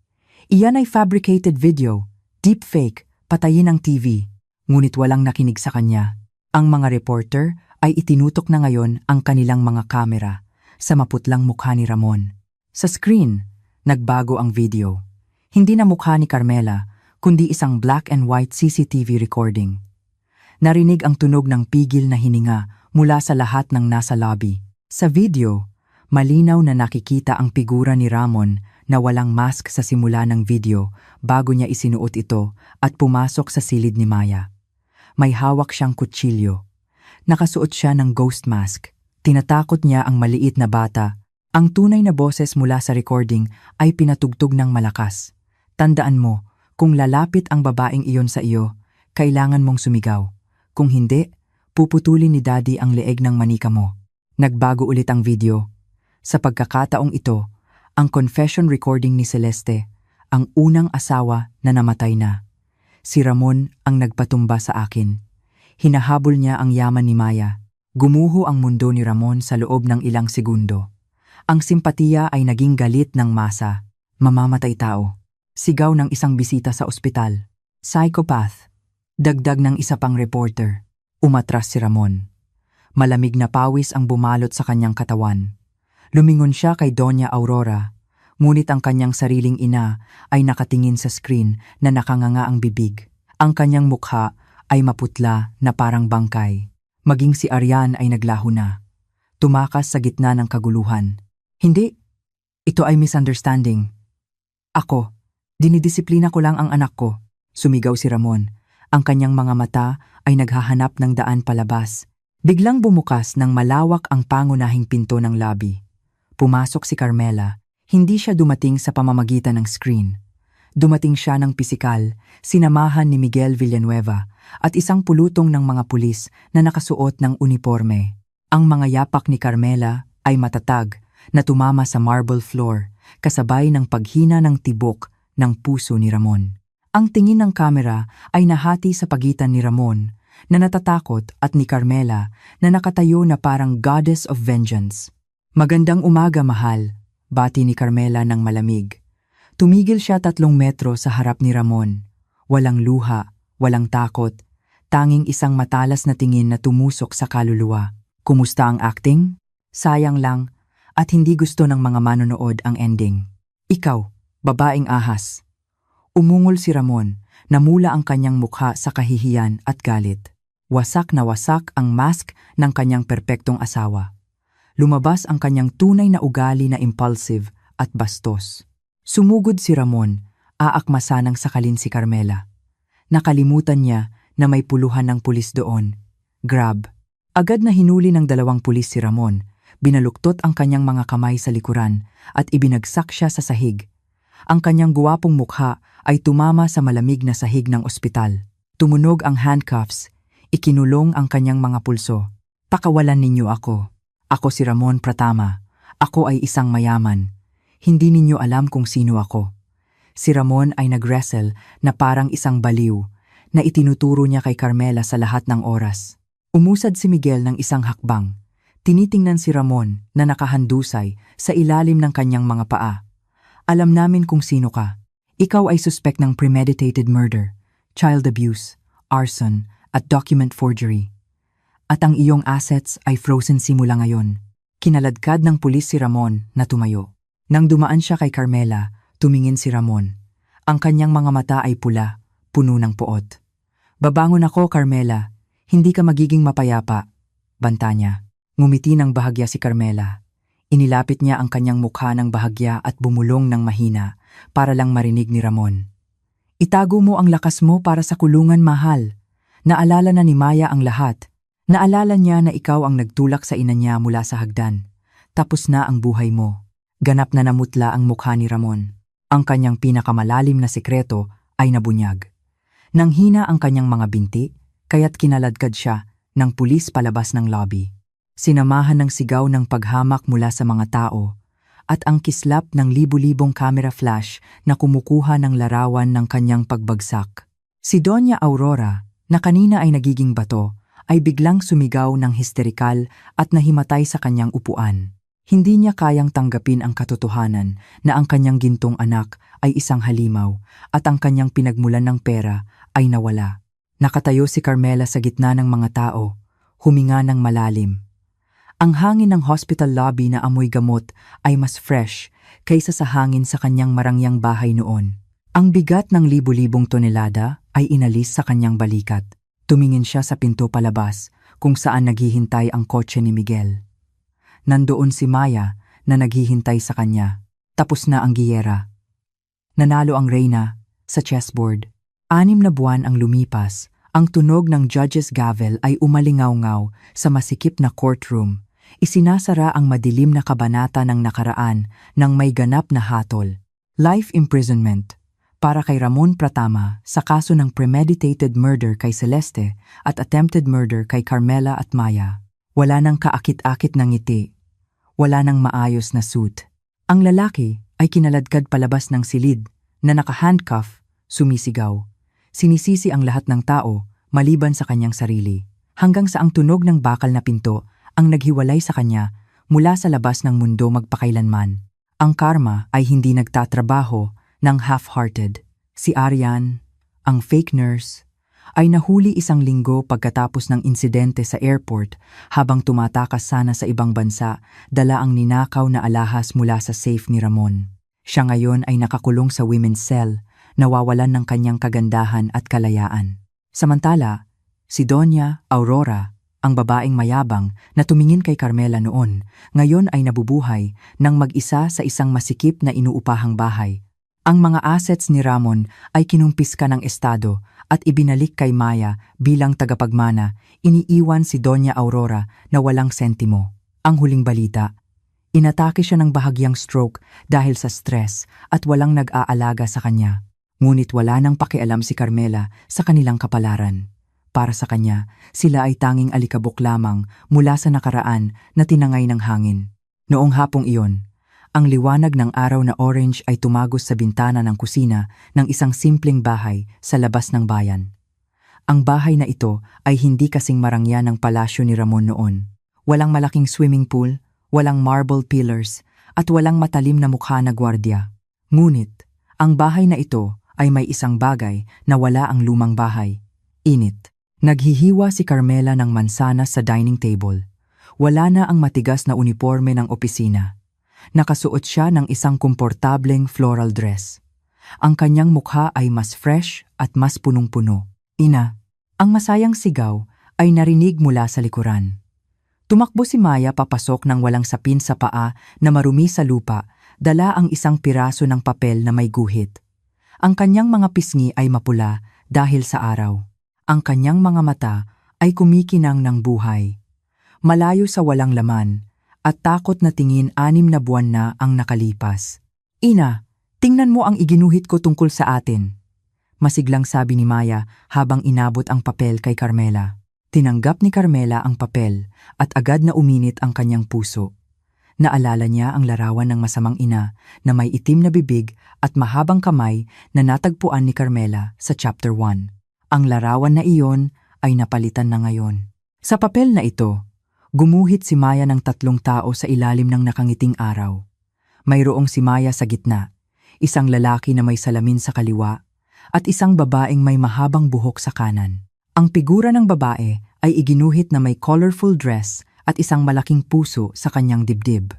Iyan ay fabricated video, deepfake, patayin ang TV. Ngunit walang nakinig sa kanya. Ang mga reporter ay itinutok na ngayon ang kanilang mga kamera sa maputlang mukha ni Ramon. Sa screen, nagbago ang video. Hindi na mukha ni Carmela, kundi isang black and white CCTV recording. Narinig ang tunog ng pigil na hininga mula sa lahat ng nasa lobby. Sa video, malinaw na nakikita ang figura ni Ramon na walang mask sa simula ng video bago niya isinuot ito at pumasok sa silid ni Maya. May hawak siyang kutsilyo. Nakasuot siya ng ghost mask. Tinatakot niya ang maliit na bata. Ang tunay na boses mula sa recording ay pinatugtog ng malakas. Tandaan mo, kung lalapit ang babaeng iyon sa iyo, kailangan mong sumigaw. Kung hindi, puputulin ni Daddy ang leeg ng manika mo. Nagbago ulit ang video. Sa pagkakataong ito, ang confession recording ni Celeste, ang unang asawa na namatay na. Si Ramon ang nagpatumba sa akin. Hinahabol niya ang yaman ni Maya. Gumuho ang mundo ni Ramon sa loob ng ilang segundo. Ang simpatiya ay naging galit ng masa. Mamamatay tao. Sigaw ng isang bisita sa ospital. Psychopath. Dagdag ng isa pang reporter. Umatras si Ramon. Malamig na pawis ang bumalot sa kanyang katawan. Lumingon siya kay Doña Aurora. Ngunit ang kanyang sariling ina ay nakatingin sa screen na nakanganga ang bibig. Ang kanyang mukha ay maputla na parang bangkay. Maging si Arian ay naglaho na. Tumakas sa gitna ng kaguluhan. Hindi. Ito ay misunderstanding. Ako, dinidisiplina ko lang ang anak ko. Sumigaw si Ramon. Ang kanyang mga mata ay naghahanap ng daan palabas. Biglang bumukas ng malawak ang pangunahing pinto ng lobby. Pumasok si Carmela. Hindi siya dumating sa pamamagitan ng screen. Dumating siya ng pisikal, sinamahan ni Miguel Villanueva at isang pulutong ng mga pulis na nakasuot ng uniforme. Ang mga yapak ni Carmela ay matatag na tumama sa marble floor, kasabay ng paghina ng tibok ng puso ni Ramon. Ang tingin ng kamera ay nahati sa pagitan ni Ramon, na natatakot, at ni Carmela, na nakatayo na parang goddess of vengeance. "Magandang umaga, mahal," bati ni Carmela ng malamig. Tumigil siya 3 metro sa harap ni Ramon. Walang luha, walang takot, tanging isang matalas na tingin na tumusok sa kaluluwa. "Kumusta ang acting?" "Sayang lang, at hindi gusto ng mga manonood ang ending." "Ikaw, babaeng ahas." Umungol si Ramon, namula ang kanyang mukha sa kahihiyan at galit. Wasak na wasak ang mask ng kanyang perpektong asawa. Lumabas ang kanyang tunay na ugali na impulsive at bastos. Sumugod si Ramon, aakmasanang sakalin si Carmela. Nakalimutan niya na may puluhan ng pulis doon. Grab. Agad na hinuli ng 2 pulis si Ramon, binaluktot ang kanyang mga kamay sa likuran at ibinagsak siya sa sahig. Ang kanyang guwapong mukha ay tumama sa malamig na sahig ng ospital. Tumunog ang handcuffs, ikinulong ang kanyang mga pulso. "Pakawalan ninyo ako. Ako si Ramon Pratama. Ako ay isang mayaman. Hindi ninyo alam kung sino ako." Si Ramon ay nag-wrestle na parang isang baliw, na itinuturo niya kay Carmela sa lahat ng oras. Umusad si Miguel ng isang hakbang. Tinitingnan si Ramon na nakahandusay sa ilalim ng kanyang mga paa. "Alam namin kung sino ka. Ikaw ay suspect ng premeditated murder, child abuse, arson, at document forgery. At ang iyong assets ay frozen simula ngayon." Kinaladkad ng pulis si Ramon na tumayo. Nang dumaan siya kay Carmela, tumingin si Ramon. Ang kanyang mga mata ay pula, puno ng puot. "Babangon ako, Carmela. Hindi ka magiging mapayapa," banta niya. Ngumiti ng bahagya si Carmela. Inilapit niya ang kanyang mukha ng bahagya at bumulong ng mahina para lang marinig ni Ramon. "Itago mo ang lakas mo para sa kulungan, mahal. Naalala na ni Maya ang lahat. Naalala niya na ikaw ang nagtulak sa ina niya mula sa hagdan. Tapos na ang buhay mo." Ganap na namutla ang mukha ni Ramon. Ang kanyang pinakamalalim na sekreto ay nabunyag. Nanghina ang kanyang mga binti, kaya't kinaladkad siya ng pulis palabas ng lobby. Sinamahan ng sigaw ng paghamak mula sa mga tao at ang kislap ng libu-libong camera flash na kumukuha ng larawan ng kanyang pagbagsak. Si Doña Aurora, na kanina ay nagiging bato, ay biglang sumigaw ng histerikal at nahimatay sa kanyang upuan. Hindi niya kayang tanggapin ang katotohanan na ang kanyang gintong anak ay isang halimaw at ang kanyang pinagmulan ng pera ay nawala. Nakatayo si Carmela sa gitna ng mga tao, huminga ng malalim. Ang hangin ng hospital lobby na amoy gamot ay mas fresh kaysa sa hangin sa kanyang marangyang bahay noon. Ang bigat ng libu-libong tonelada ay inalis sa kanyang balikat. Tumingin siya sa pinto palabas kung saan naghihintay ang kotse ni Miguel. Nandoon si Maya na naghihintay sa kanya. Tapos na ang giyera. Nanalo ang reyna sa chessboard. 6 na buwan ang lumipas. Ang tunog ng judge's gavel ay umalingaw-ngaw sa masikip na courtroom. Isinasara ang madilim na kabanata ng nakaraan ng may ganap na hatol. Life imprisonment para kay Ramon Pratama sa kaso ng premeditated murder kay Celeste at attempted murder kay Carmela at Maya. Wala nang kaakit-akit ng ngiti. Wala nang maayos na suit. Ang lalaki ay kinaladkad palabas ng silid na naka-handcuff, sumisigaw. Sinisisi ang lahat ng tao maliban sa kanyang sarili. Hanggang sa ang tunog ng bakal na pinto ang naghiwalay sa kanya mula sa labas ng mundo magpakailanman. Ang karma ay hindi nagtatrabaho ng half-hearted. Si Arian, ang fake nurse, ay nahuli 1 linggo pagkatapos ng insidente sa airport habang tumatakas sana sa ibang bansa, dala ang ninakaw na alahas mula sa safe ni Ramon. Siya ngayon ay nakakulong sa women's cell, nawawalan ng kanyang kagandahan at kalayaan. Samantala, si Doña Aurora, ang babaeng mayabang na tumingin kay Carmela noon, ngayon ay nabubuhay ng mag-isa sa isang masikip na inuupahang bahay. Ang mga assets ni Ramon ay kinumpiska ng estado at ibinalik kay Maya bilang tagapagmana, iniiwan si Doña Aurora na walang sentimo. Ang huling balita, inatake siya ng bahagyang stroke dahil sa stress at walang nag-aalaga sa kanya. Ngunit wala nang pakialam si Carmela sa kanilang kapalaran. Para sa kanya, sila ay tanging alikabok lamang mula sa nakaraan na tinangay ng hangin. Noong hapong iyon, Ang liwanag ng araw na orange ay tumagos sa bintana ng kusina ng isang simpleng bahay sa labas ng bayan. Ang bahay na ito ay hindi kasing marangya ng palasyo ni Ramon noon. Walang malaking swimming pool, walang marble pillars, at walang matalim na mukha na gwardiya. Ngunit, ang bahay na ito ay may isang bagay na wala ang lumang bahay. Init. Naghihiwa si Carmela ng mansanas sa dining table. Wala na ang matigas na uniforme ng opisina. Nakasuot siya ng isang komportableng floral dress. Ang kanyang mukha ay mas fresh at mas punong-puno. Ina, ang masayang sigaw ay narinig mula sa likuran. Tumakbo si Maya papasok ng walang sapin sa paa na marumi sa lupa, dala ang isang piraso ng papel na may guhit. Ang kanyang mga pisngi ay mapula dahil sa araw. Ang kanyang mga mata ay kumikinang ng buhay. Malayo sa walang laman, at takot na tingin 6 na buwan na ang nakalipas. Ina, tingnan mo ang iginuhit ko tungkol sa atin. Masiglang sabi ni Maya habang inabot ang papel kay Carmela. Tinanggap ni Carmela ang papel at agad na uminit ang kanyang puso. Naalala niya ang larawan ng masamang ina na may itim na bibig at mahabang kamay na natagpuan ni Carmela sa chapter 1. Ang larawan na iyon ay napalitan na ngayon. Sa papel na ito, gumuhit si Maya ng 3 tao sa ilalim ng nakangiting araw. Mayroong si Maya sa gitna, isang lalaki na may salamin sa kaliwa, at isang babaeng may mahabang buhok sa kanan. Ang figura ng babae ay iginuhit na may colorful dress at isang malaking puso sa kanyang dibdib.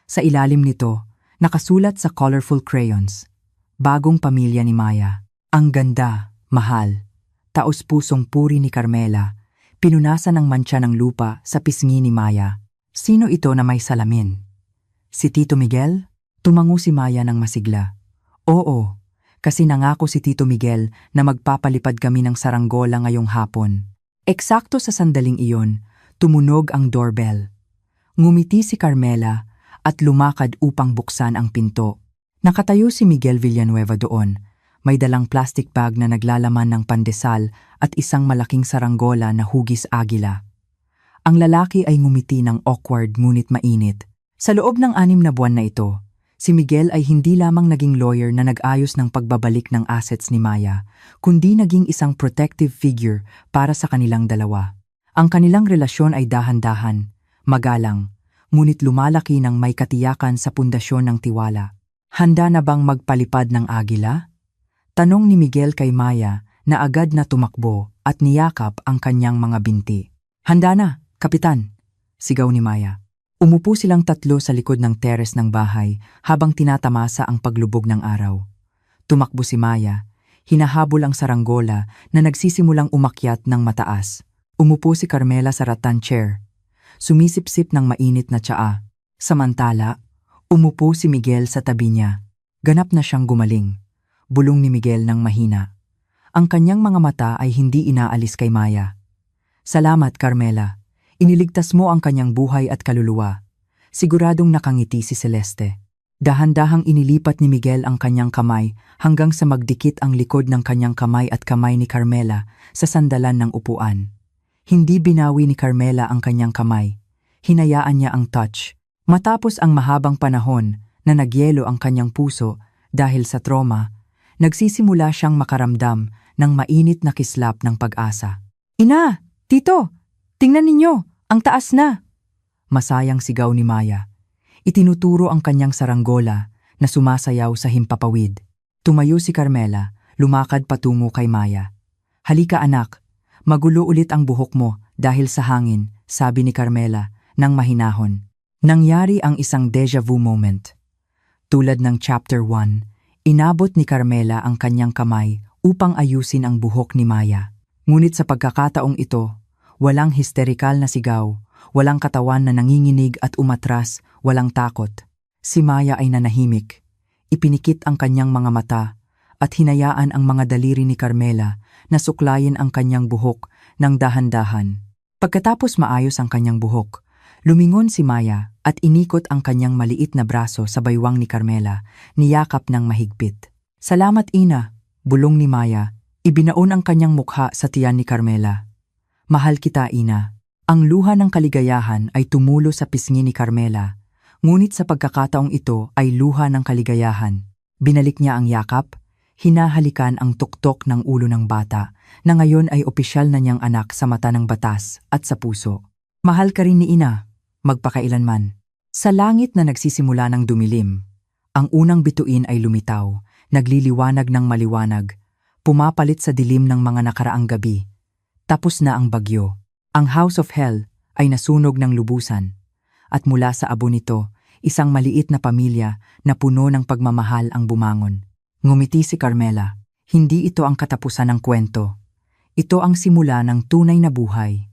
Sa ilalim nito, nakasulat sa colorful crayons, "Bagong pamilya ni Maya." Ang ganda, mahal, taos-pusong puri ni Carmela, pinunasan ng mantsa ng lupa sa pisngi ni Maya. Sino ito na may salamin? Si Tito Miguel? Tumango si Maya ng masigla. Oo, kasi nangako si Tito Miguel na magpapalipad kami ng saranggola ngayong hapon. Eksakto sa sandaling iyon, tumunog ang doorbell. Ngumiti si Carmela at lumakad upang buksan ang pinto. Nakatayo si Miguel Villanueva doon. May dalang plastic bag na naglalaman ng pandesal at isang malaking saranggola na hugis agila. Ang lalaki ay ngumiti ng awkward ngunit mainit. Sa loob ng 6 na buwan na ito, si Miguel ay hindi lamang naging lawyer na nag-ayos ng pagbabalik ng assets ni Maya, kundi naging isang protective figure para sa kanilang dalawa. Ang kanilang relasyon ay dahan-dahan, magalang, ngunit lumalaki ng may katiyakan sa pundasyon ng tiwala. Handa na bang magpalipad ng agila? Tanong ni Miguel kay Maya na agad na tumakbo at niyakap ang kanyang mga binti. Handa na, Kapitan, sigaw ni Maya. Umupo silang 3 sa likod ng teres ng bahay habang tinatamasa ang paglubog ng araw. Tumakbo si Maya, hinahabol ang saranggola na nagsisimulang umakyat ng mataas. Umupo si Carmela sa rattan chair, sumisipsip ng mainit na tsaa. Samantala, umupo si Miguel sa tabi niya. Ganap na siyang gumaling. Bulong ni Miguel ng mahina. Ang kanyang mga mata ay hindi inaalis kay Maya. Salamat, Carmela. Iniligtas mo ang kanyang buhay at kaluluwa. Siguradong nakangiti si Celeste. Dahan-dahang inilipat ni Miguel ang kanyang kamay hanggang sa magdikit ang likod ng kanyang kamay at kamay ni Carmela sa sandalan ng upuan. Hindi binawi ni Carmela ang kanyang kamay. Hinayaan niya ang touch. Matapos ang mahabang panahon na nagyelo ang kanyang puso dahil sa trauma, nagsisimula siyang makaramdam ng mainit na kislap ng pag-asa. Ina! Tito! Tingnan ninyo! Ang taas na! Masayang sigaw ni Maya. Itinuturo ang kanyang saranggola na sumasayaw sa himpapawid. Tumayo si Carmela, lumakad patungo kay Maya. Halika anak, magulo ulit ang buhok mo dahil sa hangin, sabi ni Carmela nang mahinahon. Nangyari ang isang deja vu moment. Tulad ng chapter 1, inabot ni Carmela ang kanyang kamay upang ayusin ang buhok ni Maya. Ngunit sa pagkakataong ito, walang histerikal na sigaw, walang katawan na nanginginig at umatras, walang takot. Si Maya ay nanahimik. Ipinikit ang kanyang mga mata at hinayaan ang mga daliri ni Carmela na suklayin ang kanyang buhok ng dahan-dahan. Pagkatapos maayos ang kanyang buhok, lumingon si Maya at inikot ang kanyang maliit na braso sa baywang ni Carmela, niyakap ng mahigpit. Salamat ina, bulong ni Maya, ibinaon ang kanyang mukha sa tiyan ni Carmela. Mahal kita ina. Ang luha ng kaligayahan ay tumulo sa pisngi ni Carmela, Ngunit sa pagkakataong ito ay luha ng kaligayahan. Binalik niya ang yakap, hinahalikan ang tuktok ng ulo ng bata na ngayon ay opisyal na niyang anak sa mata ng batas at sa puso. Mahal ka rin ni ina, magpakailanman. Sa langit na nagsisimula ng dumilim, ang unang bituin ay lumitaw, nagliliwanag ng maliwanag, pumapalit sa dilim ng mga nakaraang gabi. Tapos na ang bagyo. Ang House of Hell ay nasunog ng lubusan. At mula sa abo nito, isang maliit na pamilya na puno ng pagmamahal ang bumangon. Ngumiti si Carmela. Hindi ito ang katapusan ng kwento. Ito ang simula ng tunay na buhay.